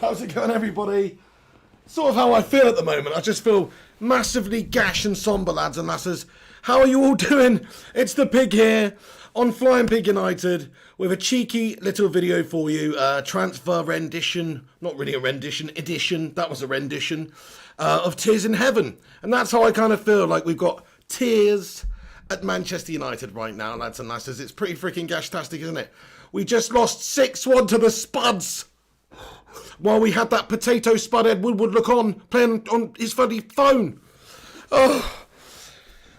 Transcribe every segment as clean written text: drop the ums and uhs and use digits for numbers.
How's it going, everybody? Sort of how I feel at the moment. I just feel massively gash and somber, lads and lasses. How are you all doing? It's the Pig here on Flying Pig United with a cheeky little video for you. Transfer rendition, not really a rendition, edition. That was a rendition of Tears in Heaven. And that's how I kind of feel like we've got tears at Manchester United right now, lads and lasses. It's pretty freaking gash-tastic, isn't it? We just lost 6-1 to the Spuds. While we had that potato spud Ed Woodward look on, playing on his funny phone. Oh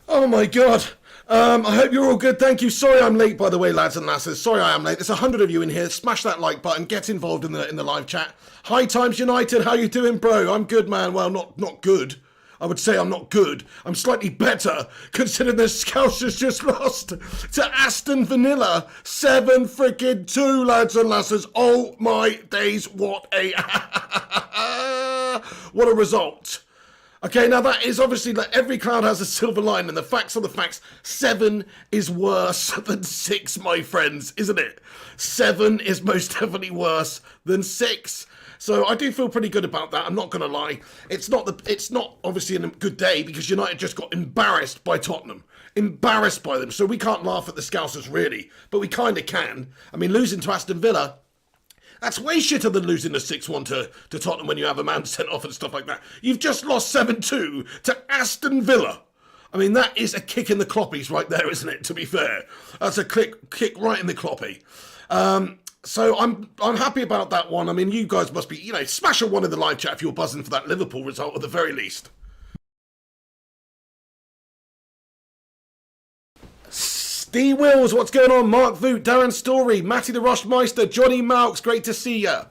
my God. I hope you're all good. Thank you. Sorry I'm late, by the way, lads and lasses. Sorry I am late. There's 100 of you in here. Smash that like button. Get involved in the live chat. Hi Times United. How you doing, bro? I'm good, man. Well, not good. I would say I'm not good. I'm slightly better, considering the Scousers just lost to Aston Villa 7-2, lads and lasses. Oh my days, what a what a result. Okay, now that is obviously like every cloud has a silver lining. The facts are the facts. 7 is worse than 6, my friends, isn't it? 7 is most definitely worse than 6. So I do feel pretty good about that. I'm not going to lie. It's not obviously a good day because United just got embarrassed by Tottenham. Embarrassed by them. So we can't laugh at the Scousers really, but we kind of can. I mean, losing to Aston Villa, that's way shitter than losing the 6-1 to Tottenham when you have a man sent off and stuff like that. You've just lost 7-2 to Aston Villa. I mean, that is a kick in the cloppies right there, isn't it, to be fair? That's a kick right in the cloppy. So I'm happy about that one. I mean, you guys must be, smash a 1 in the live chat if you're buzzing for that Liverpool result at the very least. Steve Wills, what's going on? Mark Voot, Darren Story, Matty the Rushmeister, Johnny Malks, great to see ya.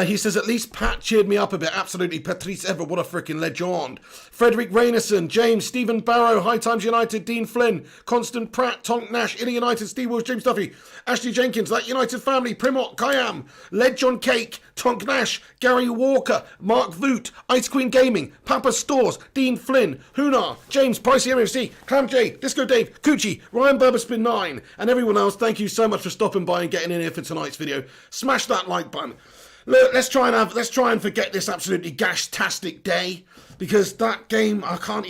He says, at least Pat cheered me up a bit. Absolutely. Patrice Evra, what a freaking legend. Frederick Rainerson, James, Stephen Barrow, High Times United, Dean Flynn, Constant Pratt, Tonk Nash, Illy United, Steve Wills, James Duffy, Ashley Jenkins, That United Family, Primot, Kayam, Led John Cake, Tonk Nash, Gary Walker, Mark Voot, Ice Queen Gaming, Papa Stores, Dean Flynn, Hunar, James, Pricey MFC, Clam J, Disco Dave, Coochie, Ryan Burberspin 9, and everyone else. Thank you so much for stopping by and getting in here for tonight's video. Smash that like button. Look, let's try and forget this absolutely gash-tastic day, because that game I'm not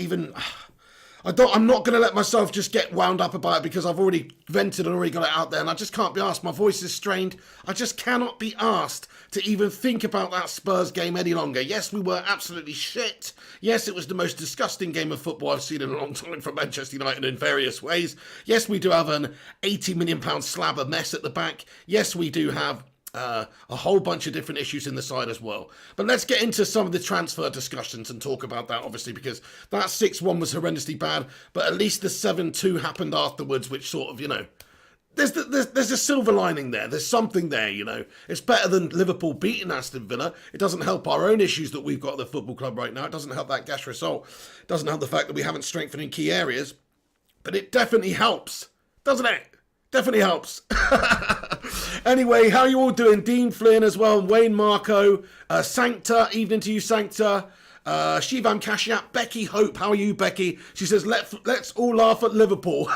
going to let myself just get wound up about it because I've already vented and already got it out there, and I just can't be asked. My voice is strained. I just cannot be asked to even think about that Spurs game any longer. Yes, we were absolutely shit. Yes, it was the most disgusting game of football I've seen in a long time from Manchester United in various ways. Yes, we do have an £80 million slab of mess at the back. Yes, we do have a whole bunch of different issues in the side as well. But let's get into some of the transfer discussions and talk about that, obviously, because that 6-1 was horrendously bad, but at least the 7-2 happened afterwards, which sort of, there's a silver lining there. There's something there, It's better than Liverpool beating Aston Villa. It doesn't help our own issues that we've got at the football club right now. It doesn't help that gash result. It doesn't help the fact that we haven't strengthened in key areas. But it definitely helps, doesn't it? Definitely helps. Anyway, how are you all doing? Dean Flynn as well, Wayne Marco, Sancta, evening to you, Sancta. Shivam Kashyap, Becky Hope, how are you, Becky? She says, let's all laugh at Liverpool.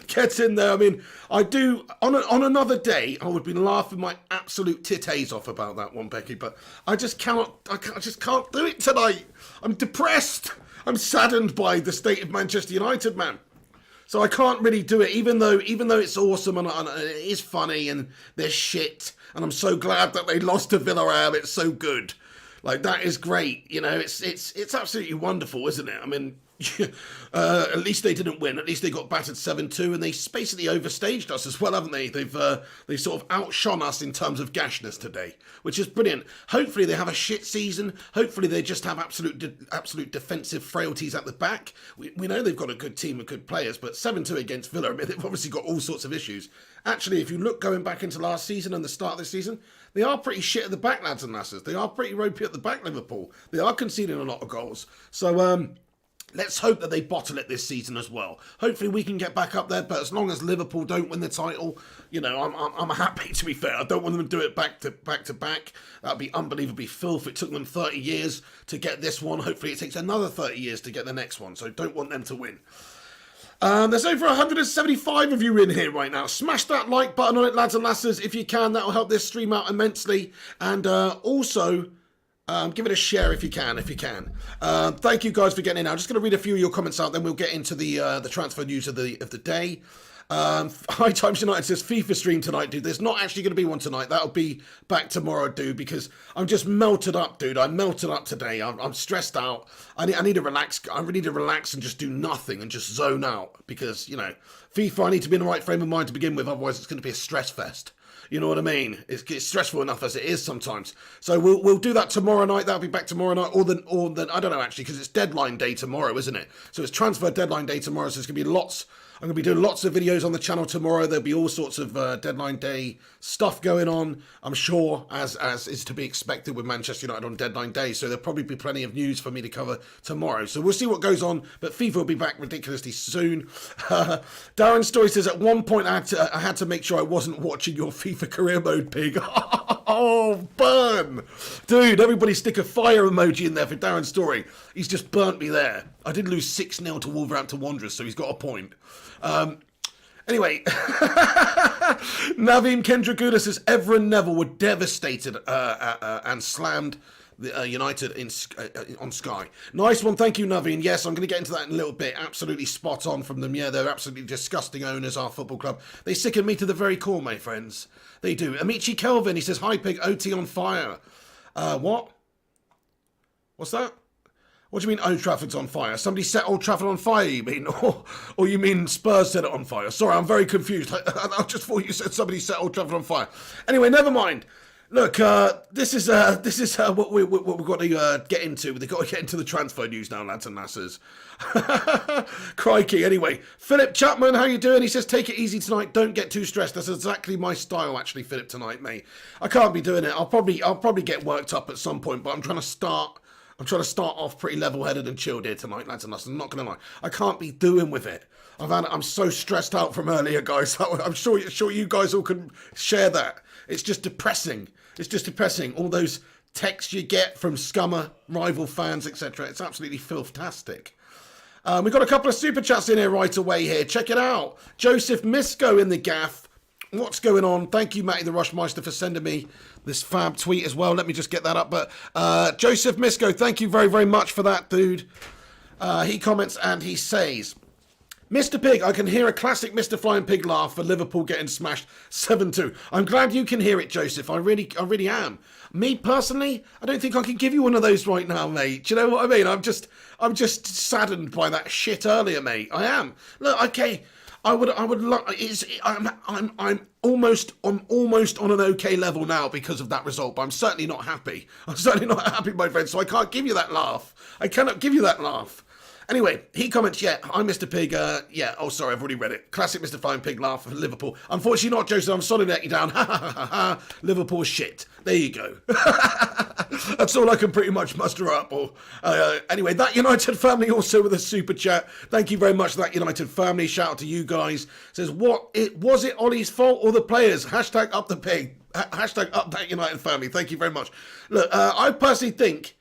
Gets in there. I mean, I do, on another day, I would be laughing my absolute titties off about that one, Becky, but I just can't do it tonight. I'm depressed. I'm saddened by the state of Manchester United, man. So I can't really do it, even though it's awesome and it is funny and they're shit. And I'm so glad that they lost to Villarreal. It's so good. Like, that is great. It's absolutely wonderful, isn't it? I mean, at least they didn't win. At least they got battered 7-2, and they basically overstaged us as well, haven't they? They've sort of outshone us in terms of gashness today, which is brilliant. Hopefully they have a shit season. Hopefully they just have absolute defensive frailties at the back. We know they've got a good team of good players, but 7-2 against Villa, I mean, they've obviously got all sorts of issues. Actually, if you look going back into last season and the start of this season, they are pretty shit at the back, lads and lasses. They are pretty ropey at the back, Liverpool. They are conceding a lot of goals. So, let's hope that they bottle it this season as well. Hopefully we can get back up there, but as long as Liverpool don't win the title, I'm happy, to be fair. I don't want them to do it back to back. That'd be unbelievably filth. It took them 30 years to get this one. Hopefully it takes another 30 years to get the next one, so don't want them to win. There's over 175 of you in here right now. Smash that like button on it, lads and lasses, if you can. That'll help this stream out immensely. And also, give it a share if you can. Thank you guys for getting in. I'm just going to read a few of your comments out, then we'll get into the transfer news of the day. High Times United says FIFA stream tonight, dude. There's not actually going to be one tonight. That'll be back tomorrow, dude, because I'm just melted up, dude. I'm melted up today. I'm stressed out. I need to relax. I really need to relax and just do nothing and just zone out because, you know, FIFA, I need to be in the right frame of mind to begin with. Otherwise, it's going to be a stress fest. You know what I mean? It's stressful enough as it is sometimes. So we'll do that tomorrow night. That'll be back tomorrow night. Or then I don't know actually, because it's deadline day tomorrow, isn't it? So it's transfer deadline day tomorrow. So there's going to be lots. I'm going to be doing lots of videos on the channel tomorrow. There'll be all sorts of deadline day stuff going on, I'm sure, as is to be expected with Manchester United on deadline day. So there'll probably be plenty of news for me to cover tomorrow. So we'll see what goes on. But FIFA will be back ridiculously soon. Darren Story says, at one point I had to make sure I wasn't watching your FIFA career mode, pig. Oh, burn. Dude, everybody stick a fire emoji in there for Darren Story. He's just burnt me there. I did lose 6-0 to Wolverhampton Wanderers, so he's got a point. Anyway, Navim Kendragula says Evra and Neville were devastated and slammed the United on Sky. Nice one, thank you, Naveen. Yes, I'm going to get into that in a little bit. Absolutely spot on from them. Yeah, they're absolutely disgusting owners, our football club. They sicken me to the very core, my friends. They do. Amici Kelvin, he says, hi, pig, OT on fire. What? What's that? What do you mean Old Trafford's on fire? Somebody set Old Trafford on fire, you mean? Or you mean Spurs set it on fire? Sorry, I'm very confused. I just thought you said somebody set Old Trafford on fire. Anyway, never mind. Look, this is what we've got to get into. We've got to get into the transfer news now, lads and lasses. Crikey. Anyway, Philip Chapman, how you doing? He says, take it easy tonight. Don't get too stressed. That's exactly my style, actually, Philip, tonight, mate. I can't be doing it. I'll probably get worked up at some point, but I'm trying to start off pretty level-headed and chilled here tonight, lads and lasses. I'm not going to lie. I can't be doing with it. I'm so stressed out from earlier, guys. I'm sure you guys all can share that. It's just depressing. It's just depressing. All those texts you get from scummer, rival fans, etc. It's absolutely filth-tastic. We've got a couple of super chats in here right away here. Check it out. Joseph Misco in the gaff. What's going on? Thank you, Matty the Rushmeister, for sending me this fab tweet as well. Let me just get that up. But Joseph Misco, thank you very, very much for that, dude. He comments and he says, Mr. Pig, I can hear a classic Mr. Flying Pig laugh for Liverpool getting smashed 7-2. I'm glad you can hear it, Joseph. I really am. Me personally, I don't think I can give you one of those right now, mate. Do you know what I mean? I'm just saddened by that shit earlier, mate. I am. Look, okay. I'm almost on an okay level now because of that result, but I'm certainly not happy. I'm certainly not happy, my friend, so I can't give you that laugh. I cannot give you that laugh. Anyway, he comments, yeah, I'm Mr. Pig, sorry, I've already read it. Classic Mr. Flying Pig laugh for Liverpool. Unfortunately not, Joseph, I'm sorry to let you down. Ha ha ha ha ha. Liverpool shit. There you go. That's all I can pretty much muster up. Anyway, that United family also with a super chat. Thank you very much, that United family. Shout out to you guys. Says, was it Ollie's fault or the players? Hashtag up the pig. Hashtag up that United family. Thank you very much. Look, I personally think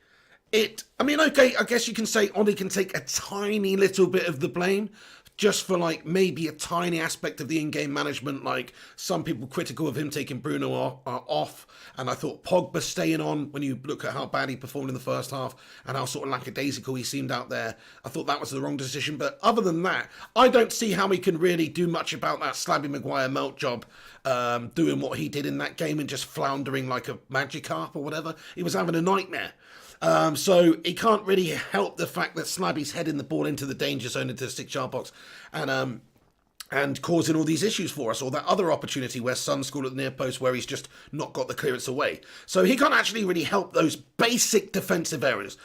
okay, I guess you can say Ollie can take a tiny little bit of the blame just for like maybe a tiny aspect of the in-game management, like some people critical of him taking Bruno off, and I thought Pogba staying on when you look at how bad he performed in the first half and how sort of lackadaisical he seemed out there. I thought that was the wrong decision, but other than that, I don't see how he can really do much about that Slabby Maguire melt job, doing what he did in that game and just floundering like a Magikarp or whatever. He was having a nightmare. So he can't really help the fact that Slabby's heading the ball into the danger zone, into the 6-yard box, and causing all these issues for us, or that other opportunity where Son scored at the near post where he's just not got the clearance away. So he can't actually really help those basic defensive errors.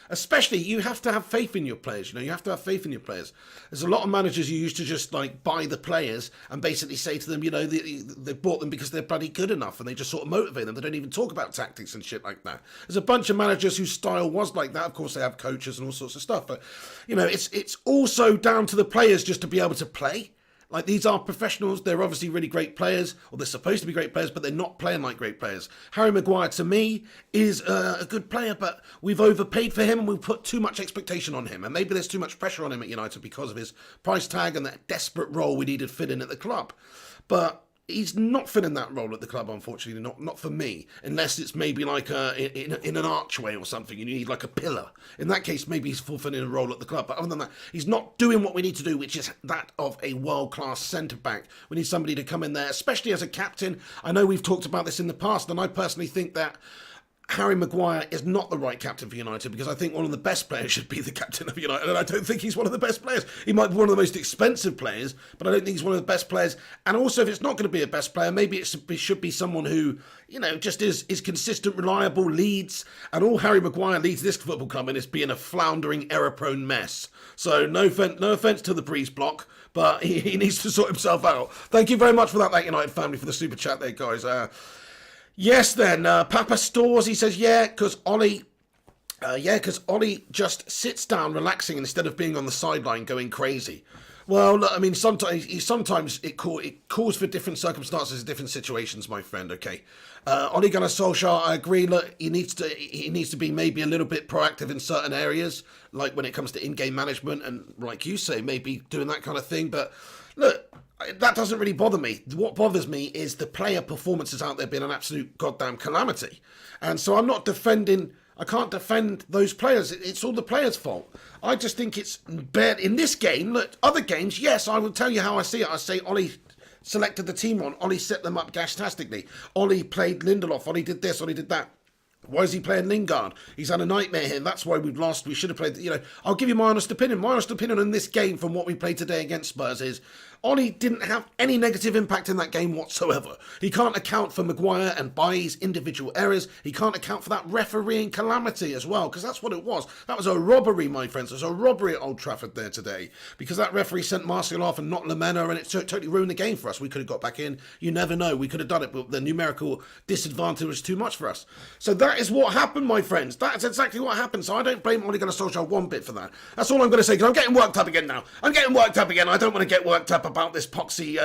Especially, you have to have faith in your players. You have to have faith in your players. There's a lot of managers who used to just like buy the players and basically say to them, they bought them because they're bloody good enough, and they just sort of motivate them. They don't even talk about tactics and shit like that. There's a bunch of managers whose style was like that. Of course, they have coaches and all sorts of stuff, but it's also down to the players just to be able to play. Like, these are professionals. They're obviously really great players, or they're supposed to be great players, but they're not playing like great players. Harry Maguire, to me, is a good player, but we've overpaid for him and we've put too much expectation on him. And maybe there's too much pressure on him at United because of his price tag and that desperate role we needed filling at the club. But he's not filling that role at the club, unfortunately, not for me, unless it's maybe like in an archway or something, and you need like a pillar. In that case, maybe he's fulfilling a role at the club. But other than that, he's not doing what we need to do, which is that of a world-class centre-back. We need somebody to come in there, especially as a captain. I know we've talked about this in the past, and I personally think that Harry Maguire is not the right captain for United, because I think one of the best players should be the captain of United, and I don't think he's one of the best players. He might be one of the most expensive players, but I don't think he's one of the best players. And also, if it's not going to be a best player, maybe it should be someone who, you know, just is consistent, reliable, leads. And all Harry Maguire leads this football club in is being a floundering, error-prone mess. So no offence to the Breeze block, but he needs to sort himself out. Thank you very much for that United family, for the super chat there, guys. Yes, then, Papa Stores, he says, because Ollie just sits down relaxing instead of being on the sideline going crazy. Well, look, I mean, sometimes it calls for different circumstances, different situations, my friend, okay? Ole Gunnar Solskjaer, I agree, look, he needs to be maybe a little bit proactive in certain areas, like when it comes to in-game management, and like you say, maybe doing that kind of thing, but look, that doesn't really bother me. What bothers me is the player performances out there being an absolute goddamn calamity. And so I can't defend those players. It's all the players' fault. I just think it's bad. In this game, look, other games, yes, I will tell you how I see it. I say Ollie selected the team on. Ollie set them up gastastically. Ollie played Lindelof. Ollie did this. Ollie did that. Why is he playing Lingard? He's had a nightmare here. That's why we've lost. We should have played, I'll give you my honest opinion. My honest opinion on this game from what we played today against Spurs is Ollie didn't have any negative impact in that game whatsoever. He can't account for Maguire and Bailly's individual errors. He can't account for that refereeing calamity as well, because that's what it was. That was a robbery, my friends. It was a robbery at Old Trafford there today, because that referee sent Martial off and not Lamena, and it totally ruined the game for us. We could have got back in. You never know. We could have done it, but the numerical disadvantage was too much for us. So that is what happened, my friends. That's exactly what happened. So I don't blame Ole Gunnar Solskjaer one bit for that. That's all I'm going to say, because I'm getting worked up again now. I don't want to get worked up about this poxy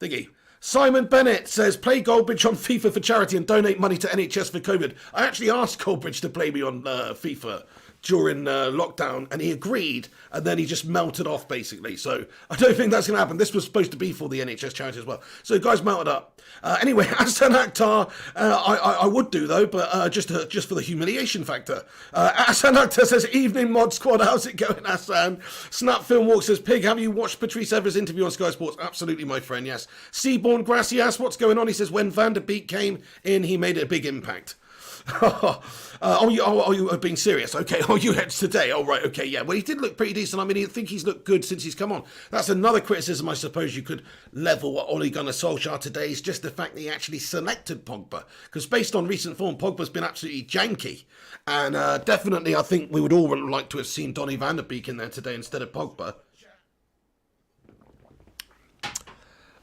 thingy. Simon Bennett says, play Goldbridge on FIFA for charity and donate money to NHS for COVID. I actually asked Goldbridge to play me on FIFA during lockdown, and he agreed, and then he just melted off, basically. So I don't think that's going to happen. This was supposed to be for the NHS charity as well. So guys melted up. Anyway, Hassan Akhtar, I would do, though, but just for the humiliation factor. Hassan Akhtar says, evening, Mod Squad. How's it going, Hassan? Snap Film Walk says, Pig, have you watched Patrice Evra's interview on Sky Sports? Absolutely, my friend, yes. Seaborn Gracias, what's going on? He says, when Van der Beek came in, he made a big impact. You are being serious? Okay. You had today. Oh, right. Okay. Yeah. Well, he did look pretty decent. I mean, I think he's looked good since he's come on. That's another criticism, I suppose, you could level at Ole Gunnar Solskjaer today, is just the fact that he actually selected Pogba. Because based on recent form, Pogba's been absolutely janky. And definitely, I think we would all like to have seen Donny van der Beek in there today instead of Pogba.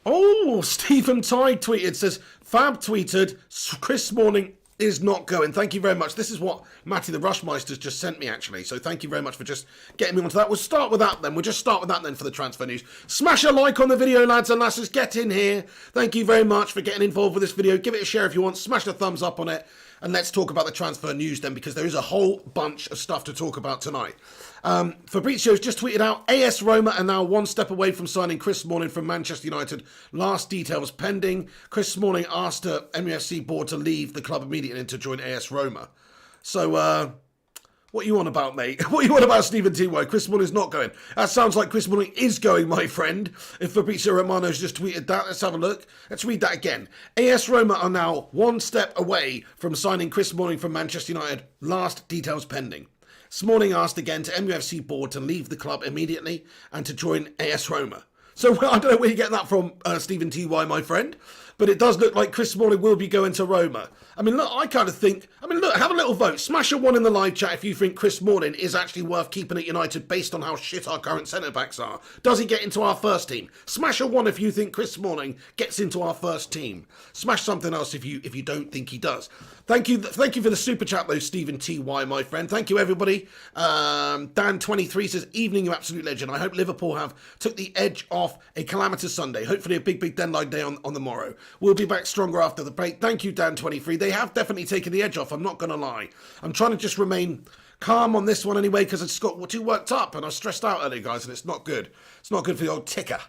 Oh, Stephen Tide tweeted, says, Fab tweeted, Chris Smalling is not going. Thank you very much. This is what Matty the Rushmeister's just sent me, actually. So thank you very much for just getting me onto that. We'll start with that then. We'll just start with that then for the transfer news. Smash a like on the video, lads and lasses. Get in here. Thank you very much for getting involved with this video. Give it a share if you want. Smash a thumbs up on it. And let's talk about the transfer news then, because there is a whole bunch of stuff to talk about tonight. Fabrizio's just tweeted out, AS Roma are now one step away from signing Chris Smalling from Manchester United. Last details pending. Chris Smalling asked the MUFC board to leave the club immediately and to join AS Roma. So, what you on about, mate? What you on about, Stephen T.Y.? Chris Smalling's not going. That sounds like Chris Smalling is going, my friend. If Fabrizio Romano's just tweeted that, let's have a look. Let's read that again. AS Roma are now one step away from signing Chris Smalling from Manchester United. Last details pending. Smalling asked again to MUFC board to leave the club immediately and to join AS Roma. So I don't know where you get that from, Stephen T.Y., my friend. But it does look like Chris Smalling will be going to Roma. I mean, look, have a little vote. Smash a one in the live chat if you think Chris Smalling is actually worth keeping at United based on how shit our current centre-backs are. Does he get into our first team? Smash a one if you think Chris Smalling gets into our first team. Smash something else if you don't think he does. Thank you for the super chat though, Stephen TY, my friend. Thank you, everybody. Dan23 says, evening, you absolute legend. I hope Liverpool have took the edge off a calamitous Sunday. Hopefully a big deadline day on the morrow. We'll be back stronger after the break. Thank you, Dan23. They have definitely taken the edge off, I'm not going to lie. I'm trying to just remain calm on this one anyway, because I just got too worked up and I was stressed out earlier, guys, and it's not good. It's not good for the old ticker.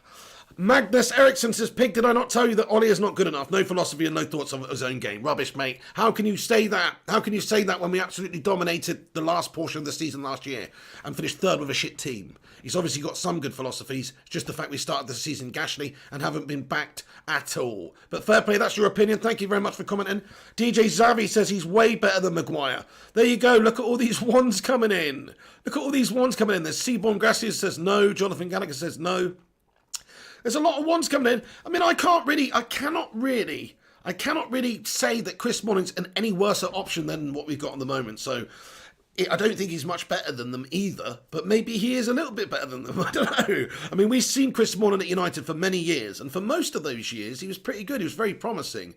Magnus Eriksson says, Pig, did I not tell you that Ollie is not good enough? No philosophy and no thoughts of his own game. Rubbish, mate. How can you say that? How can you say that when we absolutely dominated the last portion of the season last year and finished third with a shit team? He's obviously got some good philosophies. It's just the fact we started the season gashly and haven't been backed at all. But fair play, that's your opinion. Thank you very much for commenting. DJ Zavi says he's way better than Maguire. There you go. Look at all these ones coming in. Look at all these ones coming in. There's Seaborn Gracias says no. Jonathan Gallagher says no. There's a lot of ones coming in. I mean, I cannot really say that Chris Smalling's an any worse option than what we've got at the moment. So I don't think he's much better than them either, but maybe he is a little bit better than them. I don't know. I mean, we've seen Chris Smalling at United for many years, and for most of those years, he was pretty good. He was very promising.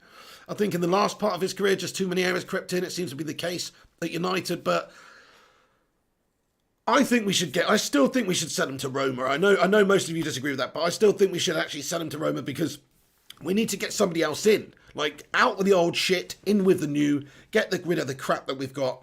I think in the last part of his career, just too many errors crept in. It seems to be the case at United, but I still think we should sell him to Roma. I know most of you disagree with that, but I still think we should actually sell him to Roma because we need to get somebody else in. Like, out with the old shit, in with the new, get rid of the crap that we've got,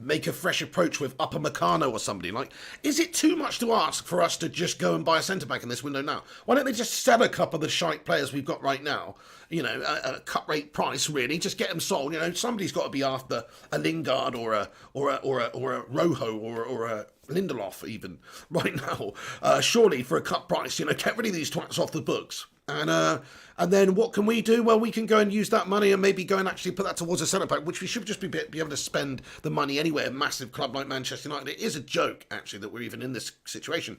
make a fresh approach with Upper Meccano or somebody. Like, is it too much to ask for us to just go and buy a centre-back in this window now? Why don't they just sell a couple of the shite players we've got right now? You know, a cut-rate price, really. Just get them sold. You know, somebody's got to be after a Lingard or a Rojo or a Lindelof even right now. Surely for a cut price, you know, get rid of these twats off the books. And then what can we do? Well, we can go and use that money and maybe go and actually put that towards a centre-back, which we should just be able to spend the money anyway. A massive club like Manchester United. It is a joke, actually, that we're even in this situation.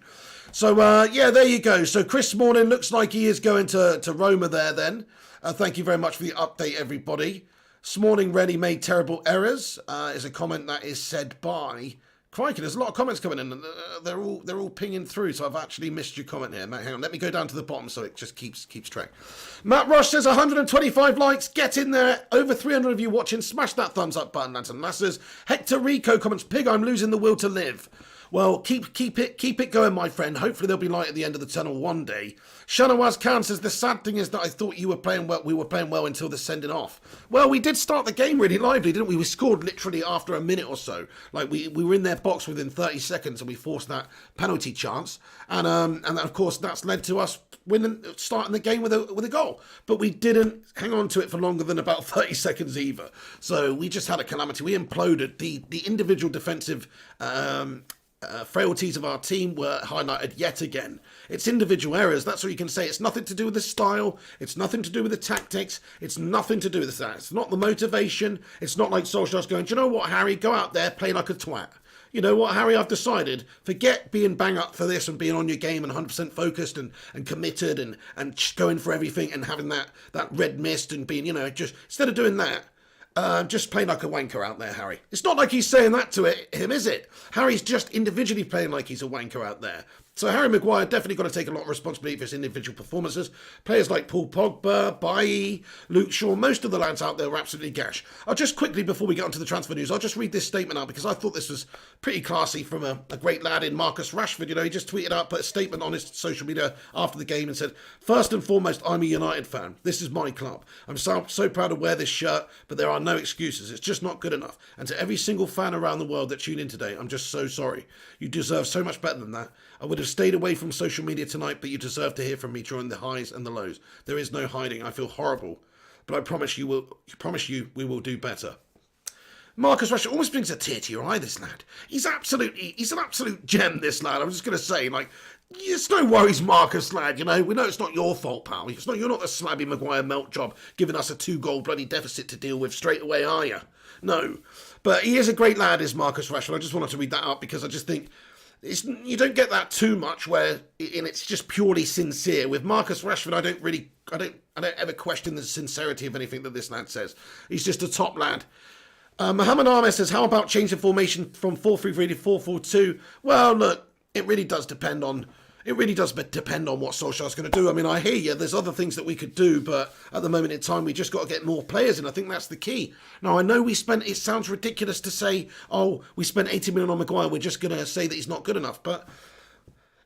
So, yeah, there you go. So Chris Smalling looks like he is going to Roma there then. Thank you very much for the update, everybody. Smalling really made terrible errors, is a comment that is said by... Crikey, there's a lot of comments coming in, and they're all pinging through, so I've actually missed your comment here. Matt, hang on, let me go down to the bottom so it just keeps track. Matt Rush says 125 likes, get in there, over 300 of you watching, smash that thumbs up button, Lantern Masters. Hector Rico comments, Pig, I'm losing the will to live. Well, keep it going, my friend. Hopefully there'll be light at the end of the tunnel one day. Shanawaz Khan says, the sad thing is that I thought we were playing well until the sending off. Well, we did start the game really lively, didn't we? We scored literally after a minute or so. Like, we were in their box within 30 seconds and we forced that penalty chance. And of course, that's led to us starting the game with a goal. But we didn't hang on to it for longer than about 30 seconds either. So we just had a calamity. We imploded. The individual defensive... frailties of our team were highlighted yet again. It's individual errors, that's all you can say. It's nothing to do with the style, it's nothing to do with the tactics, it's nothing to do with that. It's not the motivation, it's not like Solskjaer's going, do you know what, Harry, go out there, play like a twat. You know what, Harry, I've decided, forget being bang up for this and being on your game and 100% focused and committed and going for everything and having that red mist and being, you know, just, instead of doing that, just playing like a wanker out there, Harry. It's not like he's saying that to him, is it? Harry's just individually playing like he's a wanker out there. So Harry Maguire definitely got to take a lot of responsibility for his individual performances. Players like Paul Pogba, Bailly, Luke Shaw, most of the lads out there were absolutely gash. I'll just quickly, before we get onto the transfer news, I'll just read this statement out because I thought this was pretty classy from a great lad in Marcus Rashford. You know, he just tweeted out, put a statement on his social media after the game and said, first and foremost, I'm a United fan. This is my club. I'm so proud to wear this shirt, but there are no excuses. It's just not good enough. And to every single fan around the world that tuned in today, I'm just so sorry. You deserve so much better than that. I would have stayed away from social media tonight, but you deserve to hear from me during the highs and the lows. There is no hiding. I feel horrible, but I promise you we will do better. Marcus Rashford almost brings a tear to your eye, this lad. He's an absolute gem, this lad. I'm just going to say, like, it's no worries, Marcus, lad. You know, we know it's not your fault, pal. You're not the slabby Maguire melt job giving us a 2-goal bloody deficit to deal with straight away, are you? No. But he is a great lad, is Marcus Rashford. I just wanted to read that out because I just think you don't get that too much and it's just purely sincere. With Marcus Rashford, I don't ever question the sincerity of anything that this lad says. He's just a top lad. Mohammed Ahmed says, how about changing formation from 4-3-3 to 4-4-2? Well, look, it really does depend on It really does depend on what Solskjaer's going to do. I mean, I hear you. There's other things that we could do, but at the moment in time, we just got to get more players in. I think that's the key. Now, I know it sounds ridiculous to say, oh, we spent 80 million on Maguire. We're just going to say that he's not good enough. But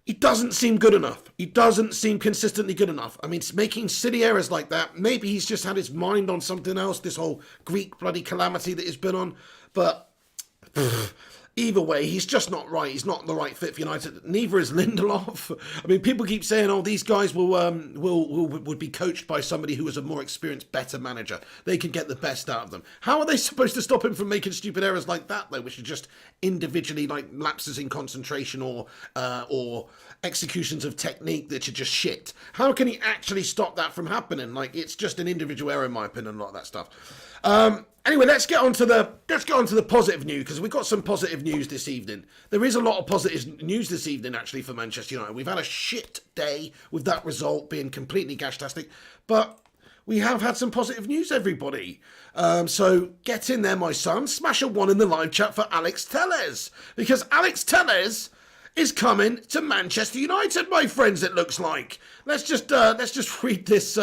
he doesn't seem good enough. He doesn't seem consistently good enough. I mean, making silly errors like that, maybe he's just had his mind on something else, this whole Greek bloody calamity that he's been on. But either way, he's just not right. He's not the right fit for United. Neither is Lindelof. I mean, people keep saying, "Oh, these guys would be coached by somebody who is a more experienced, better manager. They can get the best out of them." How are they supposed to stop him from making stupid errors like that, though, which are just individually like lapses in concentration or executions of technique that are just shit? How can he actually stop that from happening? Like, it's just an individual error, in my opinion, a lot of that stuff. Anyway, let's get on to the positive news, because we've got some positive news this evening. There is a lot of positive news this evening, actually, for Manchester United. We've had a shit day with that result being completely gash-tastic, but we have had some positive news, everybody. So get in there, my son. Smash a 1 in the live chat for Alex Telles, because Alex Telles is coming to Manchester United, my friends. It looks like. Let's just read this.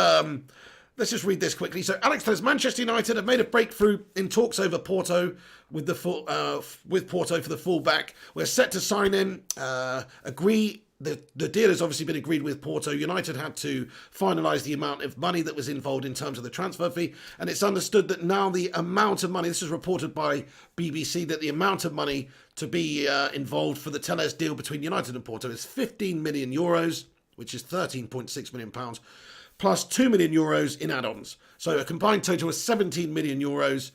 Let's just read this quickly. So Alex says Manchester United have made a breakthrough in talks over Porto with Porto for the fullback. We're set to sign in. Agree. The deal has obviously been agreed with Porto. United had to finalise the amount of money that was involved in terms of the transfer fee, and it's understood that now the amount of money, this is reported by BBC, that the amount of money to be involved for the Telles deal between United and Porto is 15 million euros, which is 13.6 million pounds, plus 2 million euros in add-ons. So a combined total of 17 million euros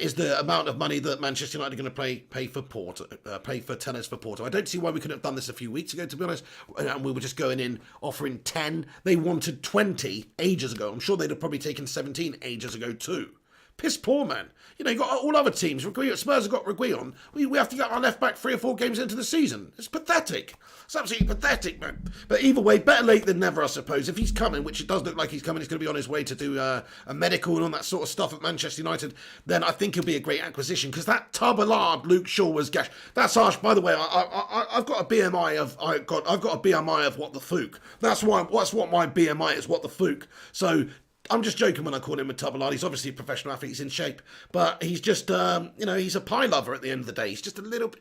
is the amount of money that Manchester United are going to pay for Porto, pay for Telles for Porto. I don't see why we couldn't have done this a few weeks ago, to be honest. And we were just going in offering 10. They wanted 20 ages ago. I'm sure they'd have probably taken 17 ages ago too. Piss poor, man. You know, you got all other teams. Spurs have got Reguilon. We have to get our left back 3 or 4 games into the season. It's pathetic. It's absolutely pathetic, man. But either way, better late than never, I suppose. If he's coming, which it does look like he's coming, he's going to be on his way to do a medical and all that sort of stuff at Manchester United, then I think he'll be a great acquisition. Because that Taballard Luke Shaw was gash. That's harsh. By the way, I've got a BMI of I've got a BMI of what the fook. That's what my BMI is. What the fook. So I'm just joking when I call him a Taballard. He's obviously a professional athlete. He's in shape, but he's just, he's a pie lover at the end of the day. He's just a little,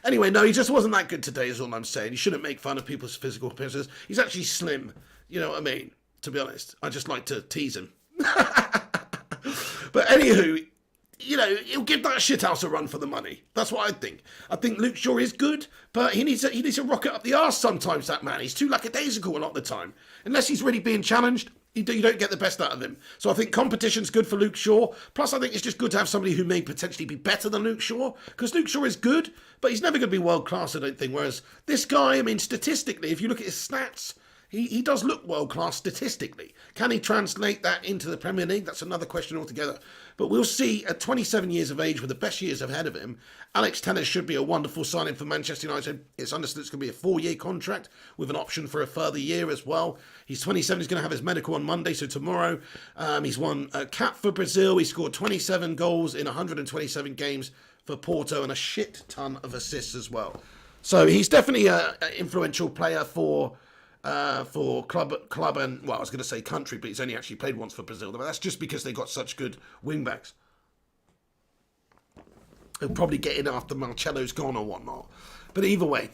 Anyway, no, he just wasn't that good today, is all I'm saying. You shouldn't make fun of people's physical appearances. He's actually slim. You know what I mean? To be honest, I just like to tease him. But anywho, he'll give that shithouse a run for the money. That's what I think. I think Luke Shaw is good, but he needs to rocket up the arse sometimes, that man. He's too lackadaisical a lot of the time. Unless he's really being challenged, you don't get the best out of him. So I think competition's good for Luke Shaw. Plus, I think it's just good to have somebody who may potentially be better than Luke Shaw. Because Luke Shaw is good, but he's never going to be world-class, I don't think. Whereas this guy, I mean, statistically, if you look at his stats, he does look world-class statistically. Can he translate that into the Premier League? That's another question altogether. But we'll see. At 27 years of age, with the best years ahead of him, Alex Telles should be a wonderful signing for Manchester United. It's understood it's going to be a 4-year contract with an option for a further year as well. He's 27. He's going to have his medical on Monday, so tomorrow. He's won a cap for Brazil. He scored 27 goals in 127 games for Porto and a shit ton of assists as well. So he's definitely an influential player for club and, well, I was going to say country, but he's only actually played once for Brazil. But that's just because they got such good wing-backs. He'll probably get in after Marcelo's gone or whatnot. But either way.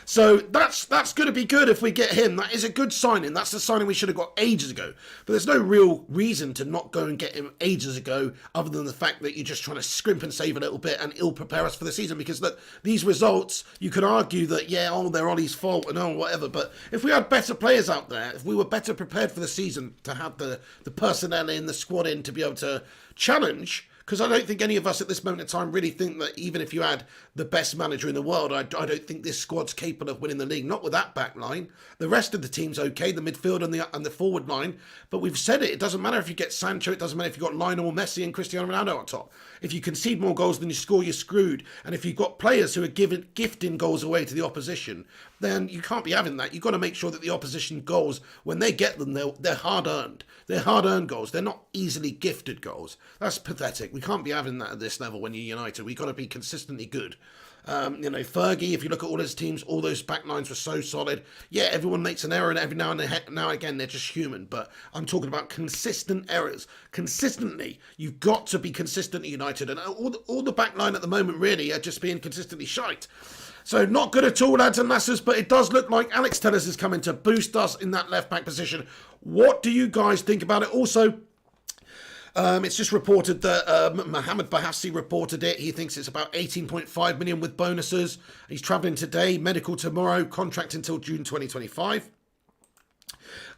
So that's going to be good if we get him. That is a good signing. That's the signing we should have got ages ago. But there's no real reason to not go and get him ages ago, other than the fact that you're just trying to scrimp and save a little bit and ill prepare us for the season. Because look, these results, you could argue that, they're Ollie's fault and whatever. But if we had better players out there, if we were better prepared for the season to have the personnel in, the squad in, to be able to challenge. Because I don't think any of us at this moment in time really think that even if you had the best manager in the world, I don't think this squad's capable of winning the league. Not with that back line. The rest of the team's okay, the midfield and the forward line. But we've said it doesn't matter if you get Sancho, it doesn't matter if you've got Lionel Messi and Cristiano Ronaldo on top. If you concede more goals than you score, you're screwed. And if you've got players who are gifting goals away to the opposition, then you can't be having that. You've got to make sure that the opposition goals, when they get them, they're hard-earned. They're hard-earned goals. They're not easily gifted goals. That's pathetic. We can't be having that at this level when you're United. We've got to be consistently good. Fergie, if you look at all his teams, all those back lines were so solid. Yeah, everyone makes an error, and every now and again, they're just human. But I'm talking about consistent errors. Consistently, you've got to be consistent at United. And all the back line at the moment, really, are just being consistently shite. So not good at all, lads and lasses, but it does look like Alex Telles is coming to boost us in that left-back position. What do you guys think about it? Also, it's just reported that Mohamed Bahassi reported it. He thinks it's about 18.5 million with bonuses. He's travelling today, medical tomorrow, contract until June 2025.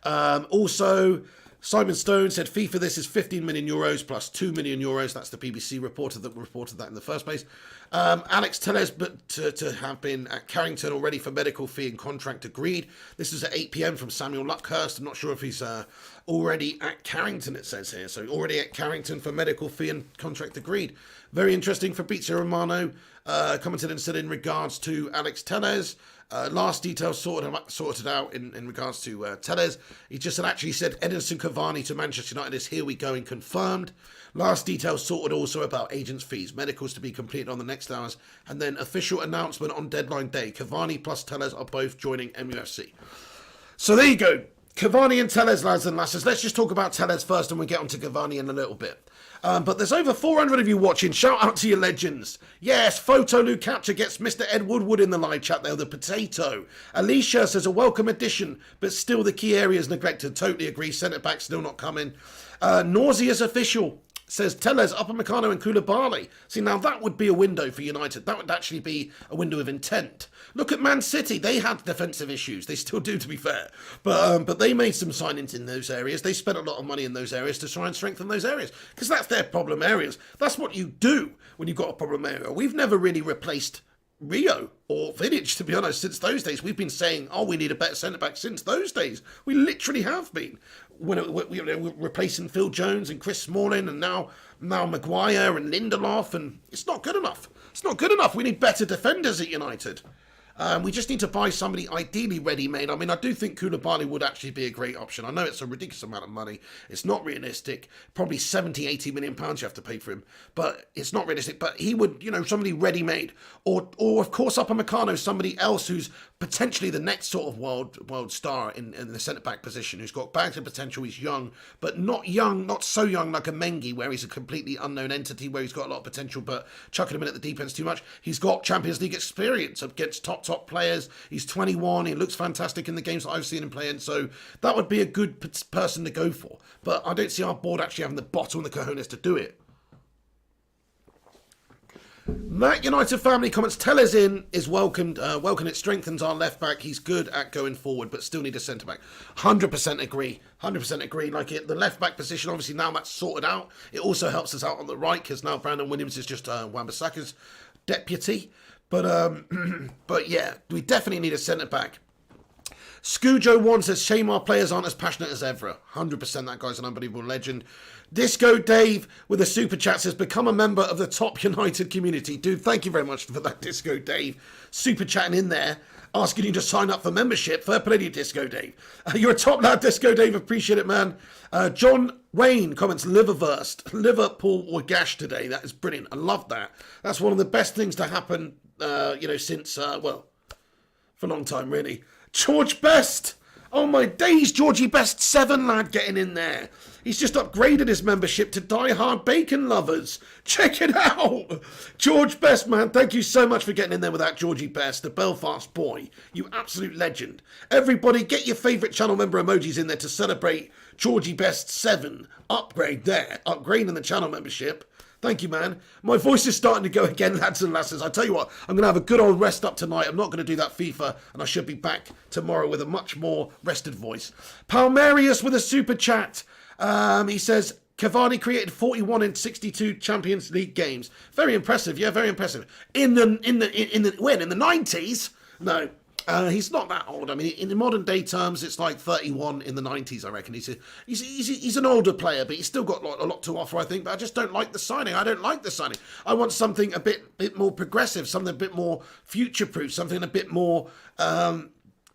Also, Simon Stone said FIFA this is 15 million euros plus 2 million euros. That's the BBC reporter that reported that in the first place. Alex Telles, but to have been at Carrington already for medical fee and contract agreed. This is at 8 p.m. from Samuel Luckhurst. I'm not sure if he's already at Carrington, it says here. So already at Carrington for medical fee and contract agreed. Very interesting. Fabrizio Romano commented and said in regards to Alex Telles, last details sorted out in regards to Telles. He just actually said Edinson Cavani to Manchester United is here we go and confirmed. Last details sorted also about agents' fees, medicals to be completed on the next hours, and then official announcement on deadline day. Cavani plus Telles are both joining MUFC. So there you go. Cavani and Telles, lads and lasses. Let's just talk about Telles first and we'll get on to Cavani in a little bit. But there's over 400 of you watching. Shout out to your legends. Yes, Photo Lou Capture gets Mr. Ed Woodward in the live chat there, the potato. Alicia says a welcome addition, but still the key areas neglected. Totally agree. Centre back still not coming. Nauseous official says Telles, Upamecano and Koulibaly. See, now that would be a window for United. That would actually be a window of intent. Look at Man City. They had defensive issues. They still do, to be fair. But they made some signings in those areas. They spent a lot of money in those areas to try and strengthen those areas. Because that's their problem areas. That's what you do when you've got a problem area. We've never really replaced Rio or Vidic, to be honest, since those days. We've been saying, we need a better centre-back since those days. We literally have been. We're replacing Phil Jones and Chris Smalling and now Maguire and Lindelof, and it's not good enough. It's not good enough. We need better defenders at United. We just need to buy somebody ideally ready-made. I mean, I do think Koulibaly would actually be a great option. I know it's a ridiculous amount of money. It's not realistic. Probably 70, 80 million pounds you have to pay for him. But it's not realistic. But he would, somebody ready-made. Or of course, Upamecano, somebody else who's potentially the next sort of world star in the centre-back position, who's got bags of potential. He's young, but not so young like a Mengi, where he's a completely unknown entity, where he's got a lot of potential, but chucking him in at the deep end's too much. He's got Champions League experience against top players. He's 21. He looks fantastic in the games that I've seen him playing. So that would be a good person to go for. But I don't see our board actually having the bottle and the cojones to do it. Matt United family comments, Telles in is welcomed. Welcome, it strengthens our left back. He's good at going forward, but still need a centre back. 100% agree. 100% agree. The left back position, obviously now that's sorted out. It also helps us out on the right because now Brandon Williams is just Wan-Bissaka's deputy. But yeah, we definitely need a centre back. Scujo1 says, shame our players aren't as passionate as Evra. 100%, that guy's an unbelievable legend. Disco Dave with a super chat says, become a member of the top United community. Dude, thank you very much for that, Disco Dave. Super chatting in there, asking you to sign up for membership. Fair play to you, Disco Dave. You're a top lad, Disco Dave. Appreciate it, man. John Wayne comments, Liververst. Liverpool were gashed today. That is brilliant. I love that. That's one of the best things to happen, since, for a long time, really. George Best. Oh my days, Georgie Best 7 lad getting in there. He's just upgraded his membership to Die Hard Bacon Lovers. Check it out. George Best, man, thank you so much for getting in there with that, Georgie Best, the Belfast boy. You absolute legend. Everybody, get your favourite channel member emojis in there to celebrate Georgie Best 7 upgrade there. Upgrading the channel membership. Thank you, man. My voice is starting to go again, lads and lasses. I tell you what, I'm going to have a good old rest up tonight. I'm not going to do that FIFA, and I should be back tomorrow with a much more rested voice. Palmerius with a super chat. He says, Cavani created 41 in 62 Champions League games. Very impressive. Yeah, very impressive. In the 90s? No. He's not that old. I mean, in modern day terms, it's like 31 in the 90s, I reckon. He's an older player, but he's still got a lot to offer, I think. But I just don't like the signing. I want something a bit more progressive, something a bit more future-proof, something a bit more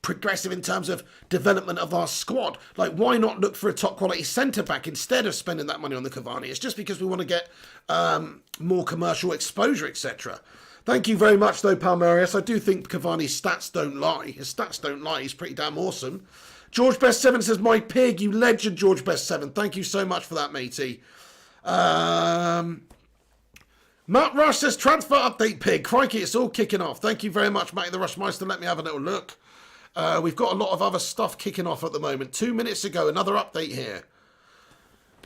progressive in terms of development of our squad. Like, why not look for a top-quality centre-back instead of spending that money on the Cavani? It's just because we want to get more commercial exposure, etc. Thank you very much, though, Palmerius. I do think Cavani's stats don't lie. His stats don't lie. He's pretty damn awesome. George Best 7 says, my pig, you legend, George Best 7. Thank you so much for that, matey. Matt Rush says, transfer update, pig. Crikey, it's all kicking off. Thank you very much, Matty the Rushmeister. Let me have a little look. We've got a lot of other stuff kicking off at the moment. 2 minutes ago, another update here.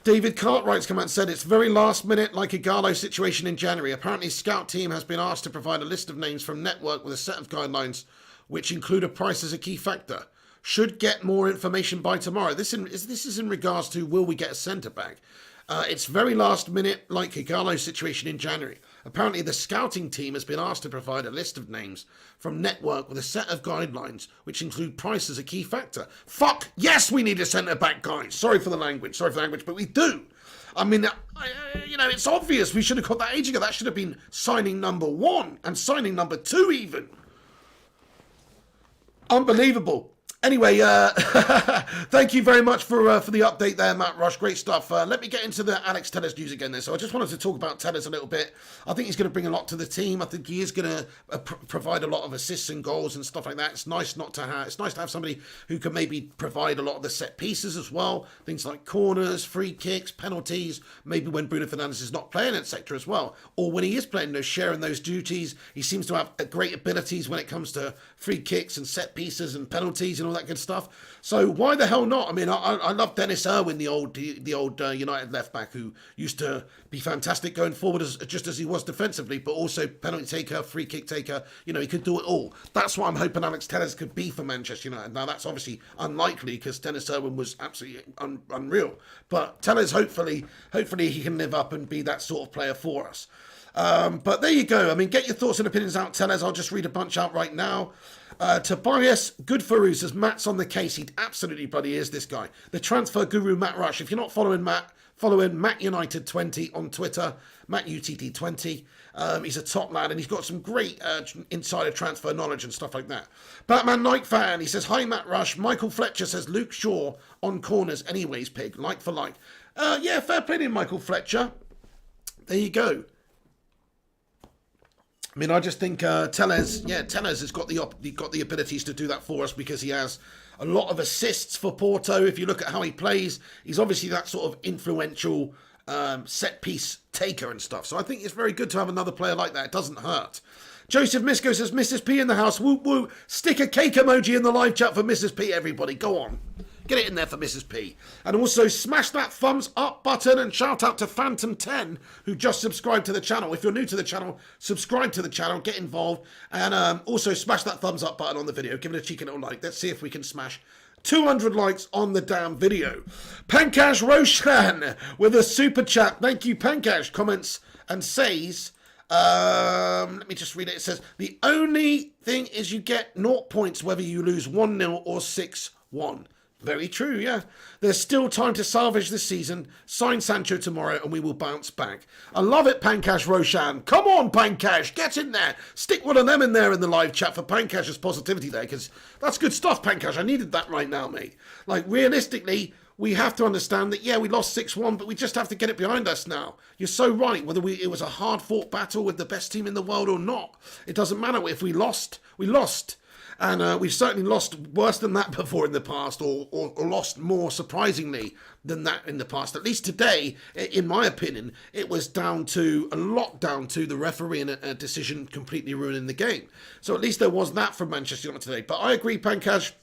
David Cartwright's come out and said it's very last minute, like a Gallo situation in January. Apparently, Scout team has been asked to provide a list of names from Network with a set of guidelines, which include a price as a key factor. Should get more information by tomorrow. This is in regards to will we get a centre back? It's very last minute, like a Gallo situation in January. Apparently, the scouting team has been asked to provide a list of names from Network with a set of guidelines, which include price as a key factor. Fuck, yes, we need a centre-back, guys. Sorry for the language, but we do. I mean, it's obvious we should have got that age ago. That should have been signing number 1 and signing number 2 even. Unbelievable. Anyway, thank you very much for the update there, Matt Rush. Great stuff. Let me get into the Alex Telles news again there. So I just wanted to talk about Telles a little bit. I think he's going to bring a lot to the team. I think he is going to provide a lot of assists and goals and stuff like that. It's nice to have somebody who can maybe provide a lot of the set pieces as well. Things like corners, free kicks, penalties, maybe when Bruno Fernandes is not playing, etc. as well. Or when he is playing, sharing those duties. He seems to have great abilities when it comes to free kicks and set pieces and penalties and all that good stuff. So why the hell not? I mean, I love Dennis Irwin, the old United left back, who used to be fantastic going forward just as he was defensively, but also penalty taker, free kick taker. He could do it all. That's what I'm hoping Alex Telles could be for Manchester United. Now that's obviously unlikely because Dennis Irwin was absolutely unreal. But Telles, hopefully he can live up and be that sort of player for us. But there you go. I mean, get your thoughts and opinions out, Telles. I'll just read a bunch out right now. Tobias Goodfaru says, Matt's on the case. He absolutely bloody is, this guy. The transfer guru, Matt Rush. If you're not following Matt, follow him, Matt United 20 on Twitter, Matt UTT 20. He's a top lad and he's got some great insider transfer knowledge and stuff like that. Batman Night Fan, he says, hi Matt Rush. Michael Fletcher says, Luke Shaw on corners anyways, pig. Like for like. Yeah, fair play to Michael Fletcher. There you go. I mean, I just think Telles has got the abilities to do that for us because he has a lot of assists for Porto. If you look at how he plays, he's obviously that sort of influential set piece taker and stuff. So I think it's very good to have another player like that. It doesn't hurt. Joseph Misko says, Mrs. P in the house. Whoop whoop. Stick a cake emoji in the live chat for Mrs. P, everybody. Go on. Get it in there for Mrs. P. And also smash that thumbs up button and shout out to Phantom10 who just subscribed to the channel. If you're new to the channel, subscribe to the channel, get involved. And also smash that thumbs up button on the video. Give it a cheeky little like. Let's see if we can smash 200 likes on the damn video. Pankaj Roshan with a super chat. Thank you, Pankaj. Comments and says... let me just read it. It says, the only thing is you get 0 points whether you lose 1-0 or 6-1. Very true, yeah. There's still time to salvage this season. Sign Sancho tomorrow and we will bounce back. I love it, Pankaj Roshan. Come on, Pankaj. Get in there. Stick one of them in there in the live chat for Pankaj's positivity there, because that's good stuff, Pankaj. I needed that right now, mate. Like, realistically, we have to understand that, yeah, we lost 6-1, but we just have to get it behind us now. You're so right. Whether it was a hard-fought battle with the best team in the world or not, it doesn't matter. If we lost, we lost. And we've certainly lost worse than that before in the past, or lost more surprisingly than that in the past. At least today, in my opinion, it was a lot down to the referee and a decision completely ruining the game. So at least there was that from Manchester United today. But I agree, Pankaj.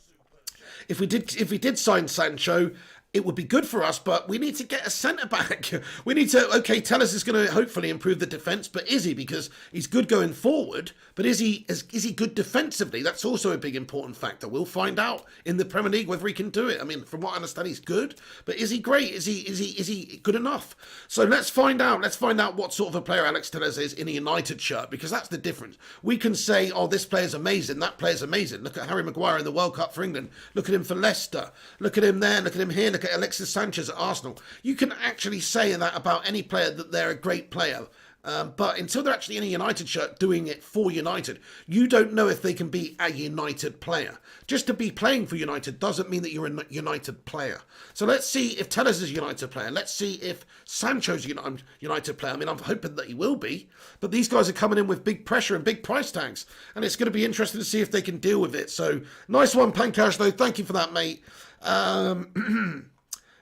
If we did sign Sancho, it would be good for us, but we need to get a centre-back. We need to, okay, Telles is going to hopefully improve the defence, but is he? Because he's good going forward, but is he good defensively? That's also a big important factor. We'll find out in the Premier League whether he can do it. I mean, from what I understand, he's good, but is he great? Is he good enough? So let's find out. Let's find out what sort of a player Alex Telles is in a United shirt, because that's the difference. We can say, oh, this player's amazing, that player's amazing. Look at Harry Maguire in the World Cup for England. Look at him for Leicester. Look at him there. Look at him here. Look at Alexis Sanchez at Arsenal. You can actually say that about any player, that they're a great player, But until they're actually in a United shirt doing it for United, you don't know if they can be a United player. Just to be playing for United doesn't mean that you're a United player. So let's see if Telles is a United player. Let's see if Sancho's a United player. I mean, I'm hoping that he will be. But these guys are coming in with big pressure and big price tags. And it's going to be interesting to see if they can deal with it. So, nice one, Pancash, though. Thank you for that, mate.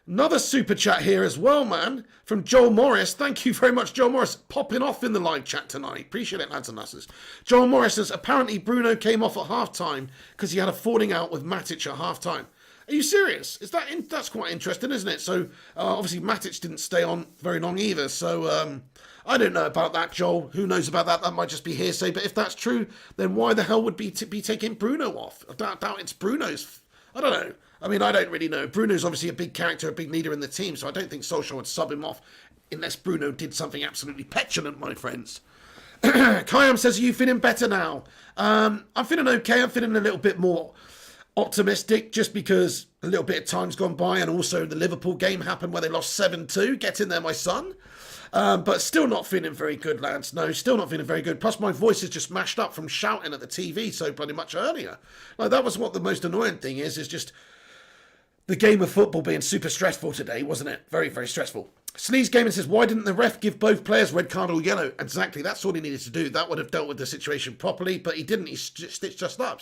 Another super chat here as well, man, from Joel Morris. Thank you very much, Joel Morris, popping off in the live chat tonight. Appreciate it, lads and lasses. Joel Morris says, apparently Bruno came off at half-time because he had a falling out with Matic at half-time. Are you serious? That's quite interesting, isn't it? So, obviously, Matic didn't stay on very long either. So, I don't know about that, Joel. Who knows about that? That might just be hearsay. But if that's true, then why the hell would be taking Bruno off? I doubt it's Bruno's. I don't know. I mean, I don't really know. Bruno's obviously a big character, a big leader in the team, so I don't think Solskjaer would sub him off unless Bruno did something absolutely petulant, my friends. Kayam says, are you feeling better now? I'm feeling okay. I'm feeling a little bit more optimistic just because a little bit of time's gone by, and also the Liverpool game happened where they lost 7-2. Get in there, my son. But still not feeling very good, lads. No, still not feeling very good. Plus, my voice is just mashed up from shouting at the TV so bloody much earlier. Like, that was what the most annoying thing is just the game of football being super stressful today, wasn't it? Very, very stressful. Sneeze Gaming says, why didn't the ref give both players red card or yellow? Exactly, that's all he needed to do. That would have dealt with the situation properly, but he didn't. He stitched us up.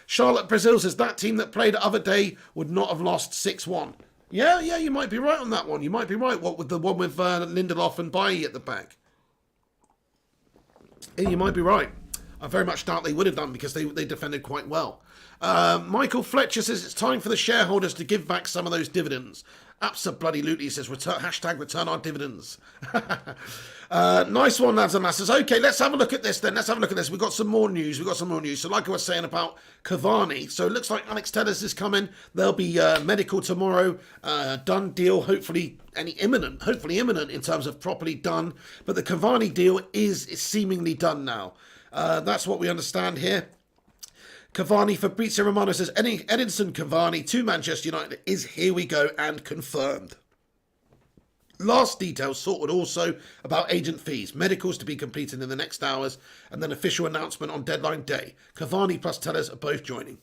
Charlotte Brazil says, that team that played the other day would not have lost 6-1. Yeah, you might be right on that one. You might be right. What with the one with Lindelof and Bailly at the back? Yeah, you might be right. I very much doubt they would have done because they defended quite well. Michael Fletcher says it's time for the shareholders to give back some of those dividends. Absolutely, he says, hashtag return our dividends. Nice one, lads and lasses. Okay, let's have a look at this then. We've got some more news. So like I was saying about Cavani, so it looks like Alex Telles is coming. There'll be medical tomorrow. Done deal, hopefully imminent in terms of properly done. But the Cavani deal is seemingly done now. That's what we understand here. Cavani, Fabrizio Romano says, Edinson Cavani to Manchester United is here we go and confirmed. Last details sorted also about agent fees, medicals to be completed in the next hours, and then official announcement on deadline day. Cavani plus Telles are both joining.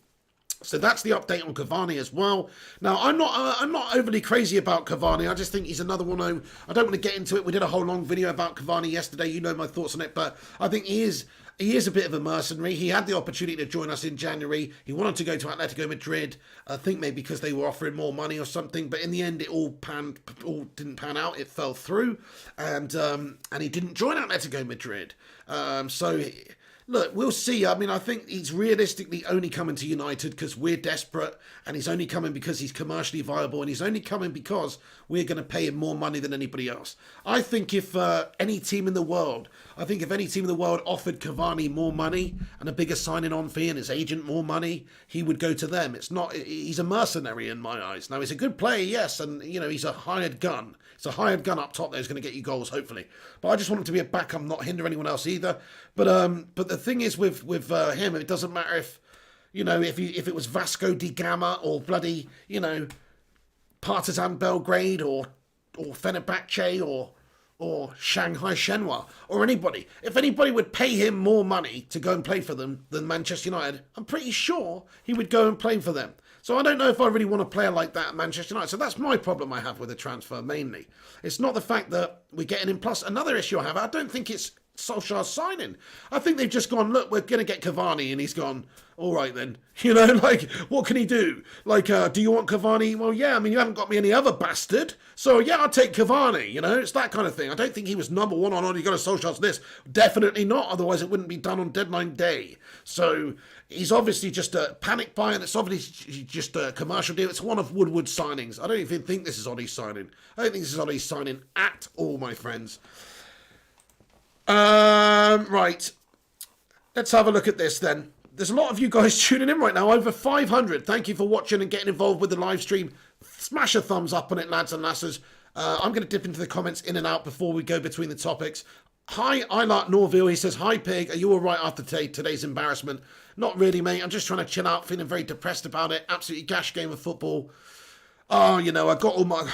So that's the update on Cavani as well. Now, I'm not overly crazy about Cavani. I just think he's another one. I don't want to get into it. We did a whole long video about Cavani yesterday. You know my thoughts on it, but I think he is a bit of a mercenary. He had the opportunity to join us in January. He wanted to go to Atletico Madrid. I think maybe because they were offering more money or something. But in the end, it all didn't pan out. It fell through, and he didn't join Atletico Madrid. Look, we'll see. I mean, I think he's realistically only coming to United because we're desperate, and he's only coming because he's commercially viable, and he's only coming because we're going to pay him more money than anybody else. I think if any team in the world offered Cavani more money and a bigger signing on fee and his agent more money, he would go to them. He's a mercenary in my eyes. Now, he's a good player, yes, and he's a hired gun. It's a hired gun up top there who's going to get you goals, hopefully. But I just want him to be a backup, not hinder anyone else either. But the thing is with him, it doesn't matter if it was Vasco da Gama or bloody Partizan Belgrade or Fenerbahce or Shanghai Shenhua or anybody. If anybody would pay him more money to go and play for them than Manchester United, I'm pretty sure he would go and play for them. So I don't know if I really want a player like that at Manchester United. So that's my problem I have with the transfer mainly. It's not the fact that we're getting him. Plus, another issue I have, I don't think it's Solskjaer's signing. I think they've just gone, look, we're going to get Cavani, and he's gone, all right then. What can he do? Do you want Cavani? Well, yeah, I mean, you haven't got me any other bastard. So, yeah, I'll take Cavani, it's that kind of thing. I don't think he was number one on, you got a Solskjaer's list. Definitely not, otherwise it wouldn't be done on deadline day. So, he's obviously just a panic buy, and it's obviously just a commercial deal. It's one of Woodward's signings. I don't even think this is Ollie's signing. I don't think this is Ollie's signing at all, my friends. Right. Let's have a look at this then. There's a lot of you guys tuning in right now, over 500. Thank you for watching and getting involved with the live stream. Smash a thumbs up on it, lads and lasses. I'm going to dip into the comments in and out before we go between the topics. Hi, Ilat Norville. He says, hi, Pig. Are you all right after today's embarrassment? Not really, mate. I'm just trying to chill out, feeling very depressed about it. Absolutely gash game of football. Oh, I got all my...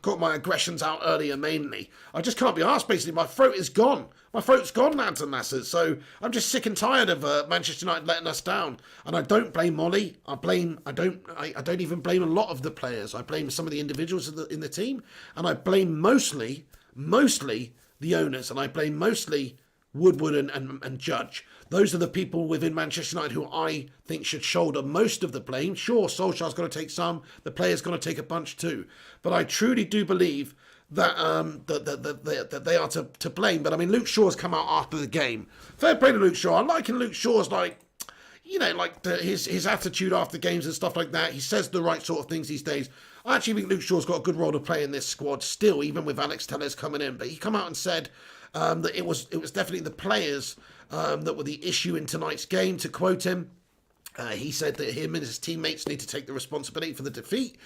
got my aggressions out earlier mainly. I just can't be arsed, basically. My throat is gone. My throat's gone, lads and lasses. So I'm just sick and tired of Manchester United letting us down. And I don't blame Molly. I don't even blame a lot of the players. I blame some of the individuals in the team. And I blame mostly the owners. And I blame mostly Woodward and Judge. Those are the people within Manchester United who I think should shoulder most of the blame. Sure, Solskjaer's got to take some. The players got to take a bunch too. But I truly do believe that that they are to blame. But I mean, Luke Shaw's come out after the game. Fair play to Luke Shaw. I'm liking Luke Shaw's his attitude after games and stuff like that. He says the right sort of things these days. I actually think Luke Shaw's got a good role to play in this squad still, even with Alex Telles coming in. But he come out and said that it was definitely the players that were the issue in tonight's game, to quote him. He said that him and his teammates need to take the responsibility for the defeat,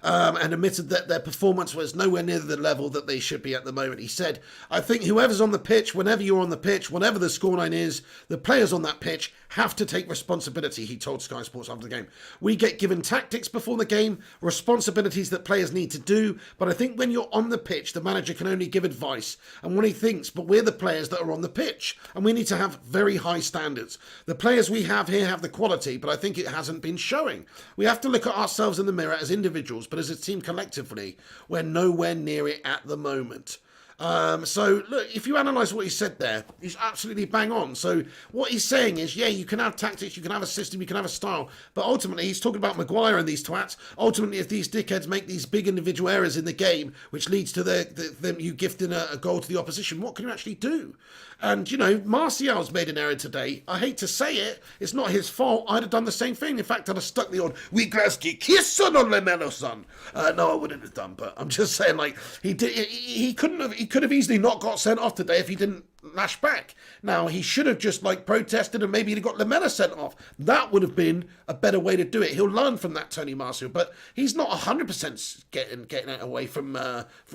and admitted that their performance was nowhere near the level that they should be at the moment. He said, I think whoever's on the pitch, whenever you're on the pitch, whatever the scoreline is, the players on that pitch have to take responsibility, he told Sky Sports after the game. We get given tactics before the game, responsibilities that players need to do, but I think when you're on the pitch, the manager can only give advice and what he thinks, but we're the players that are on the pitch, and we need to have very high standards. The players we have here have the quality, but I think it hasn't been showing. We have to look at ourselves in the mirror as individuals, but as a team collectively, we're nowhere near it at the moment. So look, if you analyse what he said there, he's absolutely bang on. So what he's saying is, yeah, you can have tactics, you can have a system, you can have a style, but ultimately he's talking about Maguire and these twats. Ultimately, if these dickheads make these big individual errors in the game, which leads to them you gifting a goal to the opposition, what can you actually do? And, you know, Martial's made an error today. I hate to say it. It's not his fault. I'd have done the same thing. In fact, I'd have stuck the old, we Glasky kiss son on Lamelo son. No, I wouldn't have done, but I'm just saying, like, he could have easily not got sent off today if he didn't lash back. Now, he should have just, like, protested and maybe he'd got Lamela sent off. That would have been a better way to do it. He'll learn from that, Tony Martial, but he's not 100% getting it away from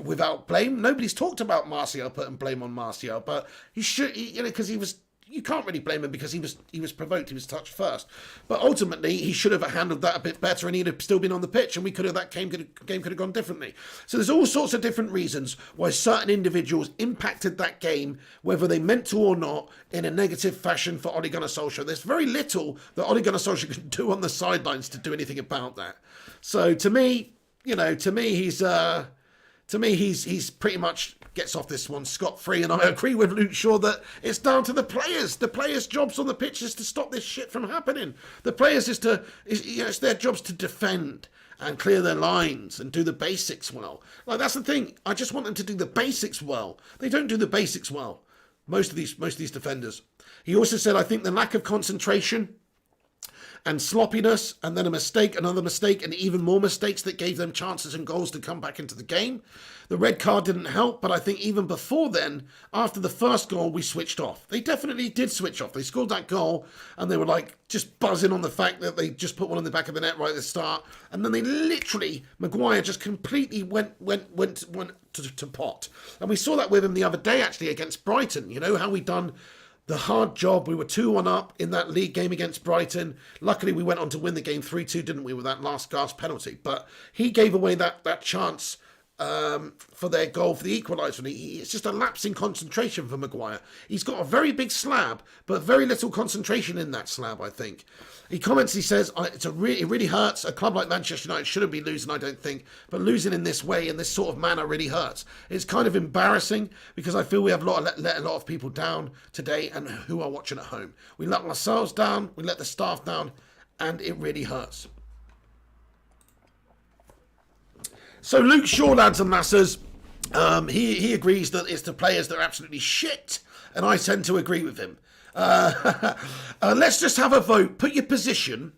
without blame. Nobody's talked about Martial putting blame on Martial, but he should, because he was. You can't really blame him because he was provoked, he was touched first. But ultimately, he should have handled that a bit better and he'd have still been on the pitch and that game could have gone differently. So there's all sorts of different reasons why certain individuals impacted that game, whether they meant to or not, in a negative fashion for Ole Gunnar Solskjaer. There's very little that Ole Gunnar Solskjaer can do on the sidelines to do anything about that. So to me, he's pretty much gets off this one scot-free, and I agree with Luke Shaw that it's down to the players. The players' jobs on the pitch is to stop this shit from happening. The players it's their jobs to defend and clear their lines and do the basics well. Like, that's the thing. I just want them to do the basics well. They don't do the basics well. Most of these defenders. He also said, I think the lack of concentration and sloppiness, and then a mistake, another mistake, and even more mistakes that gave them chances and goals to come back into the game. The red card didn't help, but I think even before then, after the first goal, we switched off. They definitely did switch off. They scored that goal, and they were like just buzzing on the fact that they just put one in the back of the net right at the start, and then they literally, Maguire just completely went to pot. And we saw that with him the other day, actually, against Brighton. You know, how we done the hard job. We were 2-1 up in that league game against Brighton. Luckily, we went on to win the game 3-2, didn't we, with that last gasp penalty. But he gave away that chance for their goal for the equaliser. It's just a lapse in concentration for Maguire. He's got a very big slab, but very little concentration in that slab, I think. He comments, he says, it really hurts. A club like Manchester United shouldn't be losing, I don't think. But losing in this way, in this sort of manner, really hurts. It's kind of embarrassing because I feel we have let a lot of people down today and who are watching at home. We let ourselves down, we let the staff down, and it really hurts. So Luke Shaw, lads and lasses, he agrees that it's the players that are absolutely shit, and I tend to agree with him. Let's just have a vote. Put your position.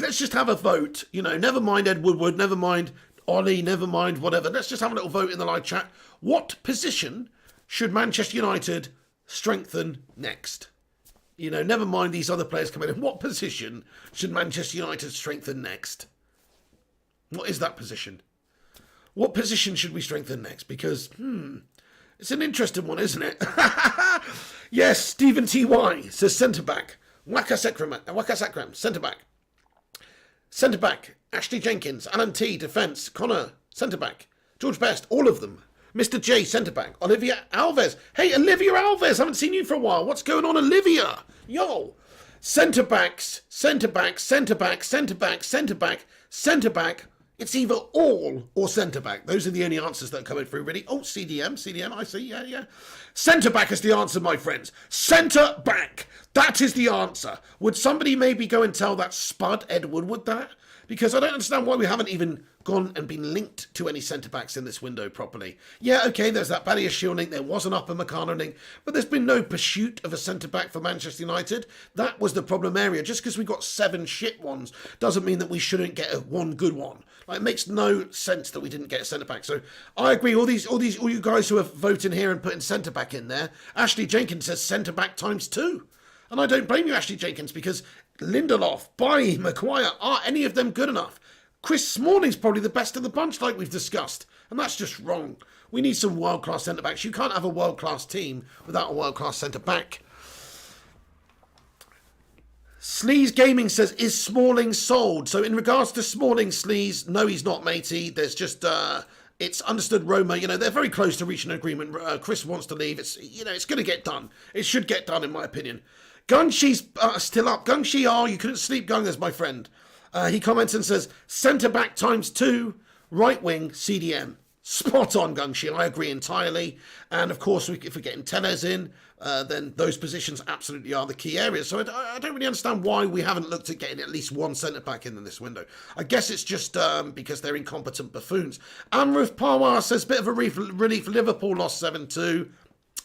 Let's just have a vote. You know, never mind Ed Woodward, never mind Ollie, never mind whatever. Let's just have a little vote in the live chat. What position should Manchester United strengthen next? You know, never mind these other players coming in. What position should Manchester United strengthen next? What is that position? What position should we strengthen next? Because, it's an interesting one, isn't it? Yes, Stephen T.Y. says centre-back. Waka Sakram, centre-back. Centre-back, Ashley Jenkins. Alan T, defence. Connor, centre-back. George Best, all of them. Mr. J, centre-back. Olivia Alves. Hey, Olivia Alves, haven't seen you for a while. What's going on, Olivia? Yo. Centre-backs, centre-back, centre-back, centre-back, centre-back, centre-back. It's either all or centre-back. Those are the only answers that are coming through, really. Oh, CDM, I see, yeah. Centre-back is the answer, my friends. Centre-back. That is the answer. Would somebody maybe go and tell that Spud Ed Woodward that? Because I don't understand why we haven't even gone and been linked to any centre-backs in this window properly. Yeah, okay, there's that Badiashile link, there was an Upper Meccano link, but there's been no pursuit of a centre-back for Manchester United. That was the problem area. Just because we got 7 shit ones doesn't mean that we shouldn't get one good one. Like, it makes no sense that we didn't get a centre-back. So I agree, all you guys who are voting here and putting centre-back in there, Ashley Jenkins says centre-back ×2. And I don't blame you, Ashley Jenkins, because Lindelof, Bailly, Maguire, are any of them good enough? Chris Smalling's probably the best of the bunch, like we've discussed. And that's just wrong. We need some world-class centre-backs. You can't have a world-class team without a world-class centre-back. Sleaze Gaming says, is Smalling sold? So in regards to Smalling, Sleaze, no, he's not, matey. There's just... it's understood Roma, they're very close to reaching an agreement. Chris wants to leave. It's going to get done. It should get done, in my opinion. Gungshi's still up. Gungshi, you couldn't sleep, Gungers, my friend. He comments and says, centre-back ×2, right wing, CDM. Spot on, Gungshi. I agree entirely. And, of course, if we're getting Tellez in, then those positions absolutely are the key areas. So I don't really understand why we haven't looked at getting at least one centre-back in this window. I guess it's just because they're incompetent buffoons. Amruf Pawar says, bit of a relief. Liverpool lost 7-2.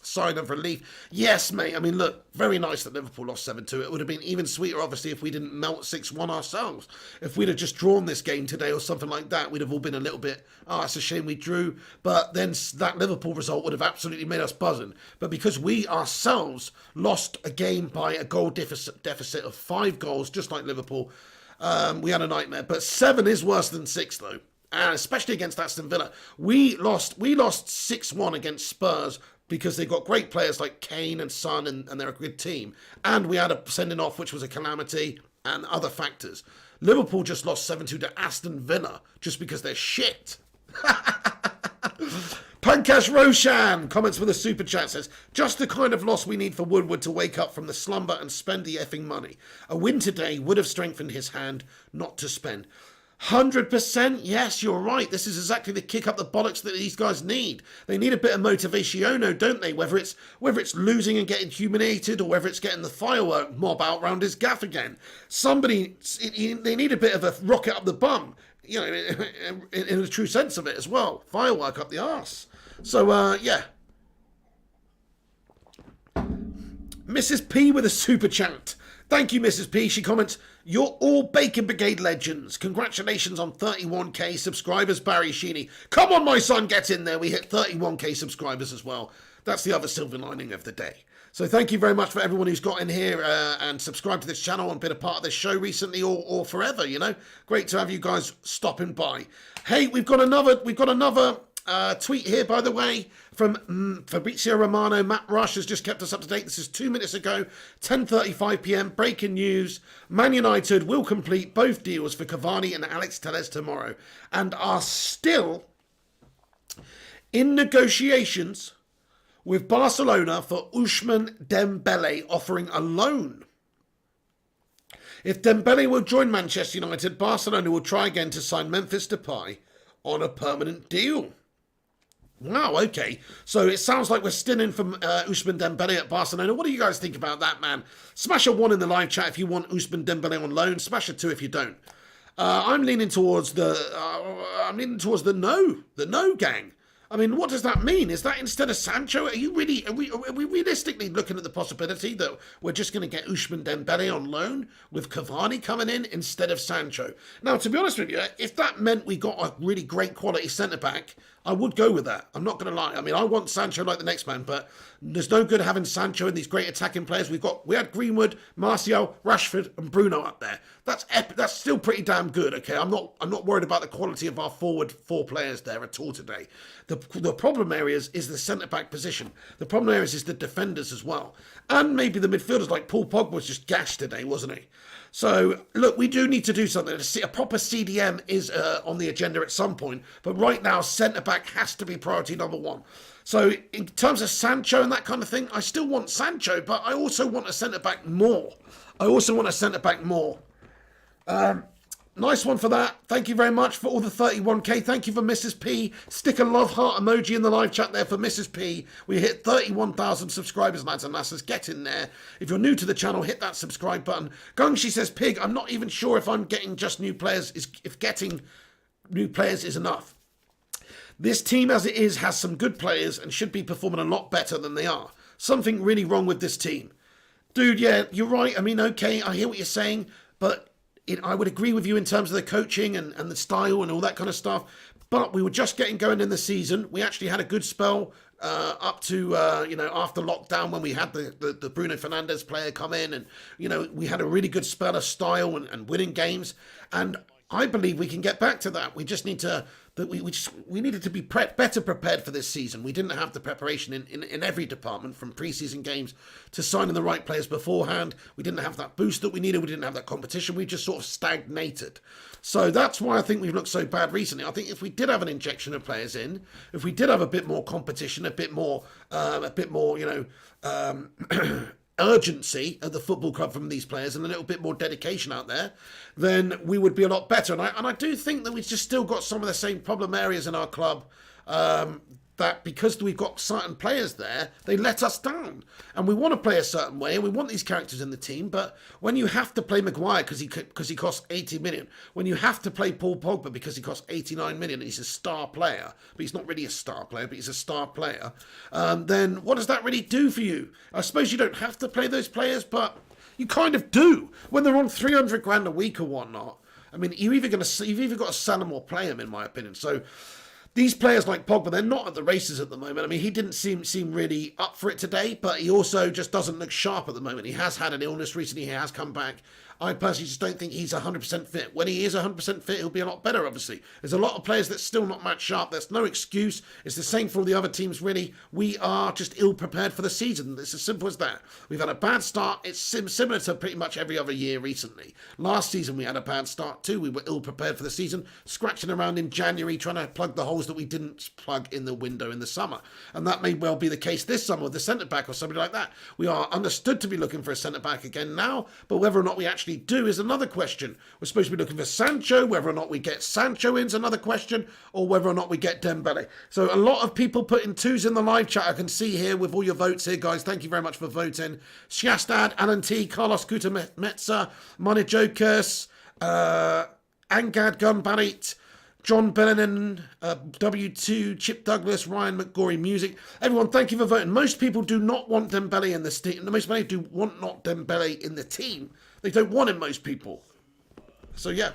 Sign of relief. Yes, mate. I mean, look, very nice that Liverpool lost 7-2. It would have been even sweeter, obviously, if we didn't melt 6-1 ourselves. If we'd have just drawn this game today or something like that, we'd have all been a little bit, it's a shame we drew. But then that Liverpool result would have absolutely made us buzzing. But because we ourselves lost a game by a goal deficit of 5 goals, just like Liverpool, we had a nightmare. But 7 is worse than 6, though. And especially against Aston Villa. We lost 6-1 against Spurs, because they've got great players like Kane and Son, and they're a good team. And we had a sending off, which was a calamity, and other factors. Liverpool just lost 7-2 to Aston Villa, just because they're shit. Pankash Roshan comments with a super chat, says, just the kind of loss we need for Woodward to wake up from the slumber and spend the effing money. A win today would have strengthened his hand not to spend. 100%, yes, you're right. This is exactly the kick up the bollocks that these guys need. They need a bit of motivationo, don't they? Whether it's losing and getting humiliated, or whether it's getting the firework mob out round his gaff again. They need a bit of a rocket up the bum, in the true sense of it as well. Firework up the arse. So, yeah. Mrs. P with a super chat. Thank you, Mrs. P. She comments, you're all Bacon Brigade legends. Congratulations on 31k subscribers, Barry Sheeny. Come on, my son, get in there. We hit 31k subscribers as well. That's the other silver lining of the day. So thank you very much for everyone who's got in here and subscribed to this channel and been a part of this show recently or forever, Great to have you guys stopping by. Hey, we've got another tweet here, by the way, from Fabrizio Romano. Matt Rush has just kept us up to date. This is 2 minutes ago, 10:35 p.m. Breaking news. Man United will complete both deals for Cavani and Alex Telles tomorrow and are still in negotiations with Barcelona for Ousmane Dembele, offering a loan. If Dembele will join Manchester United, Barcelona will try again to sign Memphis Depay on a permanent deal. Wow, okay. So it sounds like we're still in from Ousmane Dembele at Barcelona. What do you guys think about that, man? Smash a 1 in the live chat if you want Ousmane Dembele on loan. Smash a 2 if you don't. I'm leaning towards the no gang. I mean, what does that mean? Is that instead of Sancho? Are we realistically looking at the possibility that we're just going to get Ousmane Dembele on loan with Cavani coming in instead of Sancho? Now, to be honest with you, if that meant we got a really great quality centre-back, I would go with that. I'm not going to lie. I mean, I want Sancho like the next man, but there's no good having Sancho and these great attacking players. We had Greenwood, Martial, Rashford, and Bruno up there. That's still pretty damn good. Okay, I'm not worried about the quality of our forward 4 players there at all today. The problem areas is the centre back position. The problem areas is the defenders as well, and maybe the midfielders. Like Paul Pogba was just gashed today, wasn't he? So, look, we do need to do something. A proper CDM is on the agenda at some point, but right now, centre-back has to be priority number one. So, in terms of Sancho and that kind of thing, I still want Sancho, but I also want a centre-back more. Nice one for that. Thank you very much for all the 31k. Thank you for Mrs. P. Stick a love heart emoji in the live chat there for Mrs. P. We hit 31,000 subscribers, lads and lasses. Get in there. If you're new to the channel, hit that subscribe button. Gungshi says, Pig, I'm not even sure if I'm getting just new players, if getting new players is enough. This team as it is has some good players and should be performing a lot better than they are. Something really wrong with this team. Dude, yeah, you're right. I mean, okay, I hear what you're saying, but I would agree with you in terms of the coaching and the style and all that kind of stuff. But we were just getting going in the season. We actually had a good spell up to, after lockdown when we had the Bruno Fernandes player come in. And, we had a really good spell of style and winning games. And I believe we can get back to that. We just need to... We needed to be better prepared for this season. We didn't have the preparation in every department, from preseason games to signing the right players beforehand. We didn't have that boost that we needed. We didn't have that competition. We just sort of stagnated. So that's why I think we've looked so bad recently. I think if we did have an injection of players in, if we did have a bit more competition, a bit more, urgency at the football club from these players and a little bit more dedication out there, then we would be a lot better. And I do think that we've just still got some of the same problem areas in our club, that because we've got certain players there, they let us down. And we want to play a certain way, and we want these characters in the team, but when you have to play Maguire because he costs 80 million, when you have to play Paul Pogba because he costs 89 million and he's a star player, but he's not really a star player, but he's a star player, then what does that really do for you? I suppose you don't have to play those players, but you kind of do when they're on 300 grand a week or whatnot. I mean, you've either got to sell them or play them, in my opinion. So these players like Pogba, they're not at the races at the moment. I mean, he didn't seem really up for it today, but he also just doesn't look sharp at the moment. He has had an illness recently. He has come back. I personally just don't think he's 100% fit. When he is 100% fit, he'll be a lot better, obviously. There's a lot of players that's still not match sharp. There's no excuse. It's the same for all the other teams, really. We are just ill-prepared for the season. It's as simple as that. We've had a bad start. It's similar to pretty much every other year recently. Last season, we had a bad start too. We were ill-prepared for the season, scratching around in January, trying to plug the holes that we didn't plug in the window in the summer. And that may well be the case this summer with the centre-back or somebody like that. We are understood to be looking for a centre-back again now, but whether or not we actually do is another question. We're supposed to be looking for Sancho. Whether or not we get Sancho in is another question, or whether or not we get Dembele. So a lot of people putting twos in the live chat. I can see here with all your votes here, guys. Thank you very much for voting. Shastad, Alan T, Carlos Kutametsa, Monijokers, Angad Gunbarit, John Bellenin, W2, Chip Douglas, Ryan McGorry Music. Everyone, thank you for voting. Most people do not want Dembele in this team. Most people do want not Dembele in the team. They don't want him, most people. So, yeah.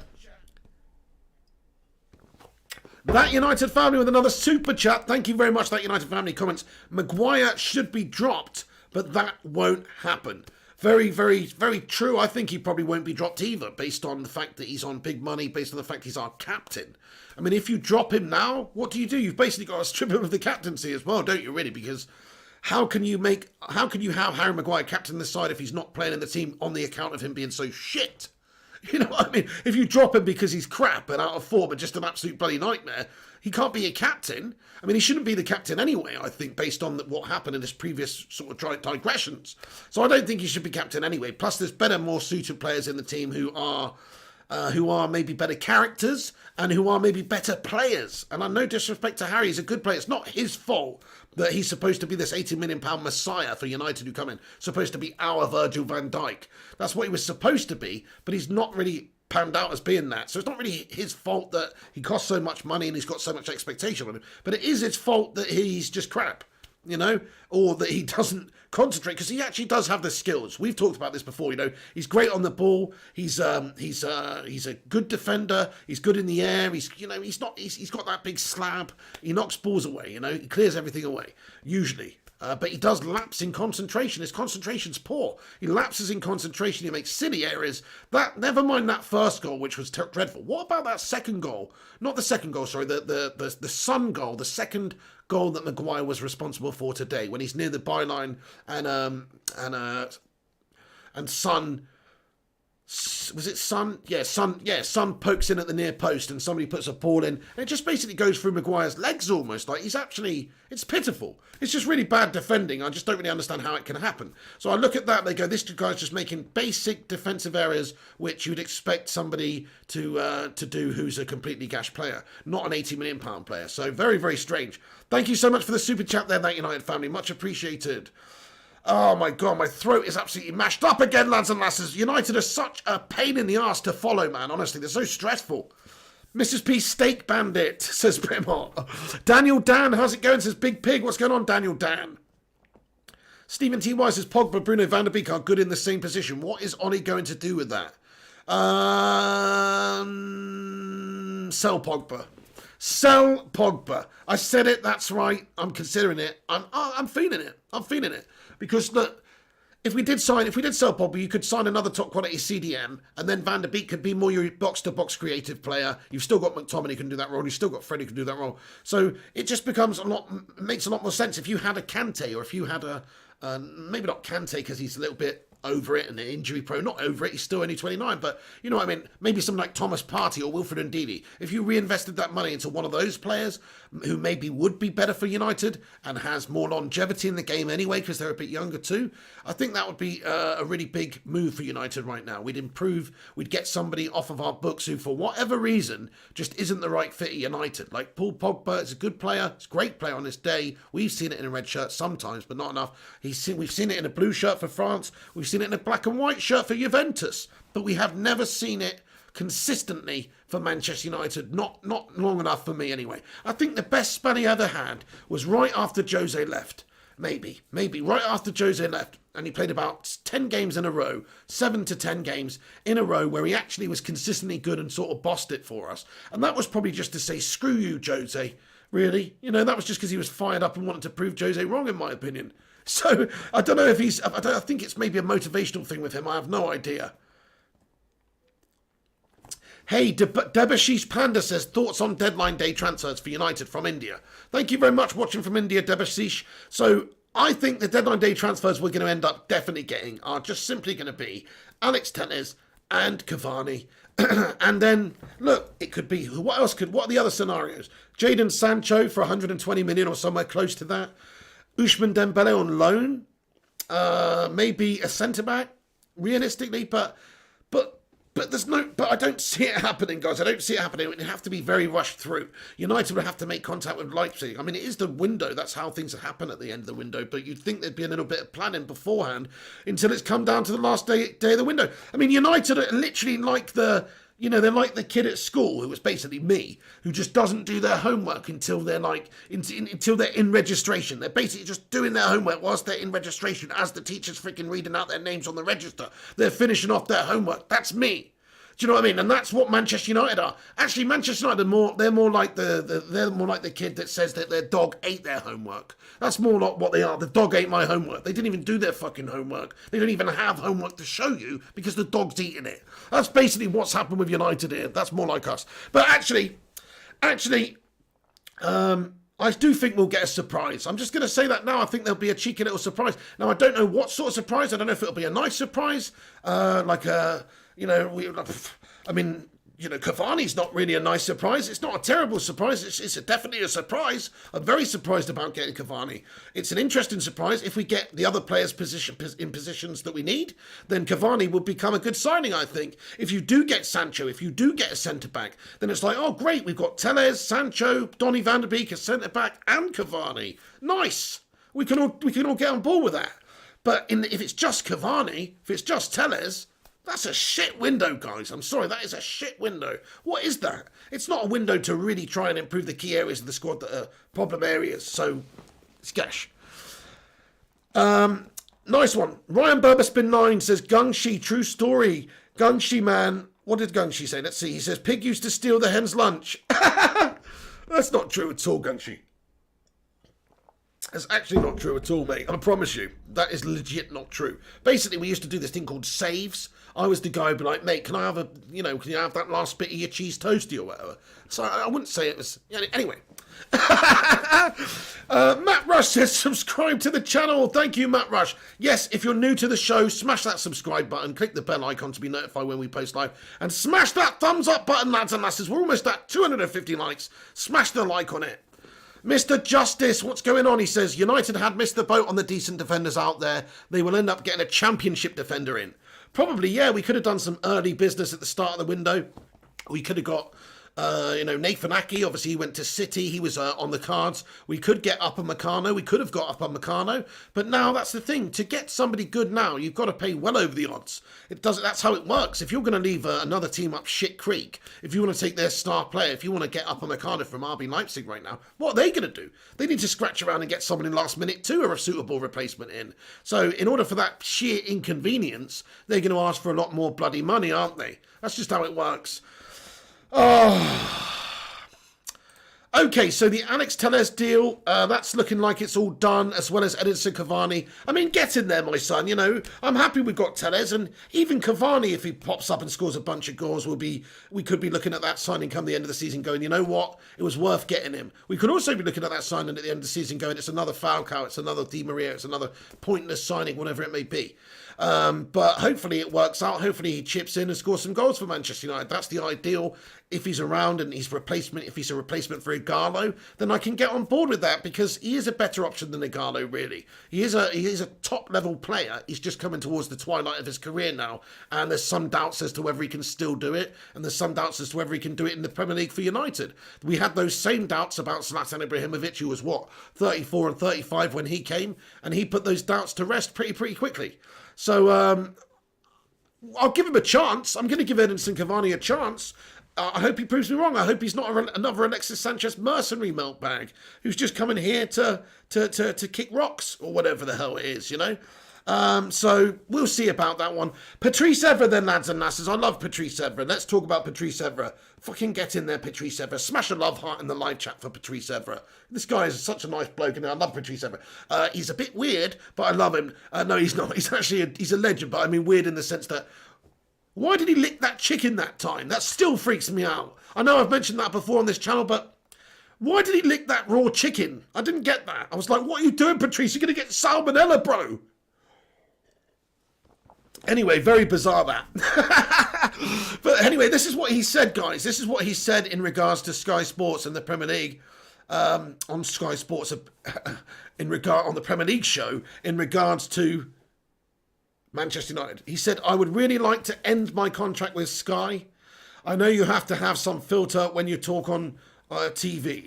That United family with another super chat. Thank you very much, That United family comments. Maguire should be dropped, but that won't happen. Very, very, very true. I think he probably won't be dropped either, based on the fact that he's on big money, based on the fact he's our captain. I mean, if you drop him now, what do? You've basically got to strip him of the captaincy as well, don't you, really? Because how can you have Harry Maguire captain this side if he's not playing in the team on the account of him being so shit? You know what I mean? If you drop him because he's crap and out of form and just an absolute bloody nightmare, he can't be a captain. I mean, he shouldn't be the captain anyway, I think, based on what happened in his previous sort of digressions. So I don't think he should be captain anyway. Plus, there's better, more suited players in the team who are maybe better characters and who are maybe better players. And no disrespect to Harry, he's a good player. It's not his fault that he's supposed to be this £80 million messiah for United who come in, supposed to be our Virgil van Dijk. That's what he was supposed to be, but he's not really panned out as being that. So it's not really his fault that he costs so much money and he's got so much expectation on him. But it is his fault that he's just crap, you know, or that he doesn't concentrate, because he actually does have the skills. We've talked about this before, you know. He's great on the ball. He's a good defender. He's good in the air. He's got that big slab. He knocks balls away, you know. He clears everything away, usually. But he does lapse in concentration. His concentration's poor. He lapses in concentration. He makes silly errors. Never mind that first goal, which was dreadful. What about that second goal? Not the second goal, sorry. The Son goal. The second goal that Maguire was responsible for today, when he's near the byline and Son Was it Son? Yeah, Son. Yeah, Son pokes in at the near post, and somebody puts a ball in, and it just basically goes through Maguire's legs almost. Like he's actually, it's pitiful. It's just really bad defending. I just don't really understand how it can happen. So I look at that, and they go, this guy's just making basic defensive errors, which you'd expect somebody to do who's a completely gash player, not an £80 million player. So very, very strange. Thank you so much for the super chat there, that United family, much appreciated. Oh my God, my throat is absolutely mashed up again, lads and lasses. United are such a pain in the arse to follow, man. Honestly, they're so stressful. Mrs. P Steak Bandit, says Brimhot. Daniel Dan, how's it going? Says Big Pig. What's going on, Daniel Dan? Stephen T.Y. says Pogba, Bruno Van der Beek are good in the same position. What is Ollie going to do with that? Sell Pogba. Sell Pogba. I said it, that's right. I'm considering it. I'm feeling it. I'm feeling it. Because look, if we did sell Pogba, you could sign another top quality CDM, and then Van der Beek could be more your box to box creative player. You've still got McTominay who can do that role. You've still got Freddie who can do that role. So it just becomes makes a lot more sense if you had a Kante, or if you had maybe not Kante because he's a little bit over it and injury prone. Not over it, he's still only 29, but you know what I mean? Maybe someone like Thomas Partey or Wilfred Ndidi. If you reinvested that money into one of those players who maybe would be better for United and has more longevity in the game anyway because they're a bit younger too, I think that would be a really big move for United right now. We'd improve, we'd get somebody off of our books who for whatever reason just isn't the right fit at United. Like Paul Pogba is a good player, it's a great player on this day. We've seen it in a red shirt sometimes, but not enough. We've seen it in a blue shirt for France. We've seen it in a black and white shirt for Juventus, but we have never seen it consistently for Manchester United, not long enough for me anyway. I think the best spell he ever had was right after Jose left. Maybe right after Jose left, and he played about 10 games in a row, 7 to 10 games in a row where he actually was consistently good and sort of bossed it for us. And that was probably just to say, screw you, Jose. Really? You know, that was just because he was fired up and wanted to prove Jose wrong, in my opinion. So, I don't know if I think it's maybe a motivational thing with him. I have no idea. Hey, Debashish Panda says, thoughts on deadline day transfers for United from India. Thank you very much watching from India, Debashish. So, I think the deadline day transfers we're going to end up definitely getting are just simply going to be Alex Telles and Cavani. And then, look, it could be, what are the other scenarios? Jadon Sancho for 120 million or somewhere close to that. Ousmane Dembele on loan, maybe a centre-back, realistically, but I don't see it happening, guys. I don't see it happening. It would have to be very rushed through. United would have to make contact with Leipzig. I mean, it is the window. That's how things happen at the end of the window, but you'd think there'd be a little bit of planning beforehand until it's come down to the last day of the window. I mean, United are literally like they're like the kid at school who was basically me, who just doesn't do their homework until they're until they're in registration. They're basically just doing their homework whilst they're in registration as the teacher's freaking reading out their names on the register. They're finishing off their homework. That's me. Do you know what I mean? And that's what Manchester United are. Actually, Manchester United they're more like the kid that says that their dog ate their homework. That's more like what they are. The dog ate my homework. They didn't even do their fucking homework. They don't even have homework to show you because the dog's eating it. That's basically what's happened with United here. That's more like us. But actually, I do think we'll get a surprise. I'm just going to say that now. I think there'll be a cheeky little surprise. Now, I don't know what sort of surprise. I don't know if it'll be a nice surprise, Cavani's not really a nice surprise. It's not a terrible surprise. It's definitely a surprise. I'm very surprised about getting Cavani. It's an interesting surprise. If we get the other players in positions that we need, then Cavani will become a good signing, I think. If you do get Sancho, if you do get a centre-back, then it's like, oh, great, we've got Telles, Sancho, Donny van der Beek, a centre-back, and Cavani. Nice. We can all get on board with that. But if it's just Cavani, if it's just Telles, that's a shit window, guys. I'm sorry, that is a shit window. What is that? It's not a window to really try and improve the key areas of the squad that are problem areas. So, it's gash. Nice one. Ryan Berberspin9 says, Gungshi, true story. Gungshi, man. What did Gungshi say? Let's see. He says, Pig used to steal the hen's lunch. That's not true at all, Gungshi. That's actually not true at all, mate. I promise you. That is legit not true. Basically, we used to do this thing called saves. I was the guy who'd be like, mate, can I have can you have that last bit of your cheese toasty or whatever? So I wouldn't say it was... Anyway, Matt Rush says, subscribe to the channel. Thank you, Matt Rush. Yes, if you're new to the show, smash that subscribe button, click the bell icon to be notified when we post live, and smash that thumbs up button, lads and lasses. We're almost at 250 likes. Smash the like on it. Mr. Justice, what's going on? He says, United had missed the boat on the decent defenders out there. They will end up getting a championship defender in. Probably, yeah. We could have done some early business at the start of the window. We could have got... Nathan Ake, obviously he went to City, he was on the cards. We could get Upamecano, we could have got Upamecano, but now that's the thing, to get somebody good now, you've got to pay well over the odds. That's how it works. If you're going to leave another team up shit creek, if you want to take their star player, if you want to get Upamecano from RB Leipzig right now, what are they going to do? They need to scratch around and get someone in last minute too, or a suitable replacement in. So in order for that sheer inconvenience, they're going to ask for a lot more bloody money, aren't they? That's just how it works. Oh. Okay, so the Alex Telles deal, that's looking like it's all done, as well as Edinson Cavani. I mean, get in there, my son, you know. I'm happy we've got Telles, and even Cavani, if he pops up and scores a bunch of goals, we could be looking at that signing come the end of the season going, you know what, it was worth getting him. We could also be looking at that signing at the end of the season going, it's another Falcao, it's another Di Maria, it's another pointless signing, whatever it may be. But hopefully it works out. Hopefully he chips in and scores some goals for Manchester United. That's the ideal. If he's around and if he's a replacement for Ighalo, then I can get on board with that, because he is a better option than Ighalo, really. He is a top level player. He's just coming towards the twilight of his career now, and there's some doubts as to whether he can still do it, and there's some doubts as to whether he can do it in the Premier League for United. We had those same doubts about Zlatan Ibrahimovic, who was 34 and 35 when he came, and he put those doubts to rest pretty quickly. So I'll give him a chance. I'm going to give Edinson Cavani a chance. I hope he proves me wrong. I hope he's not another Alexis Sanchez mercenary meltbag who's just coming here to kick rocks or whatever the hell it is, you know. So we'll see about that one. Patrice Evra then, lads and lasses. I love Patrice Evra. Let's talk about Patrice Evra. Fucking get in there, Patrice Evra. Smash a love heart in the live chat for Patrice Evra. This guy is such a nice bloke, and I love Patrice Evra. He's a bit weird, but I love him. No, he's not. He's actually he's a legend, but I mean weird in the sense that, why did he lick that chicken that time? That still freaks me out. I know I've mentioned that before on this channel, but why did he lick that raw chicken? I didn't get that. I was like, what are you doing, Patrice? You're going to get salmonella, bro. Anyway, very bizarre that. But anyway, this is what he said, guys. This is what he said in regards to Sky Sports and the Premier League. On Sky Sports, on the Premier League show, in regards to Manchester United. He said, I would really like to end my contract with Sky. I know you have to have some filter when you talk on TV.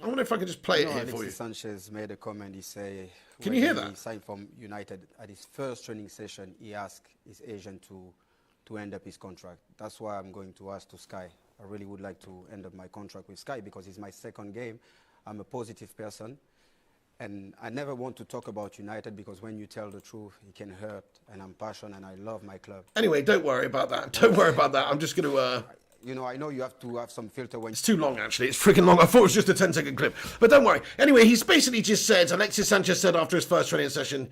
I wonder if I can just play it here for you. Alexis Sanchez made a comment. He said, can you hear that? He signed from United at his first training session. He asked his agent to end up his contract. That's why I'm going to ask to Sky. I really would like to end up my contract with Sky because it's my second game. I'm a positive person. And I never want to talk about United because when you tell the truth, it can hurt. And I'm passionate and I love my club. Anyway, don't worry about that. Don't worry about that. I'm just going to... You know, I know you have to have some filter when... It's too long, actually. It's freaking long. I thought it was just a 10-second clip. But don't worry. Anyway, he's basically just said, Alexis Sanchez said after his first training session,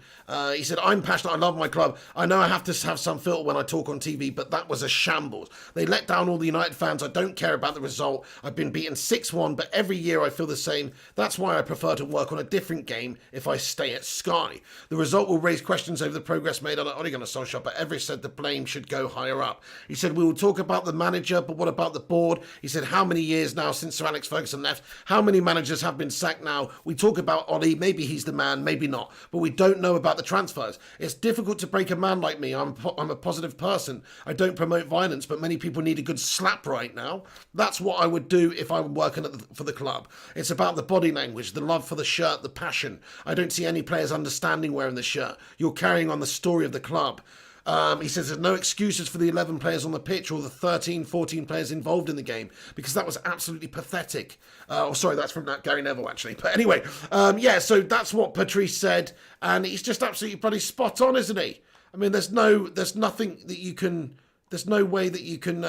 he said, I'm passionate. I love my club. I know I have to have some filter when I talk on TV, but that was a shambles. They let down all the United fans. I don't care about the result. I've been beaten 6-1, but every year I feel the same. That's why I prefer to work on a different game if I stay at Sky. The result will raise questions over the progress made on Ole Gunnar Solskjaer, but Evra said the blame should go higher up. He said, we will talk about the manager, but what about the board? He said, how many years now since Sir Alex Ferguson left? How many managers have been sacked now? We talk about Ollie, maybe he's the man, maybe not. But we don't know about the transfers. It's difficult to break a man like me. I'm a positive person. I don't promote violence, but many people need a good slap right now. That's what I would do if I were working for the club. It's about the body language, the love for the shirt, the passion. I don't see any players understanding wearing the shirt. You're carrying on the story of the club. He says there's no excuses for the 11 players on the pitch or the 13, 14 players involved in the game because that was absolutely pathetic. Sorry, that's from that Gary Neville, actually. But anyway, yeah, so that's what Patrice said, and he's just absolutely bloody spot on, isn't he? I mean, there's nothing that you can, there's no way that you can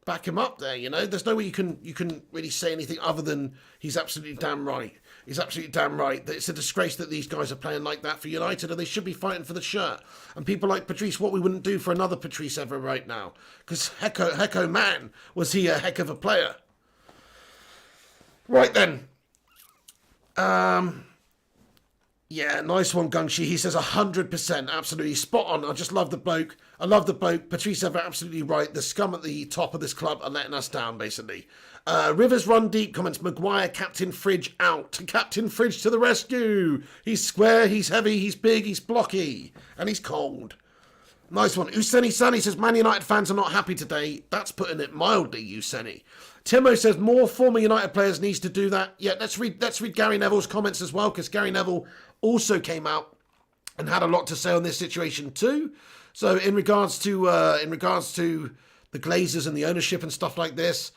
back him up there, you know? There's no way you can really say anything other than he's absolutely damn right. He's absolutely damn right. It's a disgrace that these guys are playing like that for United, and they should be fighting for the shirt. And people like Patrice, what we wouldn't do for another Patrice Evra right now. Because hecko man, was he a heck of a player. Right then. Yeah, nice one, Gungshi. He says 100%, absolutely spot on. I just love the bloke. I love the bloke. Patrice Evra, absolutely right. The scum at the top of this club are letting us down, basically. Rivers Run Deep comments, Maguire, Captain Fridge out. Captain Fridge to the rescue. He's square, he's heavy, he's big, he's blocky, and he's cold. Nice one. Useni Sani says, Man United fans are not happy today. That's putting it mildly, Useni. Timo says, more former United players needs to do that. Yeah, let's read Gary Neville's comments as well, because Gary Neville also came out and had a lot to say on this situation too. So in regards to the Glazers and the ownership and stuff like this,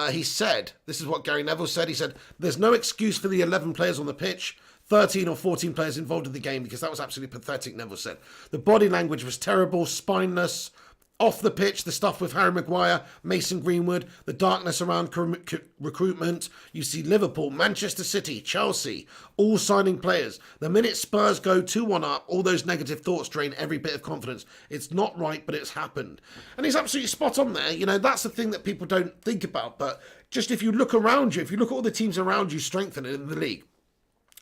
he said, this is what Gary Neville said. He said, there's no excuse for the 11 players on the pitch, 13 or 14 players involved in the game, because that was absolutely pathetic, Neville said. The body language was terrible, spineless. Off the pitch, the stuff with Harry Maguire, Mason Greenwood, the darkness around recruitment. You see Liverpool, Manchester City, Chelsea, all signing players. The minute Spurs go 2-1 up, all those negative thoughts drain every bit of confidence. It's not right, but it's happened. And he's absolutely spot on there. You know, that's the thing that people don't think about. But just if you look around you, if you look at all the teams around you strengthening in the league,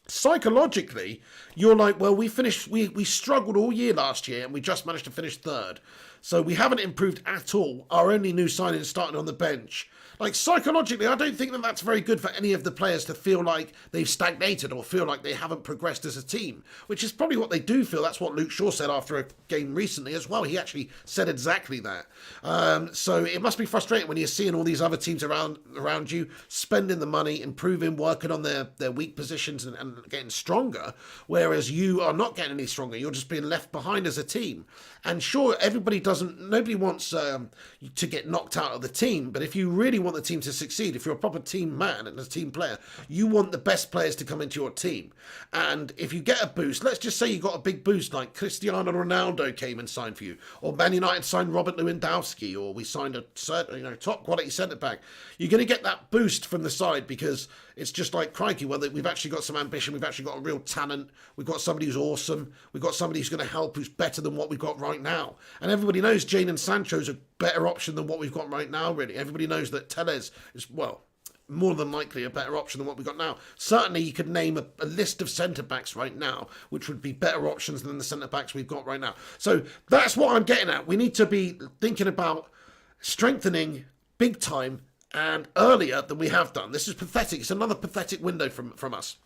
psychologically, you're like, well, we struggled all year last year and we just managed to finish third. So we haven't improved at all. Our only new signing is starting on the bench. Like, psychologically, I don't think that that's very good for any of the players to feel like they've stagnated or feel like they haven't progressed as a team, which is probably what they do feel. That's what Luke Shaw said after a game recently as well. He actually said exactly that. So it must be frustrating when you're seeing all these other teams around you spending the money, improving, working on their weak positions and getting stronger, whereas you are not getting any stronger. You're just being left behind as a team. And sure, nobody wants to get knocked out of the team, but if you really want the team to succeed, if you're a proper team man and a team player, you want the best players to come into your team. And if you get a boost, let's just say you got a big boost like Cristiano Ronaldo came and signed for you, or Man United signed Robert Lewandowski, or we signed a top quality centre back, you're going to get that boost from the side because it's just like, crikey, well, we've actually got some ambition, we've actually got a real talent, we've got somebody who's awesome, we've got somebody who's going to help, who's better than what we've got right now. And everybody knows Jadon Sancho's a better option than what we've got right now, really. Everybody knows that Tellez is, well, more than likely a better option than what we've got now. Certainly you could name a list of centre-backs right now which would be better options than the centre-backs we've got right now. So that's what I'm getting at. We need to be thinking about strengthening big time and earlier than we have done. This is pathetic. It's another pathetic window from us.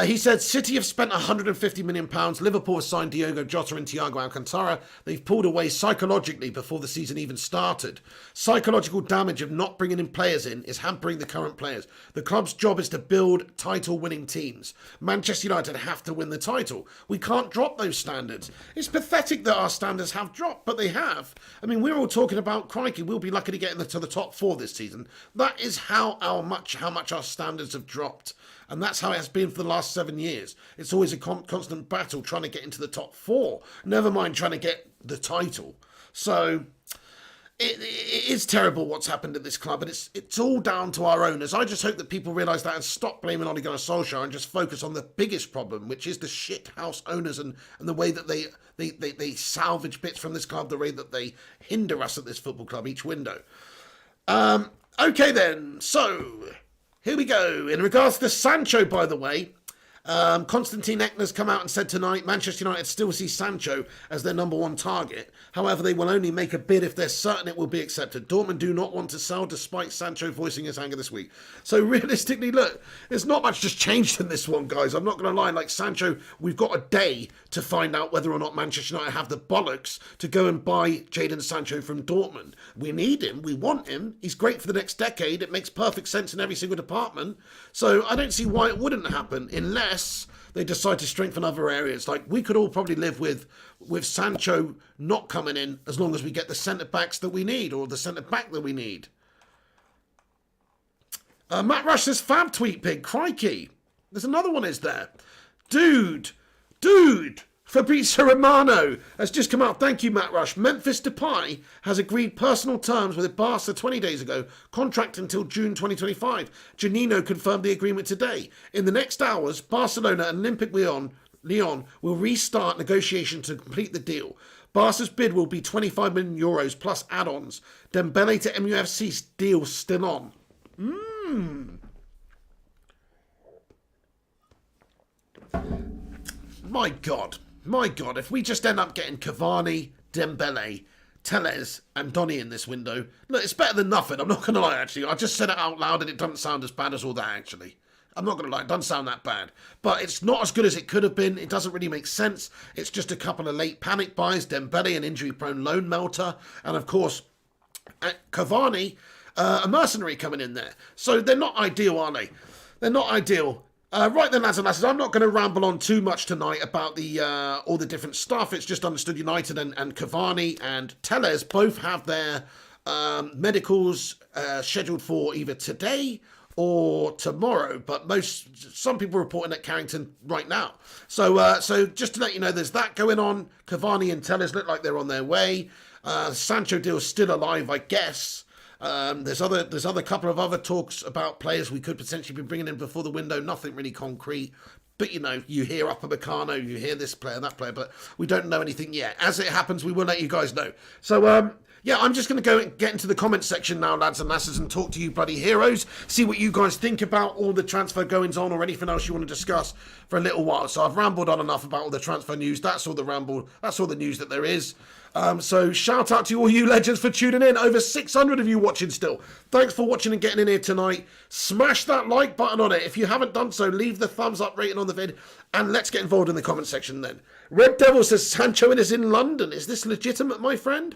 He said, City have spent £150 million. Liverpool has signed Diogo Jota and Thiago Alcantara. They've pulled away psychologically before the season even started. Psychological damage of not bringing in players in is hampering the current players. The club's job is to build title-winning teams. Manchester United have to win the title. We can't drop those standards. It's pathetic that our standards have dropped, but they have. I mean, we're all talking about, crikey, we'll be lucky to get to the top four this season. That is how much our standards have dropped. And that's how it has been for the last 7 years. It's always a constant battle trying to get into the top four. Never mind trying to get the title. So it is terrible what's happened at this club. And it's all down to our owners. I just hope that people realise that and stop blaming Ole Gunnar Solskjaer and just focus on the biggest problem, which is the shit house owners and the way that they salvage bits from this club, the way that they hinder us at this football club each window. Okay then, so here we go. In regards to Sancho, by the way, Konstantin Eckner's come out and said tonight Manchester United still see Sancho as their number one target. However, they will only make a bid if they're certain it will be accepted. Dortmund do not want to sell despite Sancho voicing his anger this week. So realistically, look, there's not much just changed in this one, guys. I'm not going to lie. Like Sancho, we've got a day to find out whether or not Manchester United have the bollocks to go and buy Jadon Sancho from Dortmund. We need him. We want him. He's great for the next decade. It makes perfect sense in every single department. So I don't see why it wouldn't happen unless they decide to strengthen other areas. Like, we could all probably live with Sancho not coming in as long as we get the centre-backs that we need or the centre-back that we need. Matt Rush says, Fab tweet pig, crikey. There's another one, is there? Dude. Fabrizio Romano has just come out. Thank you, Matt Rush. Memphis Depay has agreed personal terms with Barca 20 days ago. Contract until June 2025. Janino confirmed the agreement today. In the next hours, Barcelona and Olympic Lyon will restart negotiations to complete the deal. Barca's bid will be €25 million plus add-ons. Dembele to MUFC deal still on. My God, if we just end up getting Cavani, Dembele, Telles and Donny in this window, look, it's better than nothing. I'm not going to lie, actually. I just said it out loud and it doesn't sound as bad as all that, actually. I'm not going to lie, it doesn't sound that bad. But it's not as good as it could have been. It doesn't really make sense. It's just a couple of late panic buys. Dembele, an injury-prone loan melter. And, of course, Cavani, a mercenary coming in there. So they're not ideal, are they? They're not ideal. Right then, lads and lasses, I'm not going to ramble on too much tonight about all the different stuff. It's just understood United and Cavani and Telles both have their medicals scheduled for either today or tomorrow, but some people are reporting at Carrington right now. So just to let you know, there's that going on. Cavani and Telles look like they're on their way. Sancho deal's still alive, I guess. There's other couple of other talks about players we could potentially be bringing in before the window. Nothing really concrete. But, you hear Upamecano, you hear this player, that player, but we don't know anything yet. As it happens, we will let you guys know. So, yeah, I'm just going to go and get into the comments section now, lads and lasses, and talk to you bloody heroes. See what you guys think about all the transfer goings on or anything else you want to discuss for a little while. So I've rambled on enough about all the transfer news. That's all the news that there is. So shout out to all you legends for tuning in. Over 600 of you watching still. Thanks for watching and getting in here tonight. Smash that like button on it. If you haven't done so, leave the thumbs up rating on the vid. And let's get involved in the comment section then. Red Devil says Sancho is in London. Is this legitimate, my friend?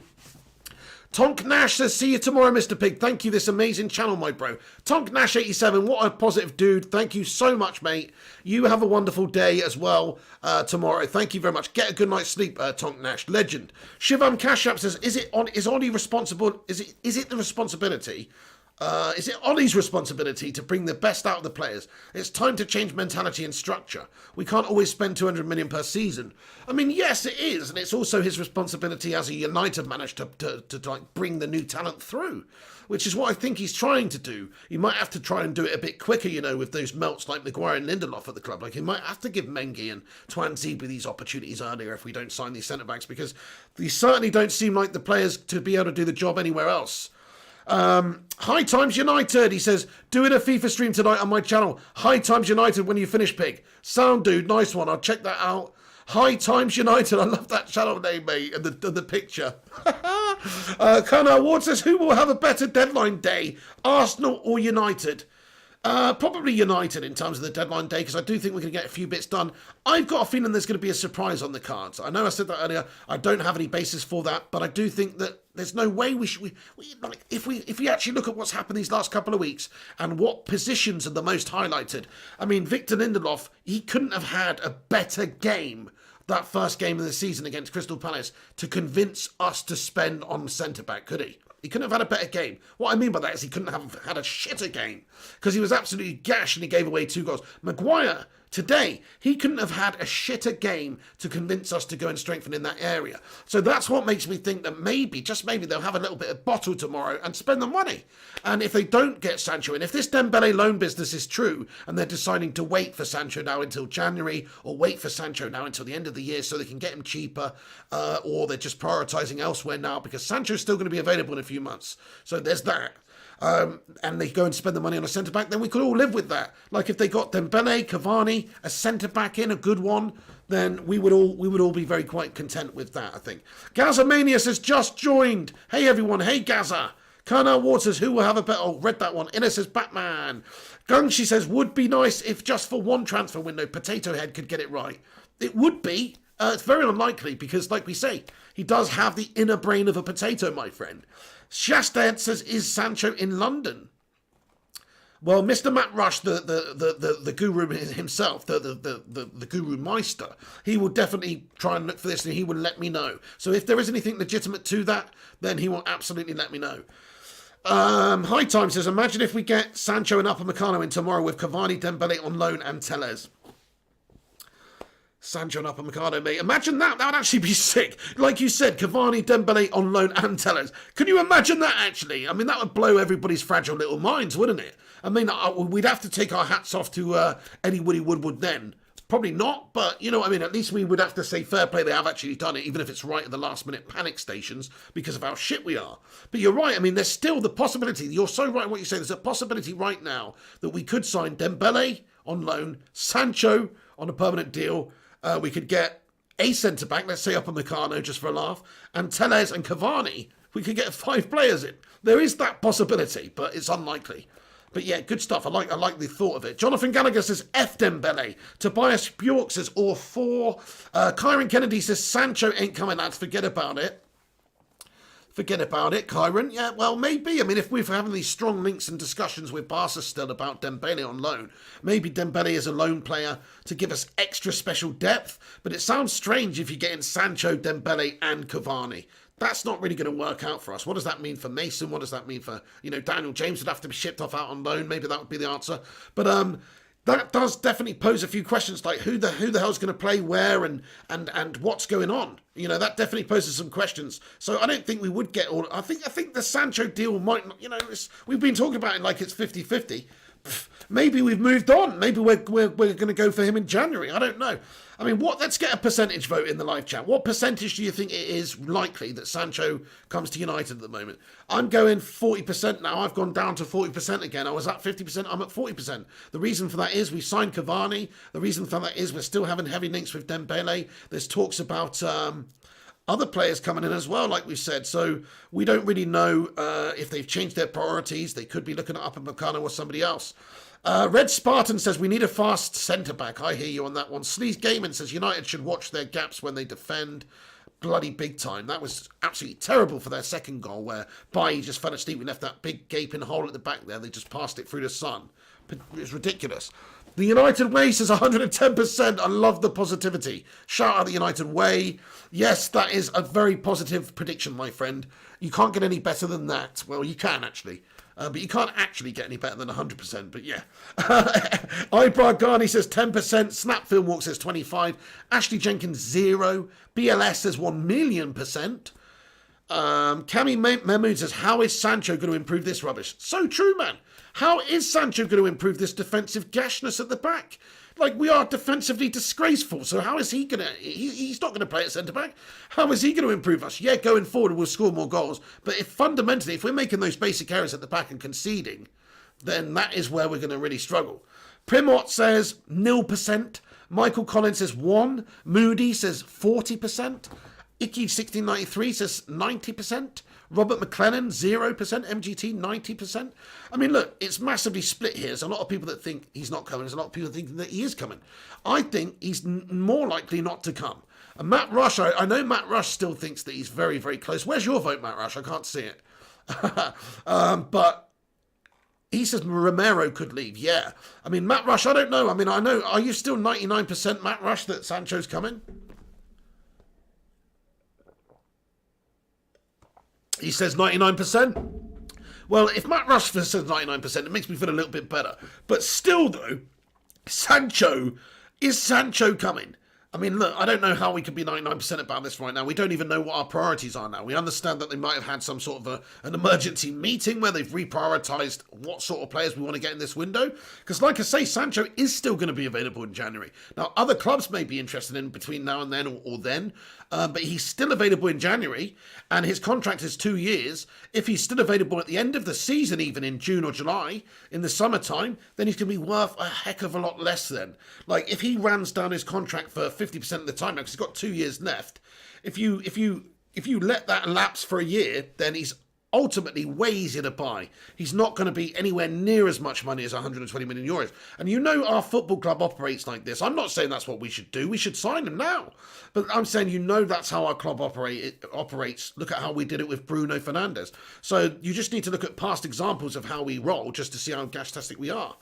Tonk Nash says, see you tomorrow, Mr. Pig. Thank you, this amazing channel, my bro. Tonk Nash 87, what a positive dude. Thank you so much, mate. You have a wonderful day as well tomorrow. Thank you very much. Get a good night's sleep, Tonk Nash. Legend. Shivam Kashyap says, is Ollie responsible? Is it the responsibility? Is it Ollie's responsibility to bring the best out of the players? It's time to change mentality and structure. We can't always spend 200 million per season. I mean, yes, it is, and it's also his responsibility as a United manager to like bring the new talent through, which is what I think he's trying to do. He might have to try and do it a bit quicker, with those melts like Maguire and Lindelof at the club. Like, he might have to give Mengi and Twanzebe these opportunities earlier if we don't sign these centre-backs, because these certainly don't seem like the players to be able to do the job anywhere else. High Times United, he says, doing a FIFA stream tonight on my channel. High Times United when you finish, Pig. Sound dude, nice one. I'll check that out. High Times United, I love that channel name, mate, and the picture. Colonel Ward says, who will have a better deadline day, Arsenal or United? Probably United in terms of the deadline day, because I do think we're going to get a few bits done. I've got a feeling there's going to be a surprise on the cards. I know I said that earlier. I don't have any basis for that, but I do think that there's no way if we actually look at what's happened these last couple of weeks and what positions are the most highlighted. I mean, Victor Lindelof, he couldn't have had a better game that first game of the season against Crystal Palace to convince us to spend on centre-back, could he? He couldn't have had a better game. What I mean by that is he couldn't have had a shitter game, because he was absolutely gash and he gave away 2 goals. Maguire, today, he couldn't have had a shitter game to convince us to go and strengthen in that area. So that's what makes me think that maybe, just maybe, they'll have a little bit of bottle tomorrow and spend the money. And if they don't get Sancho in, if this Dembele loan business is true and they're deciding to wait for Sancho now until January, or wait for Sancho now until the end of the year so they can get him cheaper, or they're just prioritising elsewhere now because Sancho's still going to be available in a few months. So there's that. And they go and spend the money on a centre-back, then we could all live with that. Like, if they got Dembele, Cavani, a centre-back in, a good one, then we would all be very quite content with that, I think. Gaza Mania says, just joined. Hey, everyone. Hey, Gaza. Colonel Ward says, who will have a better... Oh, read that one. Inna says, Batman. Gung, she says, would be nice if just for one transfer window, Potato Head could get it right. It would be. It's very unlikely because, like we say, he does have the inner brain of a potato, my friend. Shasta says, is Sancho in London? Well, Mr. Matt Rush, the guru himself, the guru Meister, he will definitely try and look for this and he will let me know. So if there is anything legitimate to that, then he will absolutely let me know. High Time says, imagine if we get Sancho and Upamecano in tomorrow with Cavani, Dembele on loan and Telles. Sancho and Upamecano, mate. Imagine that. That would actually be sick. Like you said, Cavani, Dembele on loan and Telles. Can you imagine that, actually? I mean, that would blow everybody's fragile little minds, wouldn't it? I mean, we'd have to take our hats off to Eddie Woody Woodward then. Probably not, but you know what I mean? At least we would have to say fair play, they have actually done it, even if it's right at the last minute panic stations because of how shit we are. But you're right, I mean, there's still the possibility, you're so right in what you say, there's a possibility right now that we could sign Dembele on loan, Sancho on a permanent deal, we could get a centre-back, let's say up on Meccano just for a laugh, and Telles and Cavani, we could get 5 players in. There is that possibility, but it's unlikely. But yeah, good stuff. I like the thought of it. Jonathan Gallagher says F Dembele. Tobias Bjork says or 4. Kyron Kennedy says Sancho ain't coming, lads. Forget about it. Forget about it, Kyron. Yeah, well, maybe. I mean, if we're having these strong links and discussions with Barca still about Dembele on loan, maybe Dembele is a loan player to give us extra special depth. But it sounds strange if you're getting Sancho, Dembele and Cavani. That's not really going to work out for us. What does that mean for Mason? What does that mean for, Daniel James would have to be shipped off out on loan. Maybe that would be the answer. But that does definitely pose a few questions, like who the hell's going to play where and what's going on. That definitely poses some questions. So I don't think we would get all. I think the Sancho deal might not. We've been talking about it like it's 50-50. Maybe we've moved on. Maybe we're going to go for him in January. I don't know. I mean, let's get a percentage vote in the live chat. What percentage do you think it is likely that Sancho comes to United at the moment? I'm going 40% now. I've gone down to 40% again. I was at 50%. I'm at 40%. The reason for that is we signed Cavani. The reason for that is we're still having heavy links with Dembele. There's talks about other players coming in as well, like we said. So we don't really know if they've changed their priorities. They could be looking at Upamecano or somebody else. Red Spartan says we need a fast centre-back. I hear you on that one. Sleaze Gaming says United should watch their gaps when they defend. Bloody big time. That was absolutely terrible for their second goal where Bailly just fell asleep. We left that big gaping hole at the back there. They just passed it through the sun. It was ridiculous. The United Way says 110%. I love the positivity. Shout out the United Way. Yes, that is a very positive prediction, my friend. You can't get any better than that. Well, you can actually. But you can't actually get any better than 100%. But yeah. Eyebrow Garni says 10%. Snap Film Walk says 25%. Ashley Jenkins 0%. BLS says 1,000,000%. Cami Mahmood says, how is Sancho going to improve this rubbish? So true, man. How is Sancho going to improve this defensive gashness at the back? Like, we are defensively disgraceful. So how is he going to... He's not going to play at centre-back. How is he going to improve us? Yeah, going forward, we'll score more goals. But if we're making those basic errors at the back and conceding, then that is where we're going to really struggle. Primot says 0%. Michael Collins says 1%. Moody says 40%. Icky1693 says 90%. Robert McLennan, 0%. MGT, 90%. I mean, look, it's massively split here. There's a lot of people that think he's not coming. There's a lot of people that think that he is coming. I think he's more likely not to come. And Matt Rush, I know Matt Rush still thinks that he's very, very close. Where's your vote, Matt Rush? I can't see it. But he says Romero could leave. Yeah. I mean, Matt Rush, I don't know. I mean, I know. Are you still 99% Matt Rush that Sancho's coming? He says 99%. Well, if Matt Rush says 99%, it makes me feel a little bit better. But still, though, is Sancho coming? I mean, look, I don't know how we can be 99% about this right now. We don't even know what our priorities are now. We understand that they might have had some sort of an emergency meeting where they've reprioritised what sort of players we want to get in this window. Because like I say, Sancho is still going to be available in January. Now, other clubs may be interested in between now and then or then. But he's still available in January, and his contract is 2 years. If he's still available at the end of the season, even in June or July, in the summertime, then he's going to be worth a heck of a lot less then. Like, if he runs down his contract for 50% of the time, because he's got 2 years left, if you let that lapse for a year, then he's ultimately way easier to buy. He's not going to be anywhere near as much money as 120 million euros. And you know our football club operates like this. I'm not saying that's what we should do. We should sign him now. But I'm saying, that's how our club operates. Look at how we did it with Bruno Fernandes. So you just need to look at past examples of how we roll just to see how gas-tastic we are.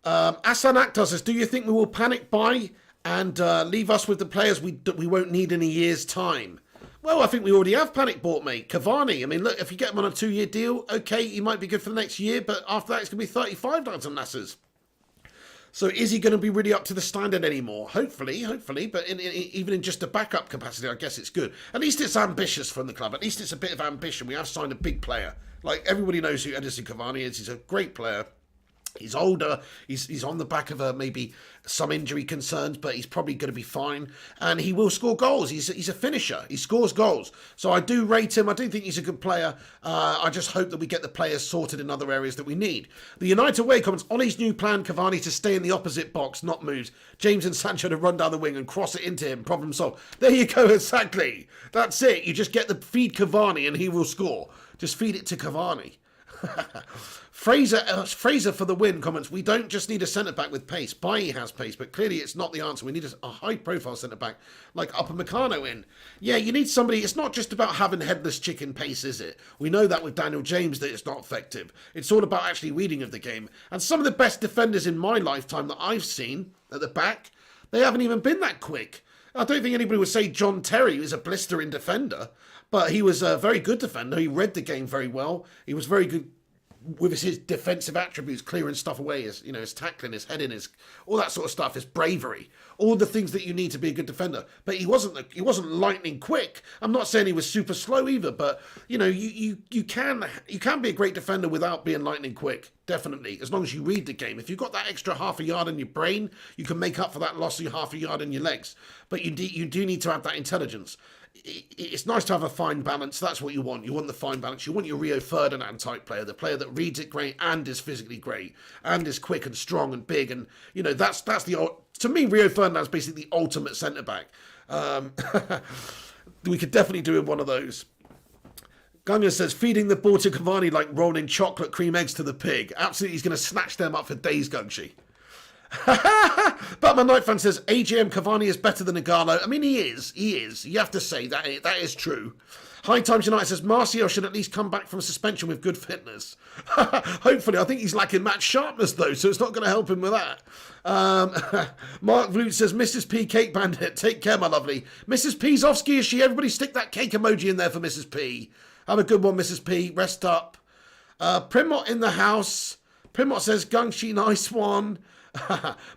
Asan Akhtar says, do you think we will panic buy and leave us with the players we won't need in a year's time? Well, I think we already have panic bought, mate. Cavani, I mean, look, if you get him on a 2-year deal, okay, he might be good for the next year, but after that, it's going to be 35 dollars on Nassers. So is he going to be really up to the standard anymore? Hopefully, but even in just a backup capacity, I guess it's good. At least it's ambitious from the club. At least it's a bit of ambition. We have signed a big player. Like, everybody knows who Edinson Cavani is. He's a great player. He's older. He's on the back of maybe some injury concerns, but he's probably going to be fine. And he will score goals. He's a finisher. He scores goals. So I do rate him. I do think he's a good player. I just hope that we get the players sorted in other areas that we need. The United Way comments, Ollie's new plan, Cavani to stay in the opposite box, not moves. James and Sancho to run down the wing and cross it into him. Problem solved. There you go, exactly. That's it. You just get the feed Cavani and he will score. Just feed it to Cavani. Fraser for the win comments, we don't just need a centre-back with pace. Bailly has pace, but clearly it's not the answer. We need a high-profile centre-back like Upamecano in. Yeah, you need somebody. It's not just about having headless chicken pace, is it? We know that with Daniel James that it's not effective. It's all about actually reading of the game. And some of the best defenders in my lifetime that I've seen at the back, they haven't even been that quick. I don't think anybody would say John Terry is a blistering defender, but he was a very good defender. He read the game very well. He was very good with his defensive attributes, clearing stuff away, his tackling, his heading, his all that sort of stuff, his bravery, all the things that you need to be a good defender. But he wasn't lightning quick. I'm not saying he was super slow either, but you can be a great defender without being lightning quick. Definitely, as long as you read the game. If you've got that extra half a yard in your brain, you can make up for that loss of half a yard in your legs. But you do need to have that intelligence. It's nice to have a fine balance. That's what you want. You want the fine balance. You want your Rio Ferdinand type player, the player that reads it great and is physically great and is quick and strong and big. And that's to me, Rio Ferdinand's basically the ultimate centre back. We could definitely do one of those. Gunga says, feeding the ball to Cavani like rolling chocolate cream eggs to the pig. Absolutely, he's going to snatch them up for days, Gungshi. Batman Night Fan says, AGM Cavani is better than Igalo. I mean, he is. You have to say that is true. High Times United says, Martial should at least come back from suspension with good fitness. Hopefully. I think he's lacking match sharpness, though, so it's not going to help him with that. Mark Vloot says, Mrs. P Cake Bandit, take care, my lovely. Mrs. P's off ski, is she? Everybody stick that cake emoji in there for Mrs. P. Have a good one, Mrs. P. Rest up. Primot in the house. Primot says, Gungshi, nice one.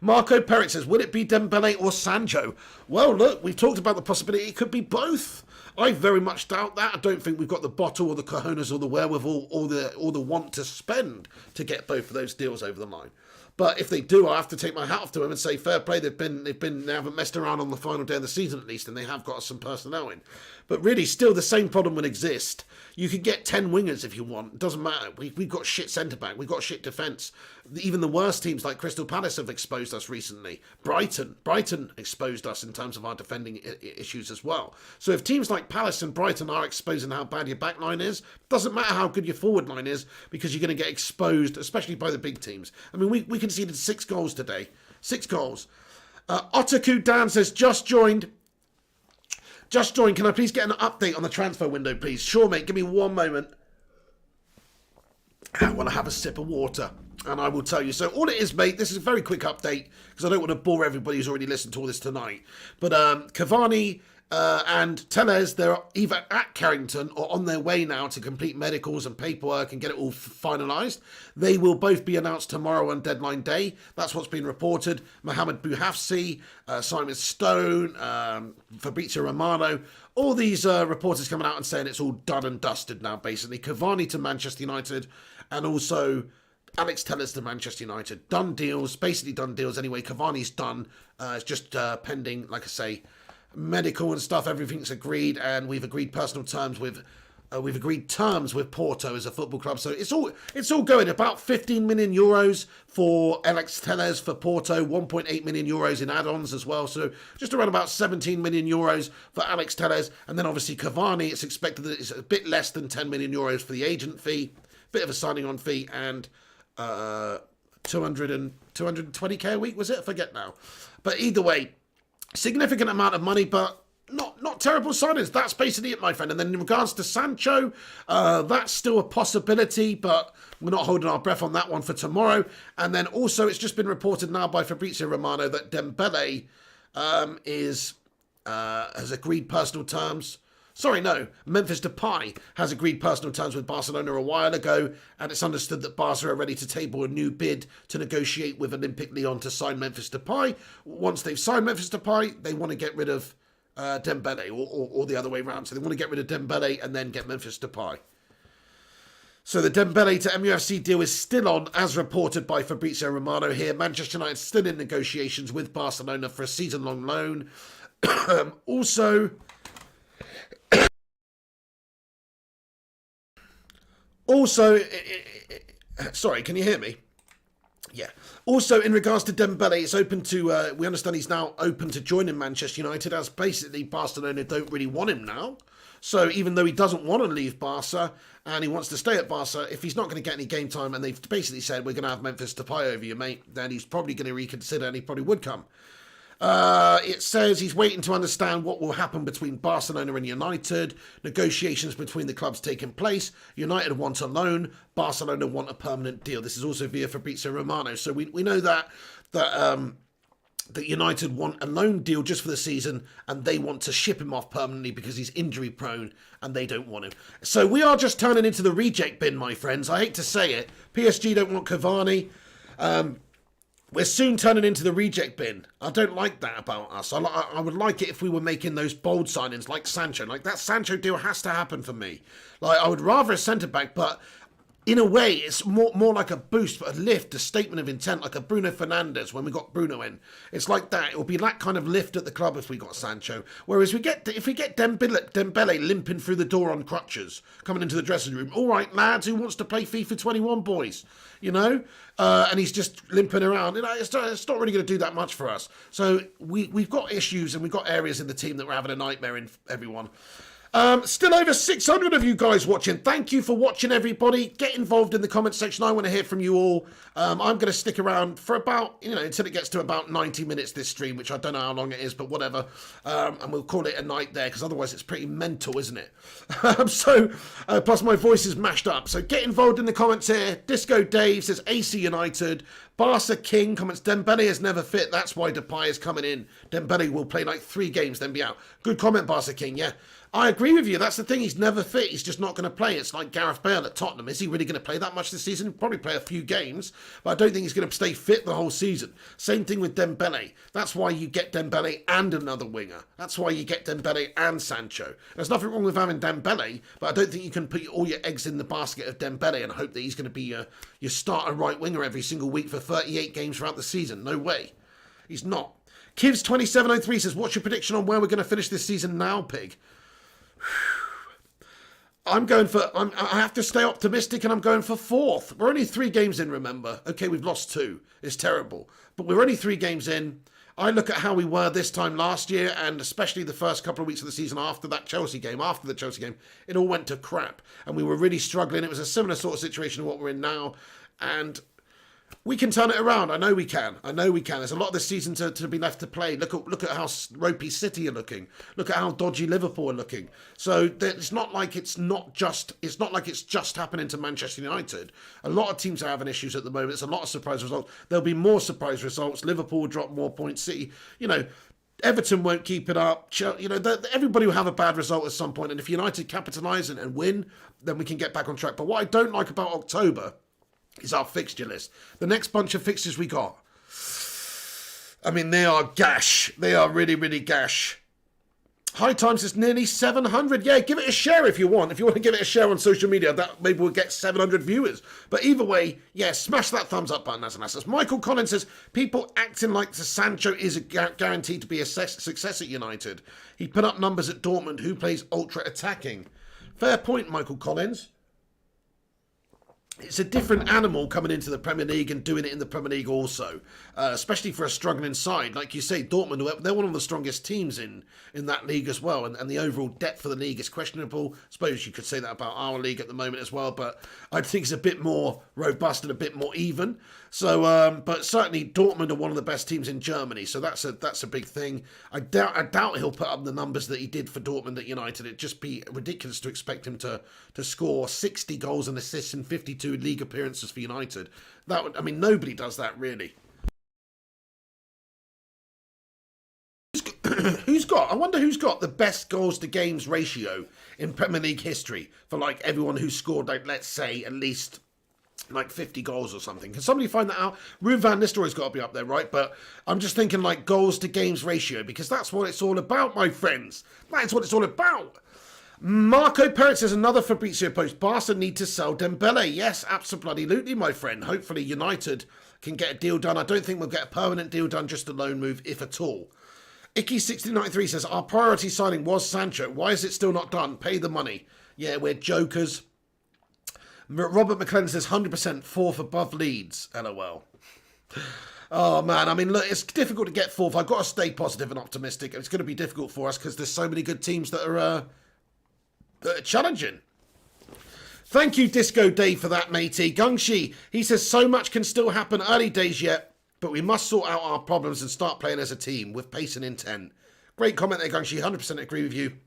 Marco Perrick says, will it be Dembele or Sancho? Well, look, we've talked about the possibility it could be both. I very much doubt that. I don't think we've got the bottle or the cojones or the wherewithal or the want to spend to get both of those deals over the line. But if they do, I have to take my hat off to them and say fair play. They haven't messed around on the final day of the season at least, and they have got some personnel in. But really, still the same problem would exist. You could get 10 wingers if you want. It doesn't matter. We've got shit centre back. We've got shit defence. Even the worst teams like Crystal Palace have exposed us recently. Brighton exposed us in terms of our defending issues as well. So if teams like Palace and Brighton are exposing how bad your back line is, doesn't matter how good your forward line is, because you're going to get exposed, especially by the big teams. I mean, we conceded 6 goals today. 6 goals. Otaku Dan says, just joined. Can I please get an update on the transfer window, please? Sure, mate. Give me one moment. I want to have a sip of water, and I will tell you. So all it is, mate, this is a very quick update, because I don't want to bore everybody who's already listened to all this tonight. But Cavani and Tellez, they're either at Carrington or on their way now to complete medicals and paperwork and get it all finalised. They will both be announced tomorrow on deadline day. That's what's been reported. Mohamed Bouhafsi, Simon Stone, Fabrizio Romano, all these reporters coming out and saying it's all done and dusted now, basically. Cavani to Manchester United, and also Alex Tellez to Manchester United. Done deals, basically done deals anyway. Cavani's done. It's just pending, like I say, medical and stuff. Everything's agreed, and we've agreed personal terms with Porto as a football club. So it's all going. About 15 million euros for Alex Tellez for Porto, 1.8 million euros in add-ons as well. So just around about 17 million euros for Alex Tellez, and then obviously Cavani. It's expected that it's a bit less than 10 million euros for the agent fee, bit of a signing on fee, and 220k a week, was it? I forget now. But either way, significant amount of money, but not terrible signings. That's basically it, my friend. And then in regards to Sancho, that's still a possibility, but we're not holding our breath on that one for tomorrow. And then also, it's just been reported now by Fabrizio Romano that Dembele has agreed personal terms Sorry, no. Memphis Depay has agreed personal terms with Barcelona a while ago, and it's understood that Barca are ready to table a new bid to negotiate with Olympique Lyon to sign Memphis Depay. Once they've signed Memphis Depay, they want to get rid of Dembele, or the other way around. So they want to get rid of Dembele and then get Memphis Depay. So the Dembele to MUFC deal is still on, as reported by Fabrizio Romano here. Manchester United still in negotiations with Barcelona for a season-long loan. Also, sorry, can you hear me? Yeah. Also, in regards to Dembele, it's open to, we understand he's now open to joining Manchester United, as basically Barcelona don't really want him now. So even though he doesn't want to leave Barca and he wants to stay at Barca, if he's not going to get any game time and they've basically said, we're going to have Memphis Depay over you, mate, then he's probably going to reconsider and he probably would come. It says he's waiting to understand what will happen between Barcelona and United. Negotiations between the clubs taking place. United want a loan. Barcelona want a permanent deal. This is also via Fabrizio Romano. So we know that United want a loan deal just for the season and they want to ship him off permanently because he's injury prone and they don't want him. So we are just turning into the reject bin, my friends. I hate to say it. PSG don't want Cavani. We're soon turning into the reject bin. I don't like that about us. I would like it if we were making those bold signings like Sancho. Like, that Sancho deal has to happen for me. Like, I would rather a centre-back, but in a way, it's more like a boost, a lift, a statement of intent, like a Bruno Fernandes when we got Bruno in. It's like that. It will be that kind of lift at the club if we got Sancho. Whereas if we get Dembele limping through the door on crutches, coming into the dressing room, all right, lads, who wants to play FIFA 21, boys? You know? And he's just limping around. You know, it's not really going to do that much for us. So we've got issues and we've got areas in the team that we're having a nightmare in, everyone. Still over 600 of you guys watching. Thank you for watching, everybody. Get involved in the comment section. I want to hear from you all. I'm going to stick around for about, until it gets to about 90 minutes this stream, which I don't know how long it is, but whatever. And we'll call it a night there, because otherwise it's pretty mental, isn't it? Plus my voice is mashed up. So get involved in the comments here. Disco Dave says AC United. Barca King comments, Dembele is never fit. That's why Depay is coming in. Dembele will play like 3 games, then be out. Good comment, Barca King, yeah. I agree with you. That's the thing. He's never fit. He's just not going to play. It's like Gareth Bale at Tottenham. Is he really going to play that much this season? He'll probably play a few games, but I don't think he's going to stay fit the whole season. Same thing with Dembele. That's why you get Dembele and another winger. That's why you get Dembele and Sancho. There's nothing wrong with having Dembele, but I don't think you can put all your eggs in the basket of Dembele and hope that he's going to be your starter right winger every single week for 38 games throughout the season. No way. He's not. Kivs2703 says, what's your prediction on where we're going to finish this season now, Pig? I have to stay optimistic and I'm going for 4th. We're only 3 games in, remember. Okay, we've lost 2. It's terrible. But we're only 3 games in. I look at how we were this time last year and especially the first couple of weeks of the season after the Chelsea game, it all went to crap. And we were really struggling. It was a similar sort of situation to what we're in now. And we can turn it around. I know we can. There's a lot of this season to be left to play. Look at how ropey City are looking. Look at how dodgy Liverpool are looking. So it's not like it's just happening to Manchester United. A lot of teams are having issues at the moment. It's a lot of surprise results. There'll be more surprise results. Liverpool will drop more points. City, Everton won't keep it up. Everybody will have a bad result at some point. And if United capitalise and win, then we can get back on track. But what I don't like about October is our fixture list. The next bunch of fixtures we got, I mean, they are gash. They are really, really gash. High Times is nearly 700. Yeah, give it a share if you want. If you want to give it a share on social media, that maybe we'll get 700 viewers. But either way, yeah, smash that thumbs up button as an assist. Michael Collins says, people acting like Sancho is guaranteed to be a success at United. He put up numbers at Dortmund. Who plays ultra attacking? Fair point, Michael Collins. It's a different animal coming into the Premier League and doing it in the Premier League also, especially for a struggling side. Like you say, Dortmund, they're one of the strongest teams in that league as well, and the overall depth of the league is questionable. I suppose you could say that about our league at the moment as well, but I think it's a bit more robust and a bit more even. So, but certainly Dortmund are one of the best teams in Germany, so that's a big thing. I doubt he'll put up the numbers that he did for Dortmund at United. It'd just be ridiculous to expect him to score 60 goals and assists in 52 league appearances for United. Nobody does that really. Who's got? I wonder who's got the best goals to games ratio in Premier League history for like everyone who scored, like, let's say, at least like 50 goals or something. Can somebody find that out? Ruud van Nistelrooy's got to be up there, right? But I'm just thinking like goals to games ratio, because that's what it's all about, my friends. That is what it's all about. Marco Perez says another Fabrizio post. Barca need to sell Dembele. Yes, absolutely, my friend. Hopefully United can get a deal done. I don't think we'll get a permanent deal done, just a loan move, if at all. Icky6093 says, our priority signing was Sancho. Why is it still not done? Pay the money. Yeah, we're jokers. Robert McLennan says 100% fourth above Leeds. LOL. Oh, man. I mean, look, it's difficult to get fourth. I've got to stay positive and optimistic. It's going to be difficult for us because there's so many good teams that are challenging. Thank you, Disco Dave, for that, matey. Gungshi, he says so much can still happen, early days yet, but we must sort out our problems and start playing as a team with pace and intent. Great comment there, Gungshi. 100% agree with you.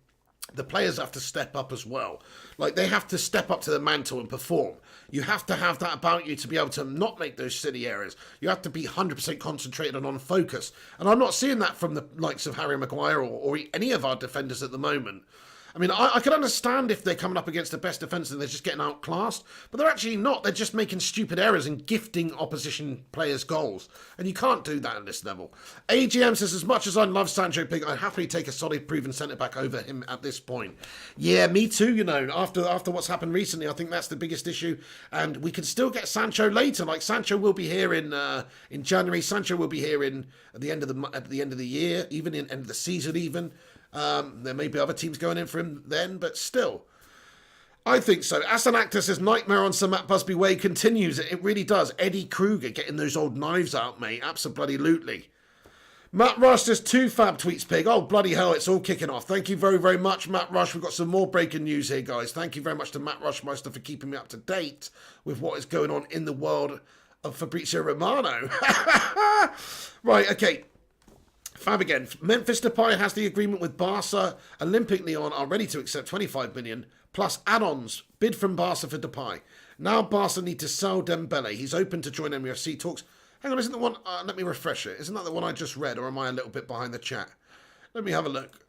The players have to step up as well. Like, they have to step up to the mantle and perform. You have to have that about you to be able to not make those silly errors. You have to be 100% concentrated and on focus. And I'm not seeing that from the likes of Harry Maguire or any of our defenders at the moment. I mean, I can understand if they're coming up against the best defence and they're just getting outclassed, but they're actually not. They're just making stupid errors and gifting opposition players goals. And you can't do that at this level. AGM says, as much as I love Sancho Pig, I'd happily take a solid proven centre-back over him at this point. Yeah, me too, you know. After what's happened recently, I think that's the biggest issue. And we can still get Sancho later. Like, Sancho will be here in January. Sancho will be here at the end of the year, even in end of the season even. There may be other teams going in for him then, but still, I think so. As an actor says, nightmare on Sir Matt Busby Way continues. It really does. Eddie Kruger getting those old knives out, mate. Absolutely. Matt Rush says, 2 fab tweets, Pig. Oh, bloody hell, it's all kicking off. Thank you very, very much, Matt Rush. We've got some more breaking news here, guys. Thank you very much to Matt Rushmeister for keeping me up to date with what is going on in the world of Fabrizio Romano. Right, okay. Fab again. Memphis Depay has the agreement with Barca. Olympic Lyon are ready to accept 25 million plus add-ons. Bid from Barca for Depay. Now Barca need to sell Dembele. He's open to join MUFC talks. Hang on, isn't the one... let me refresh it. Isn't that the one I just read, or am I a little bit behind the chat? Let me have a look.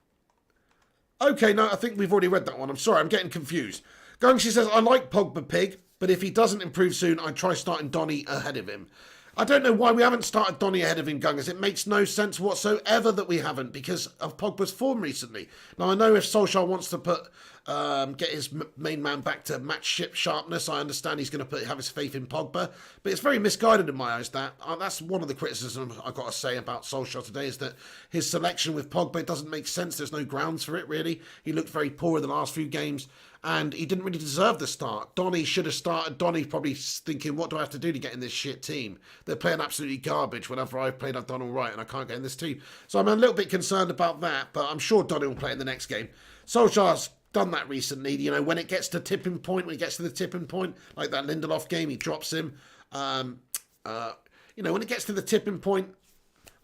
Okay, no, I think we've already read that one. I'm sorry, I'm getting confused. Gungshi says, I like Pogba, Pig, but if he doesn't improve soon, I'd try starting Donny ahead of him. I don't know why we haven't started Donny ahead of him, Gungers. It makes no sense whatsoever that we haven't because of Pogba's form recently. Now, I know if Solskjaer wants to get his main man back to match ship sharpness, I understand he's going to have his faith in Pogba. But it's very misguided in my eyes. That's one of the criticisms I've got to say about Solskjaer today is that his selection with Pogba doesn't make sense. There's no grounds for it, really. He looked very poor in the last few games. And he didn't really deserve the start. Donny should have started. Donny probably thinking, what do I have to do to get in this shit team? They're playing absolutely garbage. Whenever I've played, I've done all right, and I can't get in this team. So I'm a little bit concerned about that, but I'm sure Donny will play in the next game. Solskjaer's done that recently. You know, when it gets to tipping point, like that Lindelof game, he drops him. When it gets to the tipping point,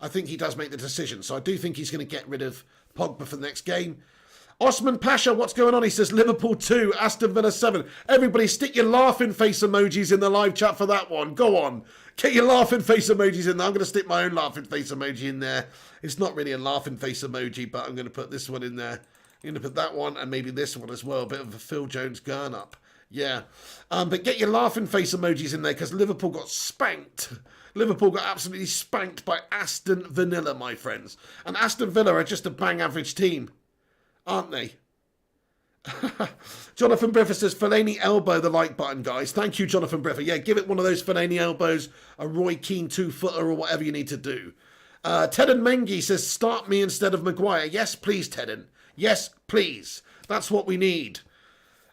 I think he does make the decision. So I do think he's going to get rid of Pogba for the next game. Osman Pasha, what's going on? He says Liverpool 2, Aston Villa 7. Everybody stick your laughing face emojis in the live chat for that one. Go on. Get your laughing face emojis in there. I'm going to stick my own laughing face emoji in there. It's not really a laughing face emoji, but I'm going to put this one in there. I'm going to put that one and maybe this one as well. A bit of a Phil Jones gurn up. Yeah. But get your laughing face emojis in there because Liverpool got spanked. Liverpool got absolutely spanked by Aston Villa, my friends. And Aston Villa are just a bang average team. Aren't they? Jonathan Briffer says, Fellaini elbow the like button, guys. Thank you, Jonathan Briffer. Yeah, give it one of those Fellaini elbows, a Roy Keane 2-footer or whatever you need to do. Tedden Mengi says, start me instead of Maguire. Yes, please, Tedden. Yes, please. That's what we need.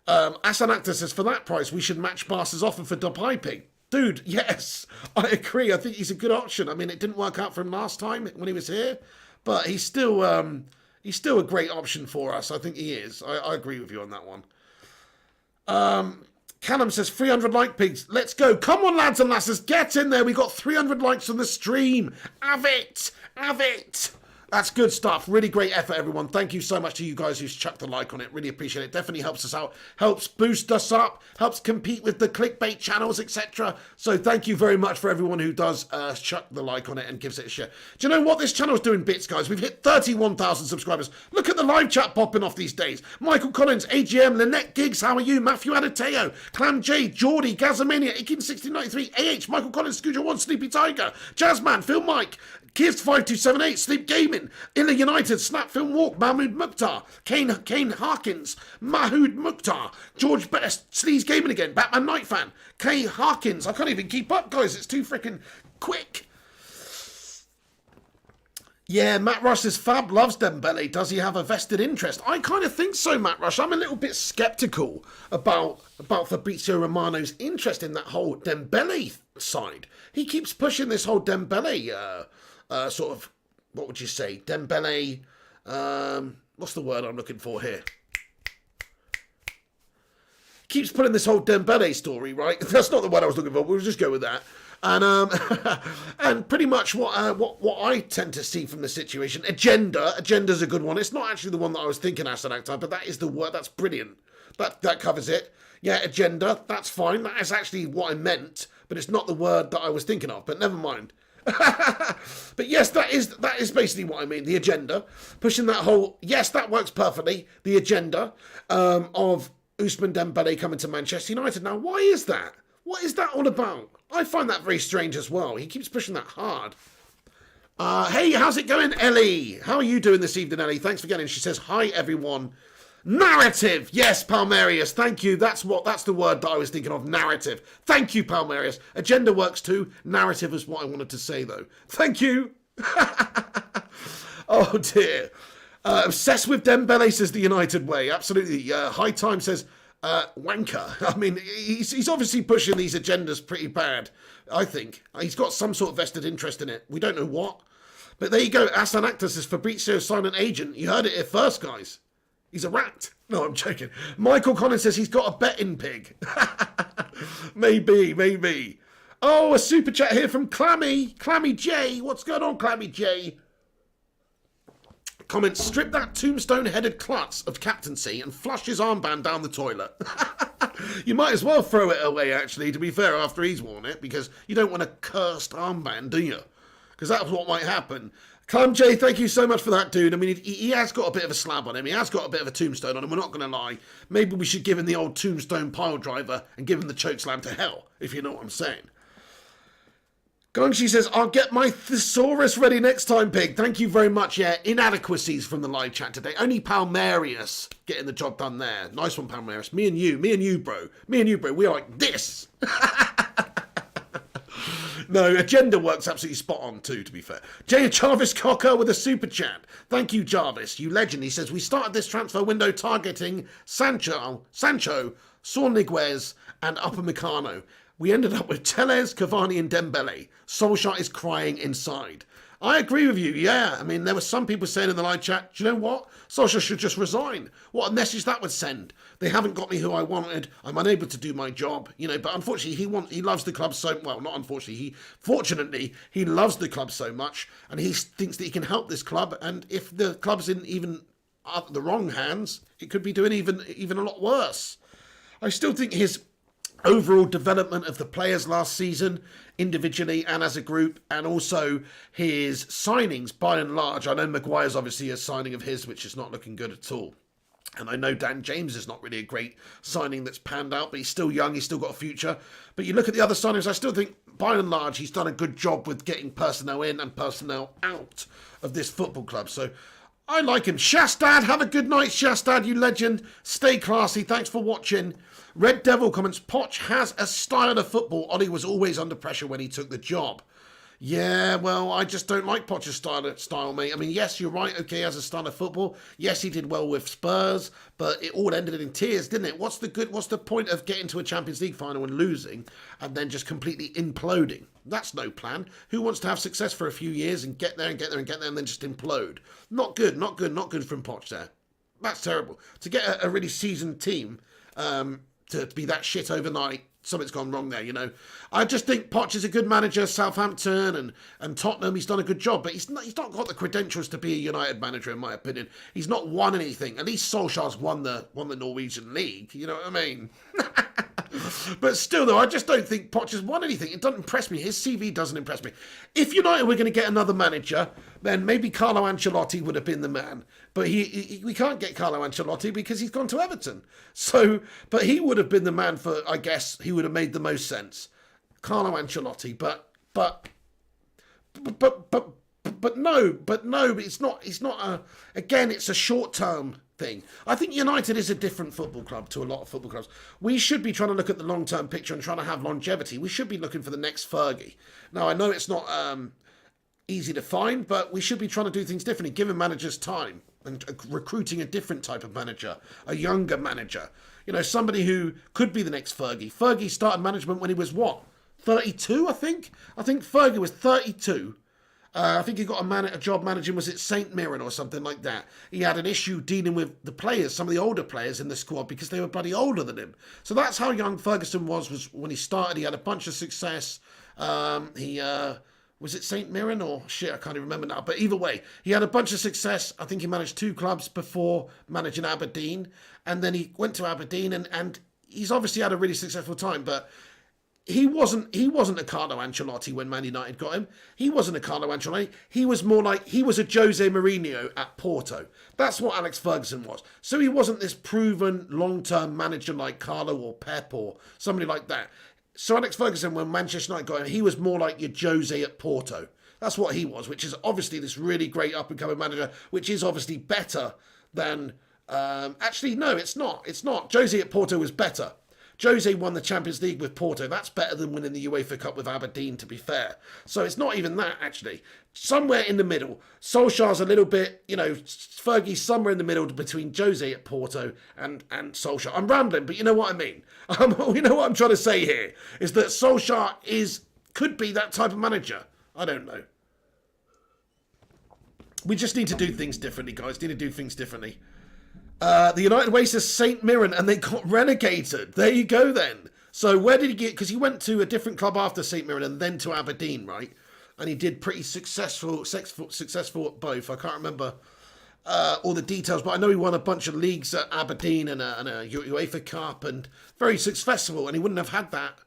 Asan Actor says, for that price, we should match Barca's offer for Depay, Pig. Dude, yes, I agree. I think he's a good option. I mean, it didn't work out for him last time when he was here, but he's still a great option for us. I think he is. I agree with you on that one. Callum says, 300 like pigs. Let's go. Come on, lads and lasses. Get in there. We got 300 likes on the stream. Have it. Have it. That's good stuff. Really great effort, everyone. Thank you so much to you guys who's chucked the like on it. Really appreciate it. Definitely helps us out, helps boost us up, helps compete with the clickbait channels, etc. So thank you very much for everyone who does chuck the like on it and gives it a share. Do you know what? This channel's doing bits, guys. We've hit 31,000 subscribers. Look at the live chat popping off these days. Michael Collins, AGM, Lynette Giggs, how are you? Matthew Adateo, Clam J, Geordie, Gazamania, 181693, AH, Michael Collins, Scooter 1, Sleepy Tiger, Jazzman, Phil Mike, Kids5278, Sleep Gaming, Illa United, Snap Film Walk, Mahmood Mukhtar, Kane Harkins, Mahood Mukhtar, George Best, Sleaze Gaming again, Batman Night Fan, Kay Harkins. I can't even keep up, guys. It's too freaking quick. Yeah, Matt Rush says Fab loves Dembele. Does he have a vested interest? I kind of think so, Matt Rush. I'm a little bit sceptical about Fabrizio Romano's interest in that whole Dembele side. He keeps pushing this whole Dembele sort of, what would you say, Dembele, what's the word I'm looking for here? Keeps putting this whole Dembele story, right? That's not the word I was looking for, we'll just go with that. And and pretty much what I tend to see from the situation, agenda's a good one. It's not actually the one that I was thinking, Hassan Akhtar, but that is the word. That's brilliant. That covers it. Yeah, agenda, that's fine. That is actually what I meant, but it's not the word that I was thinking of, but never mind. But yes, that is basically what I mean. The agenda, pushing that whole, yes, that works perfectly. The agenda of Ousmane Dembele coming to Manchester United. Now, why is that? What is that all about? I find that very strange as well. He keeps pushing that hard. Hey, how's it going, Ellie? How are you doing this evening, Ellie? Thanks for getting in. She says, hi, everyone. Narrative. Yes, Palmerius. Thank you. That's the word that I was thinking of. Narrative. Thank you, Palmerius. Agenda works too. Narrative is what I wanted to say, though. Thank you. Oh, dear. Obsessed with Dembele, says the United way. Absolutely. High Time says, wanker. I mean, he's obviously pushing these agendas pretty bad, I think. He's got some sort of vested interest in it. We don't know what. But there you go. Hassan Akhtar says, Fabrizio silent agent. You heard it here first, guys. He's a rat. No, I'm joking. Michael Collins says he's got a betting pig. Maybe. Oh, a super chat here from Clammy J. What's going on, Clammy J? Comment, strip that tombstone-headed klutz of captaincy and flush his armband down the toilet. You might as well throw it away, actually, to be fair, after he's worn it, because you don't want a cursed armband, do you? Because that's what might happen. Clam J, thank you so much for that, dude. I mean, he has got a bit of a slab on him. He has got a bit of a tombstone on him. We're not going to lie. Maybe we should give him the old tombstone pile driver and give him the choke slam to hell, if you know what I'm saying. Gongshi says, I'll get my thesaurus ready next time, Pig. Thank you very much. Yeah, inadequacies from the live chat today. Only Palmerius getting the job done there. Nice one, Palmerius. Me and you, bro. We are like this. No, agenda works absolutely spot on too, to be fair. Jay Jarvis Cocker with a super chat. Thank you, Jarvis. You legend. He says, we started this transfer window targeting Sancho, Saul Niguez, and Upamecano. We ended up with Telles, Cavani and Dembele. Solskjaer is crying inside. I agree with you, yeah. I mean, there were some people saying in the live chat, do you know what? Solskjaer should just resign. What a message that would send. They haven't got me who I wanted. I'm unable to do my job. You know, but unfortunately, he loves the club so, well, not unfortunately, fortunately, he loves the club so much, and he thinks that he can help this club, and if the club's in even the wrong hands, it could be doing even a lot worse. I still think his overall development of the players last season, individually and as a group, and also his signings by and large. I know Maguire's obviously a signing of his, which is not looking good at all. And I know Dan James is not really a great signing that's panned out, but he's still young, he's still got a future. But you look at the other signings, I still think, by and large, he's done a good job with getting personnel in and personnel out of this football club. So I like him. Shastad, have a good night, Shastad, you legend. Stay classy, thanks for watching. Red Devil comments, Poch has a style of football. Ollie was always under pressure when he took the job. Yeah, well, I just don't like Poch's style, mate. I mean, yes, you're right. Okay, he has a style of football. Yes, he did well with Spurs, but it all ended in tears, didn't it? What's the point of getting to a Champions League final and losing and then just completely imploding? That's no plan. Who wants to have success for a few years and get there and then just implode? Not good from Poch there. That's terrible. To get a really seasoned team to be that shit overnight. Something's gone wrong there, you know. I just think Poch is a good manager. Southampton and Tottenham, he's done a good job, but he's not got the credentials to be a United manager, in my opinion. He's not won anything. At least Solskjaer's won the Norwegian league. You know what I mean? But still, though, I just don't think Poch has won anything. It doesn't impress me. His CV doesn't impress me. If United were going to get another manager, then maybe Carlo Ancelotti would have been the man. But we can't get Carlo Ancelotti because he's gone to Everton. So, but he would have been the man for, I guess, he would have made the most sense. Carlo Ancelotti, but no, it's not again, it's a short-term thing. I think United is a different football club to a lot of football clubs. We should be trying to look at the long-term picture and trying to have longevity. We should be looking for the next Fergie. Now, I know it's not easy to find, but we should be trying to do things differently, giving managers time and recruiting a different type of manager, a younger manager. You know, somebody who could be the next Fergie. Fergie started management when he was what? 32, I think? I think Fergie was 32. I think he got a job managing, was it St. Mirren or something like that. He had an issue dealing with the players, some of the older players in the squad, because they were bloody older than him. So that's how young Ferguson was when he started. He had a bunch of success. Was it St. Mirren or shit? I can't even remember now. But either way, he had a bunch of success. I think he managed 2 clubs before managing Aberdeen. And then he went to Aberdeen and he's obviously had a really successful time. But he wasn't a Carlo Ancelotti when Man United got him. He wasn't a Carlo Ancelotti. He was more like, he was a Jose Mourinho at Porto. That's what Alex Ferguson was. So he wasn't this proven long-term manager like Carlo or Pep or somebody like that. So Alex Ferguson, when Manchester United got him, he was more like your Jose at Porto. That's what he was, which is obviously this really great up-and-coming manager, which is obviously better than... actually, no, it's not. It's not. Jose at Porto was better. Jose won the Champions League with Porto. That's better than winning the UEFA Cup with Aberdeen, to be fair. So it's not even that, actually. Somewhere in the middle. Solskjaer's a little bit, you know, Fergie's somewhere in the middle between Jose at Porto and Solskjaer. I'm rambling, but you know what I mean. You know what I'm trying to say here, is that Solskjaer could be that type of manager. I don't know. We just need to do things differently, guys. Need to do things differently. The United Way says St. Mirren and they got relegated. There you go then. So where did he get... Because he went to a different club after St. Mirren and then to Aberdeen, right? And he did pretty successful at both. I can't remember all the details, but I know he won a bunch of leagues at Aberdeen and a UEFA Cup and very successful. And he wouldn't have had that.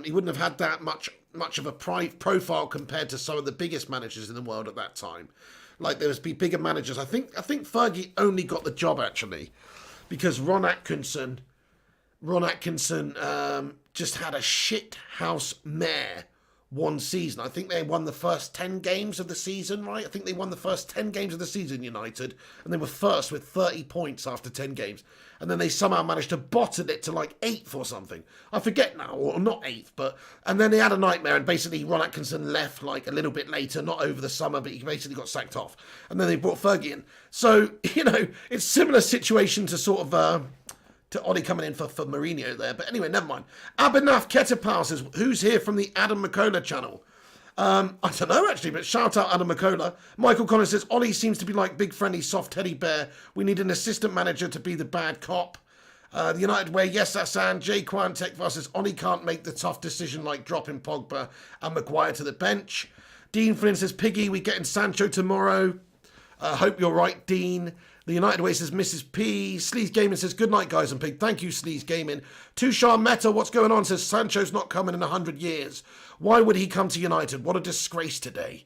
He wouldn't have had that much of a profile compared to some of the biggest managers in the world at that time. Like there was bigger managers. I think Fergie only got the job actually because Ron Atkinson just had a shit house mare one season. I think they won the first 10 games of the season, right? I think they won the first 10 games of the season, United, and they were first with 30 points after 10 games. And then they somehow managed to bottle it to like 8th or something. I forget now, or not 8th, and then they had a nightmare and basically Ron Atkinson left like a little bit later, not over the summer, but he basically got sacked off. And then they brought Fergie in. So, you know, it's a similar situation to sort of... to Ollie coming in for Mourinho there. But anyway, never mind. Abhinav Ketapal says, who's here from the Adam McCullough channel? I don't know, actually, but shout out Adam McCullough. Michael Collins says, Ollie seems to be like big, friendly, soft teddy bear. We need an assistant manager to be the bad cop. The United Way, yes, Hassan. Jay Kwan Tekvar says, Ollie can't make the tough decision like dropping Pogba and Maguire to the bench. Dean Flynn says, Piggy, we getting Sancho tomorrow. Hope you're right, Dean. The United Way says, Mrs. P. Sleaze Gaming says, good night, guys and Pig. Thank you, Sleaze Gaming. Tushar Meta, what's going on? Says, Sancho's not coming in 100 years. Why would he come to United? What a disgrace today.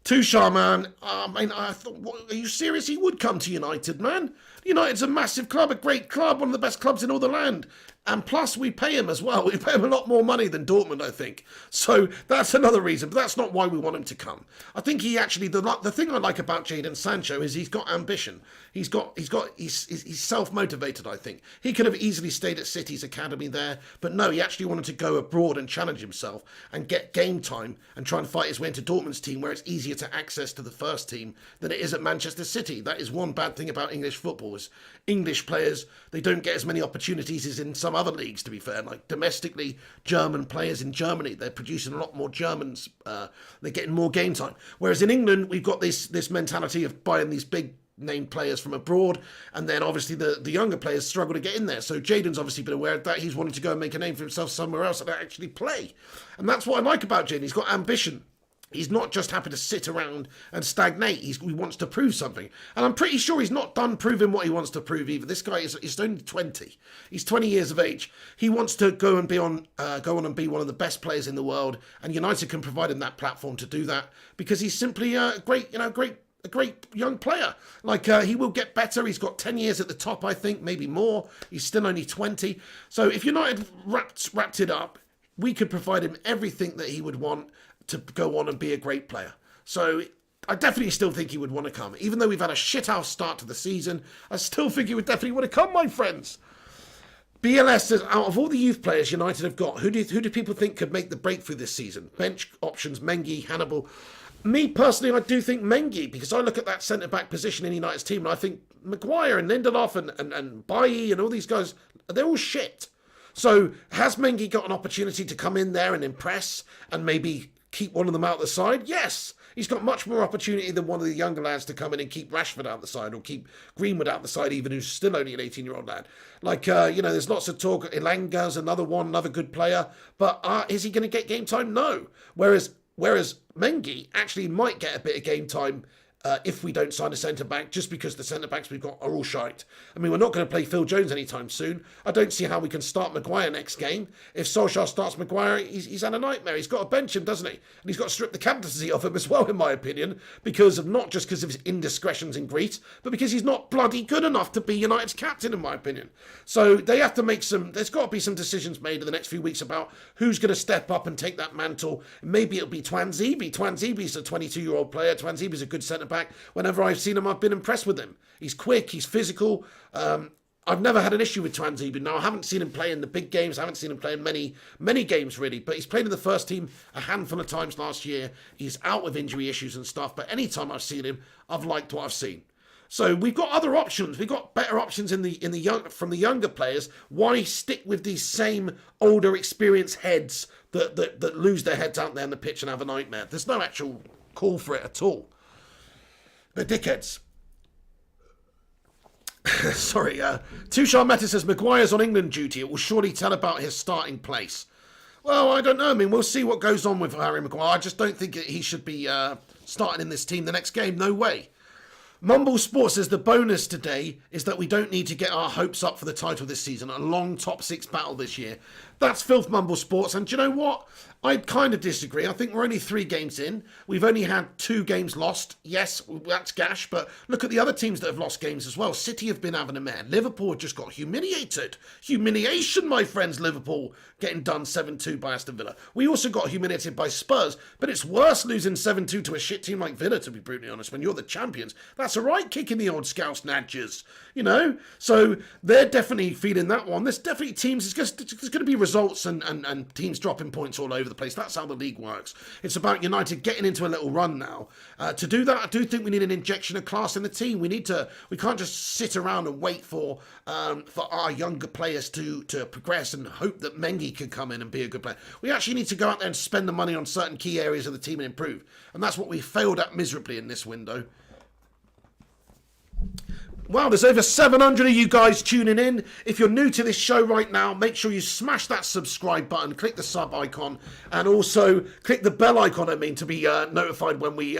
Tushar, man, I thought, are you serious? He would come to United, man. United's a massive club, a great club, one of the best clubs in all the land. And plus, we pay him as well. We pay him a lot more money than Dortmund, I think. So that's another reason, but that's not why we want him to come. I think he actually, the thing I like about Jadon Sancho is he's got ambition. He's self-motivated, I think. He could have easily stayed at City's academy there, but no, he actually wanted to go abroad and challenge himself and get game time and try and fight his way into Dortmund's team where it's easier to access to the first team than it is at Manchester City. That is one bad thing about English football is English players, they don't get as many opportunities as in some other leagues, to be fair. Like domestically, German players in Germany, they're producing a lot more Germans. They're getting more game time. Whereas in England, we've got this mentality of buying these big name players from abroad, and then obviously the younger players struggle to get in there. So Jadon's obviously been aware of that. He's wanted to go and make a name for himself somewhere else and actually play. And that's what I like about Jadon. He's got ambition. He's not just happy to sit around and stagnate. He wants to prove something. And I'm pretty sure he's not done proving what he wants to prove either. This guy is only 20. He's 20 years of age. He wants to go on and be one of the best players in the world. And United can provide him that platform to do that because he's simply a great young player. Like, he will get better. He's got 10 years at the top, I think, maybe more. He's still only 20. So if United wrapped it up, we could provide him everything that he would want to go on and be a great player. So I definitely still think he would want to come. Even though we've had a shithouse start to the season, I still think he would definitely want to come, my friends. BLS says, out of all the youth players United have got, who do people think could make the breakthrough this season? Bench options, Mengi, Hannibal. Me, personally, I do think Mengi, because I look at that centre-back position in United's team, and I think Maguire and Lindelof and Bailly and all these guys, they're all shit. So has Mengi got an opportunity to come in there and impress and maybe keep one of them out the side? Yes. He's got much more opportunity than one of the younger lads to come in and keep Rashford out the side or keep Greenwood out the side, even who's still only an 18-year-old lad. Like, there's lots of talk. Ilanga's another good player. But is he going to get game time? No. Whereas Mengi actually might get a bit of game time if we don't sign a centre-back, just because the centre-backs we've got are all shite. I mean, we're not going to play Phil Jones anytime soon. I don't see how we can start Maguire next game. If Solskjaer starts Maguire, he's had a nightmare. He's got to bench him, doesn't he? And he's got to strip the captaincy off him as well, in my opinion, because of not just because of his indiscretions in Greece, but because he's not bloody good enough to be United's captain, in my opinion. So they have to make there's got to be some decisions made in the next few weeks about who's going to step up and take that mantle. Maybe it'll be Twanzebe. Twanzebe's a 22-year-old player. Twanzebe's a good centre-back. Whenever I've seen him, I've been impressed with him. He's quick, he's physical. I've never had an issue with Twanzebe. Now, I haven't seen him play in the big games. I haven't seen him play in many games, really. But he's played in the first team a handful of times last year. He's out with injury issues and stuff. But any time I've seen him, I've liked what I've seen. So we've got other options. We've got better options from the younger players. Why stick with these same older, experienced heads that lose their heads out there on the pitch and have a nightmare? There's no actual call for it at all. The dickheads. Sorry, Tushar Meta says, Maguire's on England duty. It will surely tell about his starting place. Well, I don't know. I mean, we'll see what goes on with Harry Maguire. I just don't think he should be starting in this team the next game. No way. Mumble Sports says the bonus today is that we don't need to get our hopes up for the title this season. A long top 6 battle this year. That's filth, Mumble Sports. And do you know what? I kind of disagree. I think we're only 3 games in. We've only had 2 games lost. Yes, that's gash, but look at the other teams that have lost games as well. City have been having a mare. Liverpool just got humiliated. Humiliation, my friends, Liverpool getting done 7-2 by Aston Villa. We also got humiliated by Spurs, but it's worse losing 7-2 to a shit team like Villa, to be brutally honest, when you're the champions. That's all right, kicking the old Scouse Nadgers, you know? So they're definitely feeling that one. There's definitely teams, there's going to be results and teams dropping points all over the place. That's how the league works. It's about United getting into a little run now. To do that, I do think we need an injection of class in the team. We can't just sit around and wait for our younger players to progress and hope that Mengi can come in and be a good player. We actually need to go out there and spend the money on certain key areas of the team and improve. And that's what we failed at miserably in this window. Wow, there's over 700 of you guys tuning in. If you're new to this show right now, make sure you smash that subscribe button, click the sub icon, and also click the bell icon, to be notified when we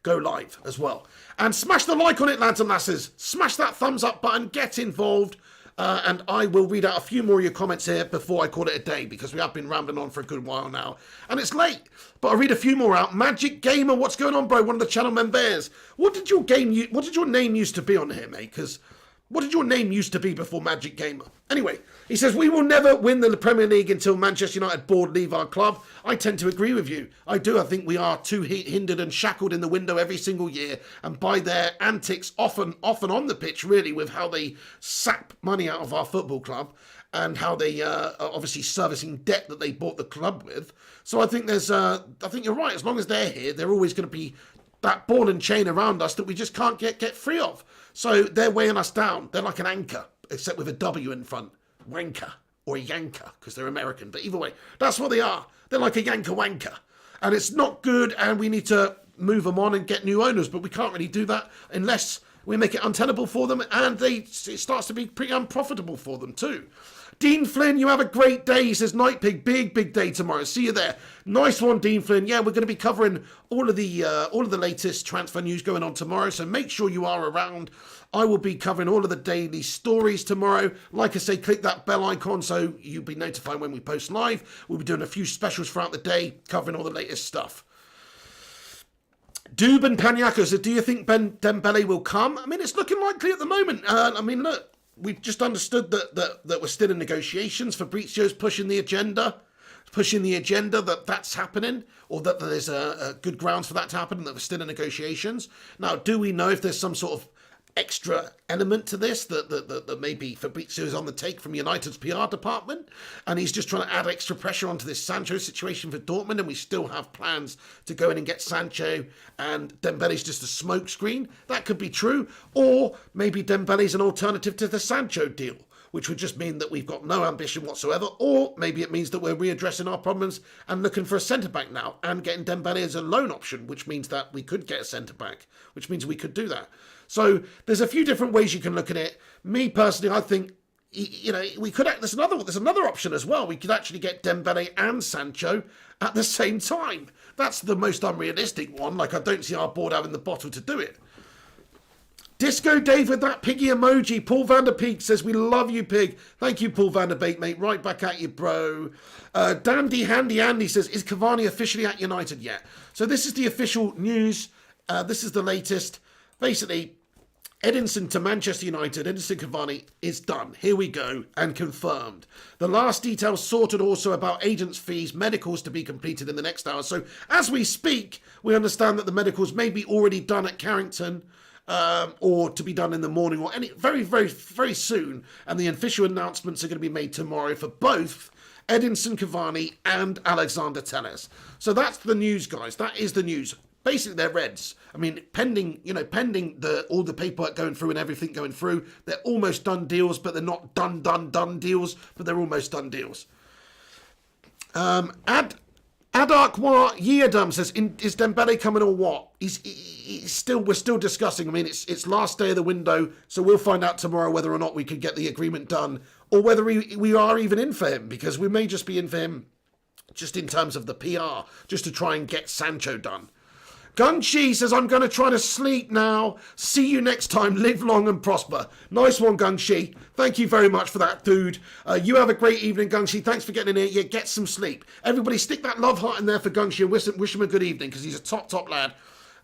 go live as well. And smash the like on it, lads and lasses. Smash that thumbs up button, get involved. And I will read out a few more of your comments here before I call it a day, because we have been rambling on for a good while now. And it's late, but I'll read a few more out. Magic Gamer, what's going on, bro? One of the channel members. What did your name used to be on here, mate? Because what did your name used to be before Magic Gamer? Anyway, he says, we will never win the Premier League until Manchester United board leave our club. I tend to agree with you. I do. I think we are too hindered and shackled in the window every single year, and by their antics often on the pitch, really, with how they sap money out of our football club and how they are obviously servicing debt that they bought the club with. So I think I think you're right. As long as they're here, they're always going to be that ball and chain around us that we just can't get free of. So they're weighing us down. They're like an anchor, except with a W in front. Wanker. Or a yanker, because they're American. But either way, that's what they are. They're like a yanker wanker. And it's not good, and we need to move them on and get new owners. But we can't really do that unless We make it untenable for them, and it starts to be pretty unprofitable for them too. Dean Flynn, you have a great day. He says, Night Pig, big day tomorrow. See you there. Nice one, Dean Flynn. Yeah, we're going to be covering all of the latest transfer news going on tomorrow, so make sure you are around. I will be covering all of the daily stories tomorrow. Like I say, click that bell icon so you'll be notified when we post live. We'll be doing a few specials throughout the day, covering all the latest stuff. Doob and Panyako says, do you think Dembele will come? I mean, it's looking likely at the moment. I mean, look, we've just understood that we're still in negotiations. Fabrizio's pushing the agenda that that's happening, or that there's a good grounds for that to happen, and that we're still in negotiations. Now, do we know if there's some sort of extra element to this that maybe Fabrizio is on the take from United's PR department, and he's just trying to add extra pressure onto this Sancho situation for Dortmund, and we still have plans to go in and get Sancho, and Dembele's just a smokescreen? That could be true. Or maybe Dembele's an alternative to the Sancho deal, which would just mean that we've got no ambition whatsoever. Or maybe it means that we're readdressing our problems and looking for a centre-back now, and getting Dembele as a loan option, which means that we could get a centre-back, which means we could do that. So there's a few different ways you can look at it. Me personally, I think, you know, we could. There's another option as well. We could actually get Dembele and Sancho at the same time. That's the most unrealistic one. Like, I don't see our board having the bottle to do it. Disco Dave with that piggy emoji. Paul van der Peak says, we love you, pig. Thank you, Paul van der Beek, mate. Right back at you, bro. Dandy Handy Andy says, is Cavani officially at United yet? So this is the official news. This is the latest. Basically, Edinson to Manchester United, Edinson Cavani is done. Here we go, and confirmed. The last details sorted also about agents' fees, medicals to be completed in the next hour. So as we speak, we understand that the medicals may be already done at Carrington, or to be done in the morning, or very soon. And the official announcements are going to be made tomorrow for both Edinson Cavani and Alexander Telles. So that's the news, guys. That is the news. Basically, they're Reds. I mean, pending all the paperwork going through and everything going through, they're almost done deals, but they're not done deals, but they're almost done deals. Adarkwa Yeadam says, is Dembele coming or what? We're still discussing. I mean, it's last day of the window, so we'll find out tomorrow whether or not we could get the agreement done, or whether we are even in for him, because we may just be in for him just in terms of the PR, just to try and get Sancho done. Gunshi says, I'm going to try to sleep now. See you next time. Live long and prosper. Nice one, Gunshi. Thank you very much for that, dude. You have a great evening, Gunshi. Thanks for getting in here. Yeah, get some sleep. Everybody stick that love heart in there for Gunshi and wish him a good evening, because he's a top lad.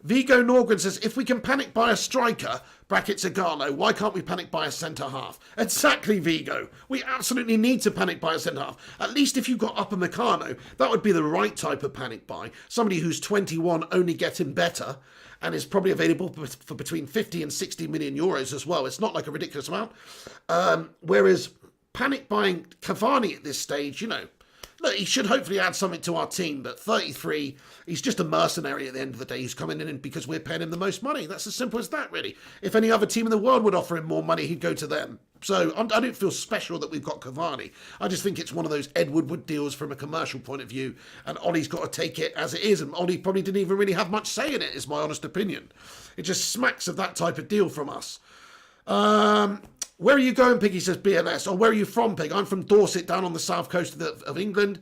Vigo Norgren says, if we can panic buy a striker, brackets Igalo, why can't we panic buy a centre-half? Exactly, Vigo. We absolutely need to panic buy a centre-half. At least if you've got Upamecano, that would be the right type of panic buy. Somebody who's 21, only getting better, and is probably available for between 50 and 60 million euros as well. It's not like a ridiculous amount. Whereas panic buying Cavani at this stage, you know, look, he should hopefully add something to our team, but 33, he's just a mercenary at the end of the day. He's coming in because we're paying him the most money. That's as simple as that, really. If any other team in the world would offer him more money, he'd go to them. So I don't feel special that we've got Cavani. I just think it's one of those Ed Woodward deals from a commercial point of view, and Ollie's got to take it as it is, and Ollie probably didn't even really have much say in it, is my honest opinion. It just smacks of that type of deal from us. Where are you going, Piggy, says BLS. Or where are you from, Pig? I'm from Dorset, down on the south coast of England.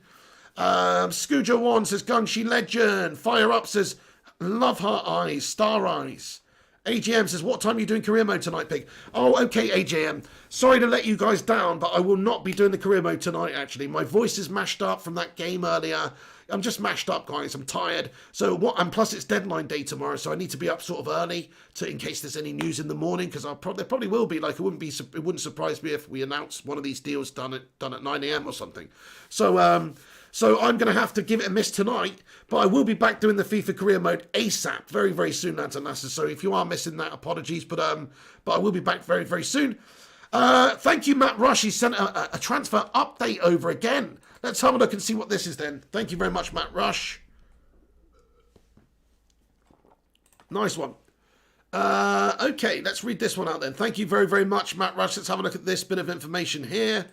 Scoojo One says, Gunshi legend. Fire Up says, love her eyes, star eyes. AGM says, what time are you doing career mode tonight, Pig? Oh, okay, AGM. Sorry to let you guys down, but I will not be doing the career mode tonight, actually. My voice is mashed up from that game earlier. I'm just mashed up, guys. I'm tired. So and plus it's deadline day tomorrow, so I need to be up sort of early in case there's any news in the morning, because there probably will be. Like, it wouldn't surprise me if we announced one of these deals done at 9 a.m. or something. So I'm going to have to give it a miss tonight, but I will be back doing the FIFA career mode ASAP very, very soon, lads and lasses. So if you are missing that, apologies, but I will be back very, very soon. Thank you, Matt Rush. He sent a transfer update over again. Let's have a look and see what this is then. Thank you very much, Matt Rush. Nice one. Okay, let's read this one out then. Thank you very, very much, Matt Rush. Let's have a look at this bit of information here.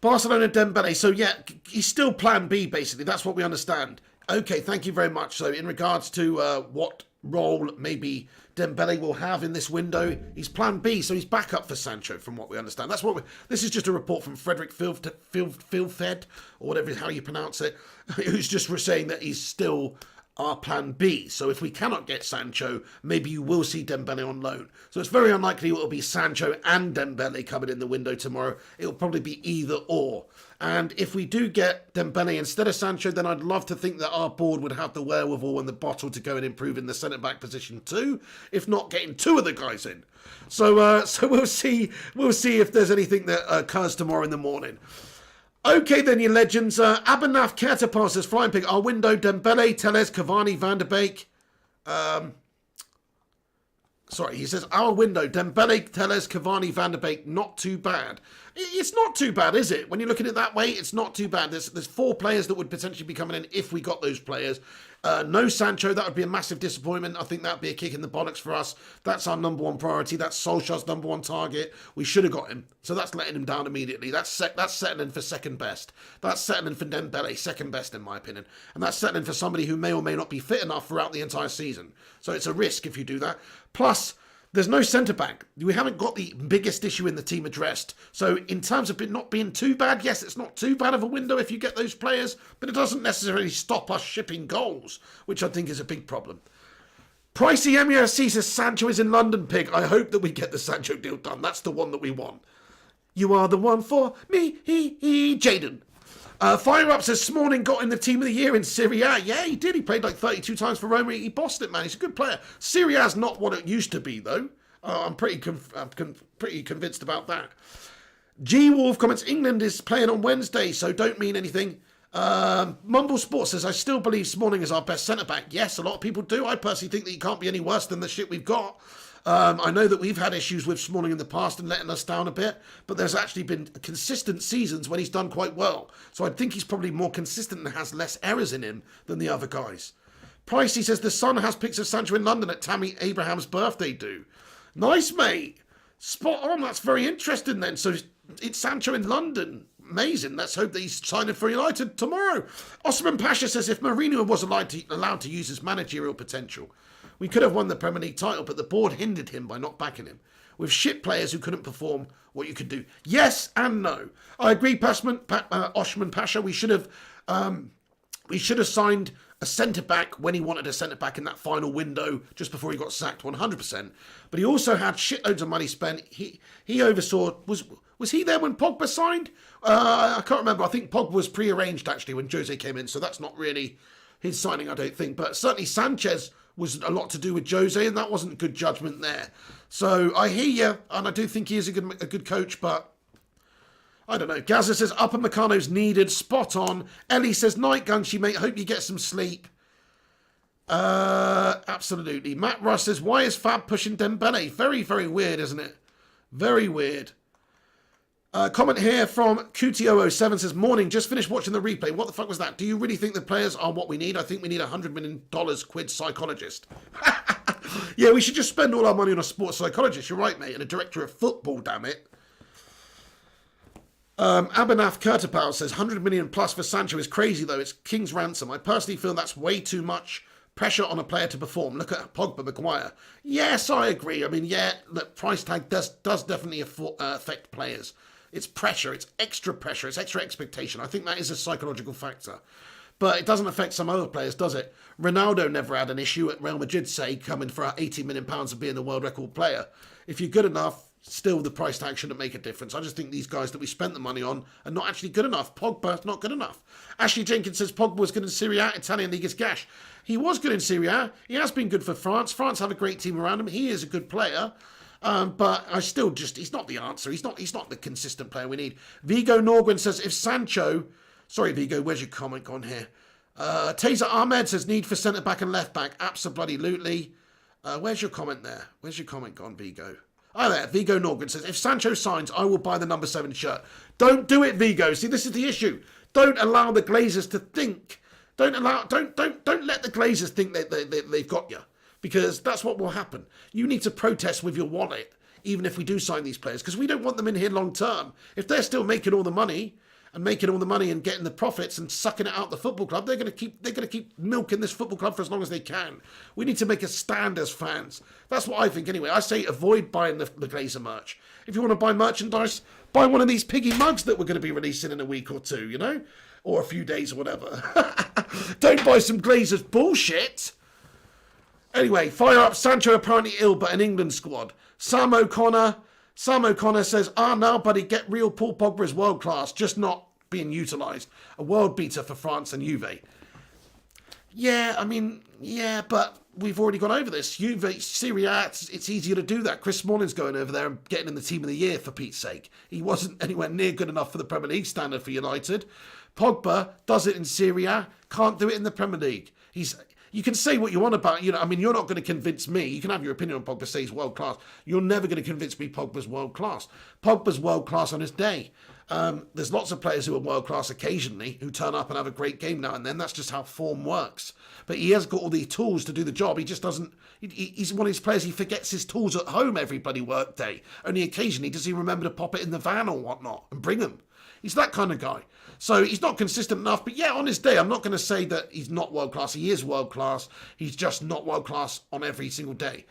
Barcelona Dembele. So yeah, he's still plan B, basically. That's what we understand. Okay, thank you very much. So, in regards to what role maybe Dembele will have in this window, he's Plan B, so he's backup for Sancho, from what we understand. That's what this is just a report from Frederick Filfed, or whatever how you pronounce it, who's just saying that he's still our Plan B. So if we cannot get Sancho, maybe you will see Dembele on loan. So it's very unlikely it will be Sancho and Dembele coming in the window tomorrow. It will probably be either or. And if we do get Dembele instead of Sancho, then I'd love to think that our board would have the wherewithal and the bottle to go and improve in the centre-back position too, if not getting two of the guys in. So we'll see if there's anything that occurs tomorrow in the morning. Okay then, you legends. Abernaf Ketapar says, Flying Pig, our window, Dembele, Telles, Cavani, Van der Beek. He says, our window, Dembele, Telles, Cavani, Van der Beek, not too bad. It's not too bad, is it? When you look at it that way, it's not too bad. There's 4 players that would potentially be coming in if we got those players. No Sancho, that would be a massive disappointment. I think that would be a kick in the bollocks for us. That's our number 1 priority. That's Solskjaer's number 1 target. We should have got him. So that's letting him down immediately. That's settling for second best. That's settling for Dembele, second best in my opinion. And that's settling for somebody who may or may not be fit enough throughout the entire season. So it's a risk if you do that. Plus, there's no centre-back. We haven't got the biggest issue in the team addressed. So in terms of it not being too bad, yes, it's not too bad of a window if you get those players, but it doesn't necessarily stop us shipping goals, which I think is a big problem. Pricey MUSC says Sancho is in London, Pig. I hope that we get the Sancho deal done. That's the one that we want. You are the one for me, Jaden. Fire Up says Smalling got in the team of the year in Serie A. Yeah, he did. He played like 32 times for Roma. He bossed it, man. He's a good player. Serie A's not what it used to be, though. I'm pretty convinced about that. G Wolf comments, England is playing on Wednesday, so don't mean anything. Mumble Sports says, I still believe Smalling is our best centre-back. Yes, a lot of people do. I personally think that he can't be any worse than the shit we've got. I know that we've had issues with Smalling in the past and letting us down a bit, but there's actually been consistent seasons when he's done quite well. So I think he's probably more consistent and has less errors in him than the other guys. Pricey says, the Sun has pics of Sancho in London at Tammy Abraham's birthday do. Nice, mate. Spot on. That's very interesting then. So it's Sancho in London. Amazing. Let's hope that he's signing for United tomorrow. Osman Pasha says, if Mourinho was allowed to use his managerial potential, we could have won the Premier League title, but the board hindered him by not backing him. With shit players who couldn't perform what you could do. Yes and no. I agree, Osman Pasha. We should have signed a centre-back when he wanted a centre-back in that final window just before he got sacked, 100%. But he also had shitloads of money spent. He oversaw... Was he there when Pogba signed? I can't remember. I think Pogba was pre-arranged, actually, when Jose came in, so that's not really his signing, I don't think. But certainly Sanchez was a lot to do with Jose, and that wasn't good judgment there. So I hear you, and I do think he is a good coach, but I don't know. Gaza says, Upper Meccano's needed, spot on. Ellie says, night, Gunshi, mate, hope you get some sleep. Absolutely. Matt Russ says, why is Fab pushing Dembele? Very, very weird, isn't it? Very weird. Comment here from QT007 says, morning, just finished watching the replay. What the fuck was that? Do you really think the players are what we need? I think we need $100 million psychologist. Yeah, we should just spend all our money on a sports psychologist. You're right, mate. And a director of football, damn it. Abernaf Kurtapal says, 100 million plus for Sancho is crazy, though. It's king's ransom. I personally feel that's way too much pressure on a player to perform. Look at Pogba, Maguire. Yes, I agree. I mean, yeah, the price tag does definitely affect players. It's pressure, it's extra expectation. I think that is a psychological factor. But it doesn't affect some other players, does it? Ronaldo never had an issue at Real Madrid, say, coming for £80 million of being the world record player. If you're good enough, still the price tag shouldn't make a difference. I just think these guys that we spent the money on are not actually good enough. Pogba, not good enough. Ashley Jenkins says Pogba was good in Serie A, Italian League is gash. He was good in Serie A. He has been good for France. France have a great team around him. He is a good player. But I still he's not the answer. He's not the consistent player we need. Vigo Norgren says, if Sancho... Sorry, Vigo, where's your comment gone here? Taser Ahmed says, need for centre-back and left-back. Absolutely. Where's your comment there? Where's your comment gone, Vigo? Oh, there. Vigo Norgren says, if Sancho signs, I will buy the number 7 shirt. Don't do it, Vigo. See, this is the issue. Don't allow the Glazers to think. Don't let the Glazers think they've got you. Because that's what will happen. You need to protest with your wallet, even if we do sign these players, because we don't want them in here long term. If they're still making all the money, and making all the money and getting the profits and sucking it out the football club. They're going to keep milking this football club for as long as they can. We need to make a stand as fans. That's what I think anyway. I say avoid buying the Glazer merch. If you want to buy merchandise, buy one of these piggy mugs that we're going to be releasing in a week or two, you know, or a few days or whatever. Don't buy some Glazer's bullshit. Anyway, fire up Sancho apparently ill, but an England squad. Sam O'Connor says, now, buddy, get real. Paul Pogba is world class, just not being utilised. A world beater for France and Juve. Yeah, I mean, yeah, but we've already gone over this. Juve, Serie A, it's easier to do that. Chris Smalling's going over there and getting in the team of the year, for Pete's sake. He wasn't anywhere near good enough for the Premier League standard for United. Pogba does it in Serie A, can't do it in the Premier League. You can say what you want about, you know, I mean, you're not going to convince me. You can have your opinion on Pogba, say he's world class. You're never going to convince me Pogba's world class. Pogba's world class on his day. There's lots of players who are world class occasionally, who turn up and have a great game now and then. That's just how form works. But he has got all the tools to do the job. He just doesn't, he's one of these players, he forgets his tools at home every bloody work day. Only occasionally does he remember to pop it in the van or whatnot and bring them. He's that kind of guy. So he's not consistent enough. But yeah, on his day, I'm not going to say that he's not world class. He is world class. He's just not world class on every single day.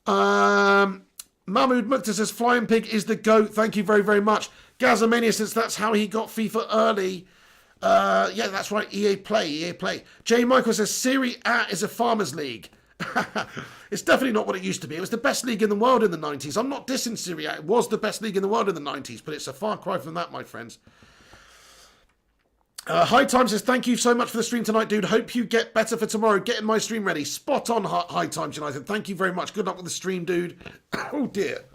Mahmoud Mukhtar says, Flying Pig is the GOAT. Thank you very, very much. Gazamania says that's how he got FIFA early. Yeah, that's right. EA Play. Jay Michael says, Serie A is a farmers league. It's definitely not what it used to be. It was the best league in the world in the 90s. I'm not dissing Serie A. It was the best league in the world in the 90s, but it's a far cry from that, my friends. High Time says, thank you so much for the stream tonight, dude. Hope you get better for tomorrow. Getting my stream ready. Spot on, High Times United. Thank you very much. Good luck with the stream, dude. Oh, dear.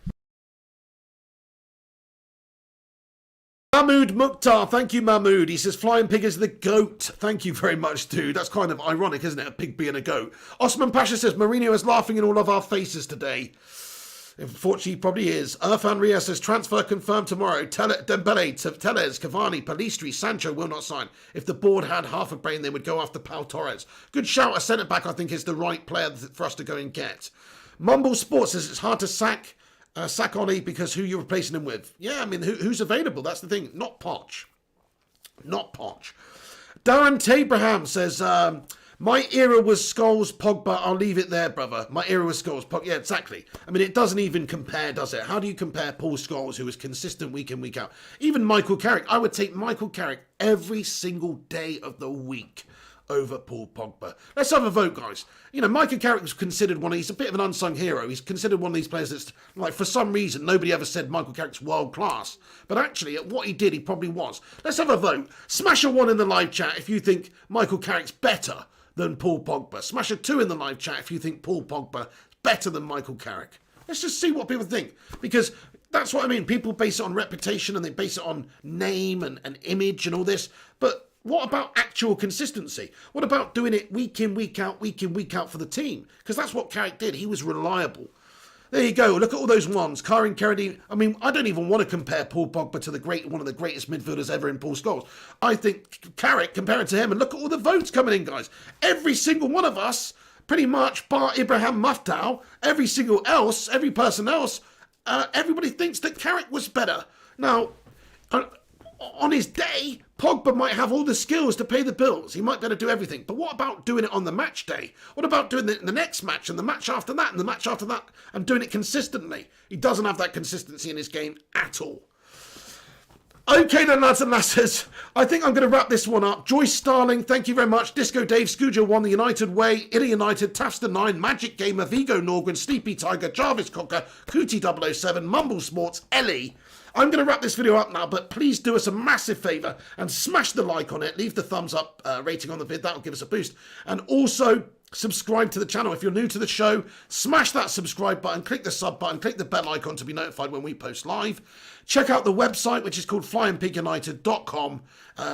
Mahmoud Mukhtar, thank you, Mahmoud. He says, Flying Pig is the GOAT. Thank you very much, dude. That's kind of ironic, isn't it? A pig being a goat. Osman Pasha says, Mourinho is laughing in all of our faces today. Unfortunately, he probably is. Irfan Ria says, transfer confirmed tomorrow. Dembele, Tellez, Cavani, Pallistri, Sancho will not sign. If the board had half a brain, they would go after Pau Torres. Good shout. A centre-back, I think, is the right player for us to go and get. Mumble Sports says, it's hard to sack Oli because who you're replacing him with. Yeah, I mean, who's available? That's the thing. Not Poch. Not Poch. Darren Tabraham says, my era was Scholes, Pogba. I'll leave it there, brother. My era was Scholes, Pogba. Yeah, exactly. I mean, it doesn't even compare, does it? How do you compare Paul Scholes, who is consistent week in, week out? Even Michael Carrick. I would take Michael Carrick every single day of the week over Paul Pogba. Let's have a vote, guys. You know, Michael Carrick was considered he's a bit of an unsung hero. He's considered one of these players that's, like, for some reason, nobody ever said Michael Carrick's world class. But actually, at what he did, he probably was. Let's have a vote. Smash a 1 in the live chat if you think Michael Carrick's better than Paul Pogba. Smash a 2 in the live chat if you think Paul Pogba is better than Michael Carrick. Let's just see what people think. Because that's what I mean. People base it on reputation and they base it on name and image and all this. But what about actual consistency? What about doing it week in, week out for the team? Because that's what Carrick did. He was reliable. There you go. Look at all those ones. Kieran Kennedy. I mean, I don't even want to compare Paul Pogba to one of the greatest midfielders ever in Paul Scholes. I think Carrick, compare it to him, and look at all the votes coming in, guys. Every single one of us, pretty much, bar Ibrahim Muftau, every person else, everybody thinks that Carrick was better. Now, on his day, Pogba might have all the skills to pay the bills. He might be able to do everything. But what about doing it on the match day? What about doing it in the next match and the match after that and the match after that and doing it consistently? He doesn't have that consistency in his game at all. Okay then, lads and lasses. I think I'm going to wrap this one up. Joyce Starling, thank you very much. Disco Dave, Scoojo won the United Way. Illa United, Tafster 9, Magic Gamer, Vigo Norgren, Sleepy Tiger, Jarvis Cocker, Cootie 007, Mumble Sports, Ellie. I'm going to wrap this video up now, but please do us a massive favour and smash the like on it. Leave the thumbs up rating on the vid. That'll give us a boost. And also subscribe to the channel. If you're new to the show, smash that subscribe button, click the sub button, click the bell icon to be notified when we post live. Check out the website, which is called flyingpigunited.com.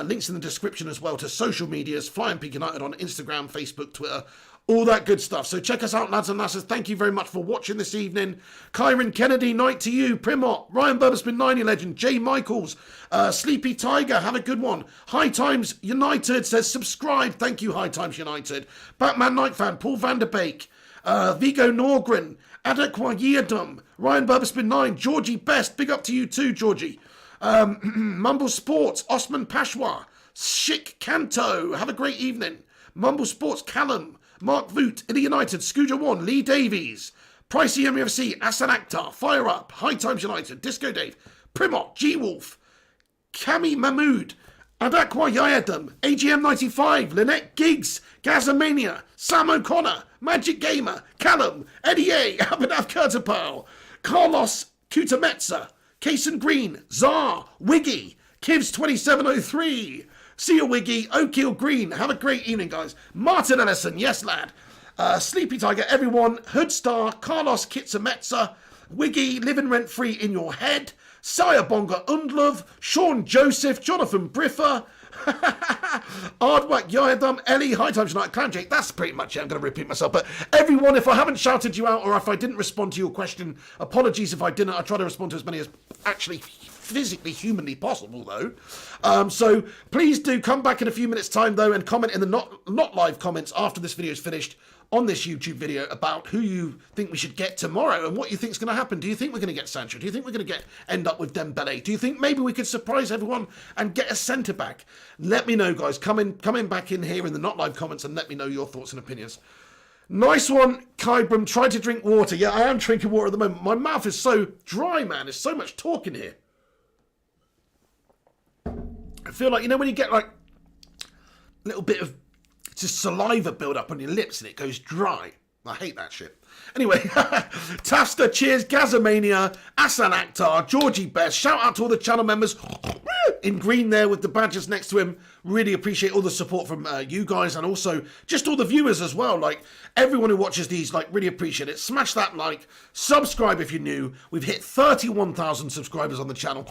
Links in the description as well to social medias, Flying Pig United on Instagram, Facebook, Twitter, all that good stuff. So check us out, lads and lasses. Thank you very much for watching this evening. Kyron Kennedy, night to you. Primot, Ryan Burberspin, 90 Legend, Jay Michaels, Sleepy Tiger, have a good one. High Times United says subscribe. Thank you, High Times United. Batman Night Fan, Paul van der Beek, Vigo Norgren, Adekwa Yiadum, Ryan Burberspin 9, Georgie Best, big up to you too, Georgie. Mumble Sports, Osman Pashwa, Shik Kanto, have a great evening. Mumble Sports, Callum, Mark Voot, Italy United, Scooter One, Lee Davies, Pricey MUFC, Asan Akhtar, Fire Up, High Times United, Disco Dave, Primot, G Wolf, Kami Mahmood, Adakwa Yayadam, AGM 95, Lynette Giggs, Gazamania, Sam O'Connor, Magic Gamer, Callum, Eddie A, Abhinav Kurtapal, Carlos Kutametsa, Kason Green, Czar, Wiggy, Kivs 2703, See you, Wiggy, O'Keel Green. Have a great evening, guys. Martin Ellison, yes, lad. Sleepy Tiger, everyone. Hoodstar, Carlos Kitsametsa, Wiggy, living rent free in your head. Saya Bonga Undlove, Sean Joseph, Jonathan Briffer, Ardwack Yayadam, Ellie, High Times United, Clan Jake. That's pretty much it. I'm going to repeat myself. But everyone, if I haven't shouted you out or if I didn't respond to your question, apologies if I didn't. I try to respond to as many as actually physically, humanly possible, though. So please do come back in a few minutes' time, though, and comment in the not live comments after this video is finished on this YouTube video about who you think we should get tomorrow and what you think is going to happen. Do you think we're going to get Sancho? Do you think we're going to end up with Dembele? Do you think maybe we could surprise everyone and get a centre-back? Let me know, guys. Come in back in here in the not live comments and let me know your thoughts and opinions. Nice one, Kybram. Try to drink water. Yeah, I am drinking water at the moment. My mouth is so dry, man. There's so much talk in here. I feel like, you know, when you get like a little bit of just saliva build up on your lips and it goes dry. I hate that shit. Anyway, Tafster, cheers, Gazamania, Asan Akhtar, Georgie Best. Shout out to all the channel members in green there with the badges next to him. Really appreciate all the support from you guys and also just all the viewers as well. Like everyone who watches these, like really appreciate it. Smash that like, subscribe if you're new. We've hit 31,000 subscribers on the channel.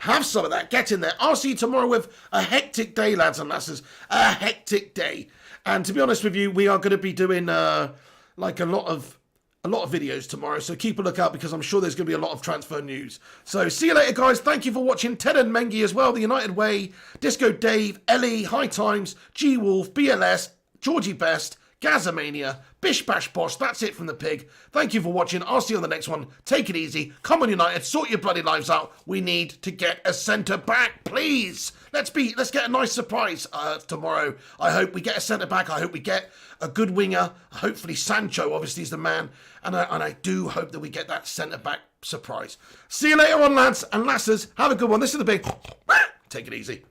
Have some of that. Get in there. I'll see you tomorrow with a hectic day, lads and lasses. A hectic day. And to be honest with you, we are going to be doing like a lot of videos tomorrow. So keep a lookout because I'm sure there's going to be a lot of transfer news. So see you later, guys. Thank you for watching. Ted and Mengi as well. The United Way, Disco Dave, Ellie, High Times, G Wolf, BLS, Georgie Best, Gazamania, Bish Bash Bosh. That's it from the pig. Thank you for watching. I'll see you on the next one. Take it easy. Come on, United. Sort your bloody lives out. We need to get a centre back, please. Let's get a nice surprise tomorrow. I hope we get a centre back. I hope we get a good winger. Hopefully Sancho obviously is the man. And I do hope that we get that centre back surprise. See you later on, lads and lasses. Have a good one. This is the big. Take it easy.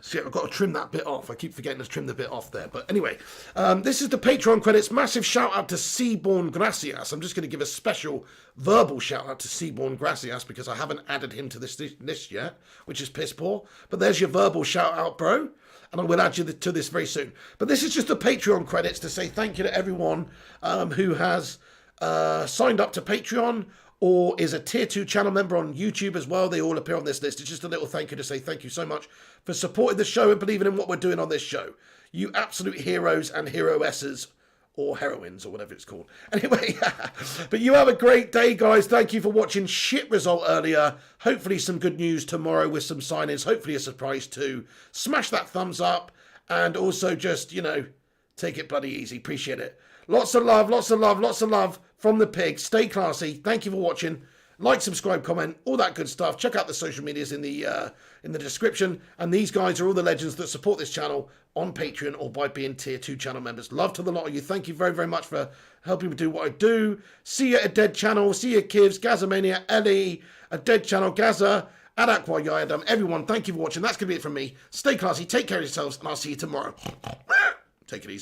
See, I've got to trim that bit off. I keep forgetting to trim the bit off there. But anyway, this is the Patreon credits. Massive shout out to Seaborn Gracias. I'm just going to give a special verbal shout out to Seaborn Gracias because I haven't added him to this list yet, which is piss poor. But there's your verbal shout out, bro. And I will add you to this very soon. But this is just the Patreon credits to say thank you to everyone who has signed up to Patreon or is a tier 2 channel member on YouTube as well. They all appear on this list. It's just a little thank you to say thank you so much for supporting the show and believing in what we're doing on this show. You absolute heroes and heroesses or heroines or whatever it's called. Anyway, but you have a great day, guys. Thank you for watching. Shit result earlier. Hopefully some good news tomorrow with some signings. Hopefully a surprise too. Smash that thumbs up and also just, you know, take it bloody easy. Appreciate it. Lots of love, lots of love, lots of love from the pig. Stay classy. Thank you for watching. Like, subscribe, comment, all that good stuff. Check out the social medias in the description. And these guys are all the legends that support this channel on Patreon or by being tier 2 channel members. Love to the lot of you. Thank you very, very much for helping me do what I do. See you at a dead channel. See you, Kivs, Gazamania, Ellie, a dead channel, Gaza, Adakwa Yayadam. Everyone, thank you for watching. That's going to be it from me. Stay classy. Take care of yourselves. And I'll see you tomorrow. Take it easy.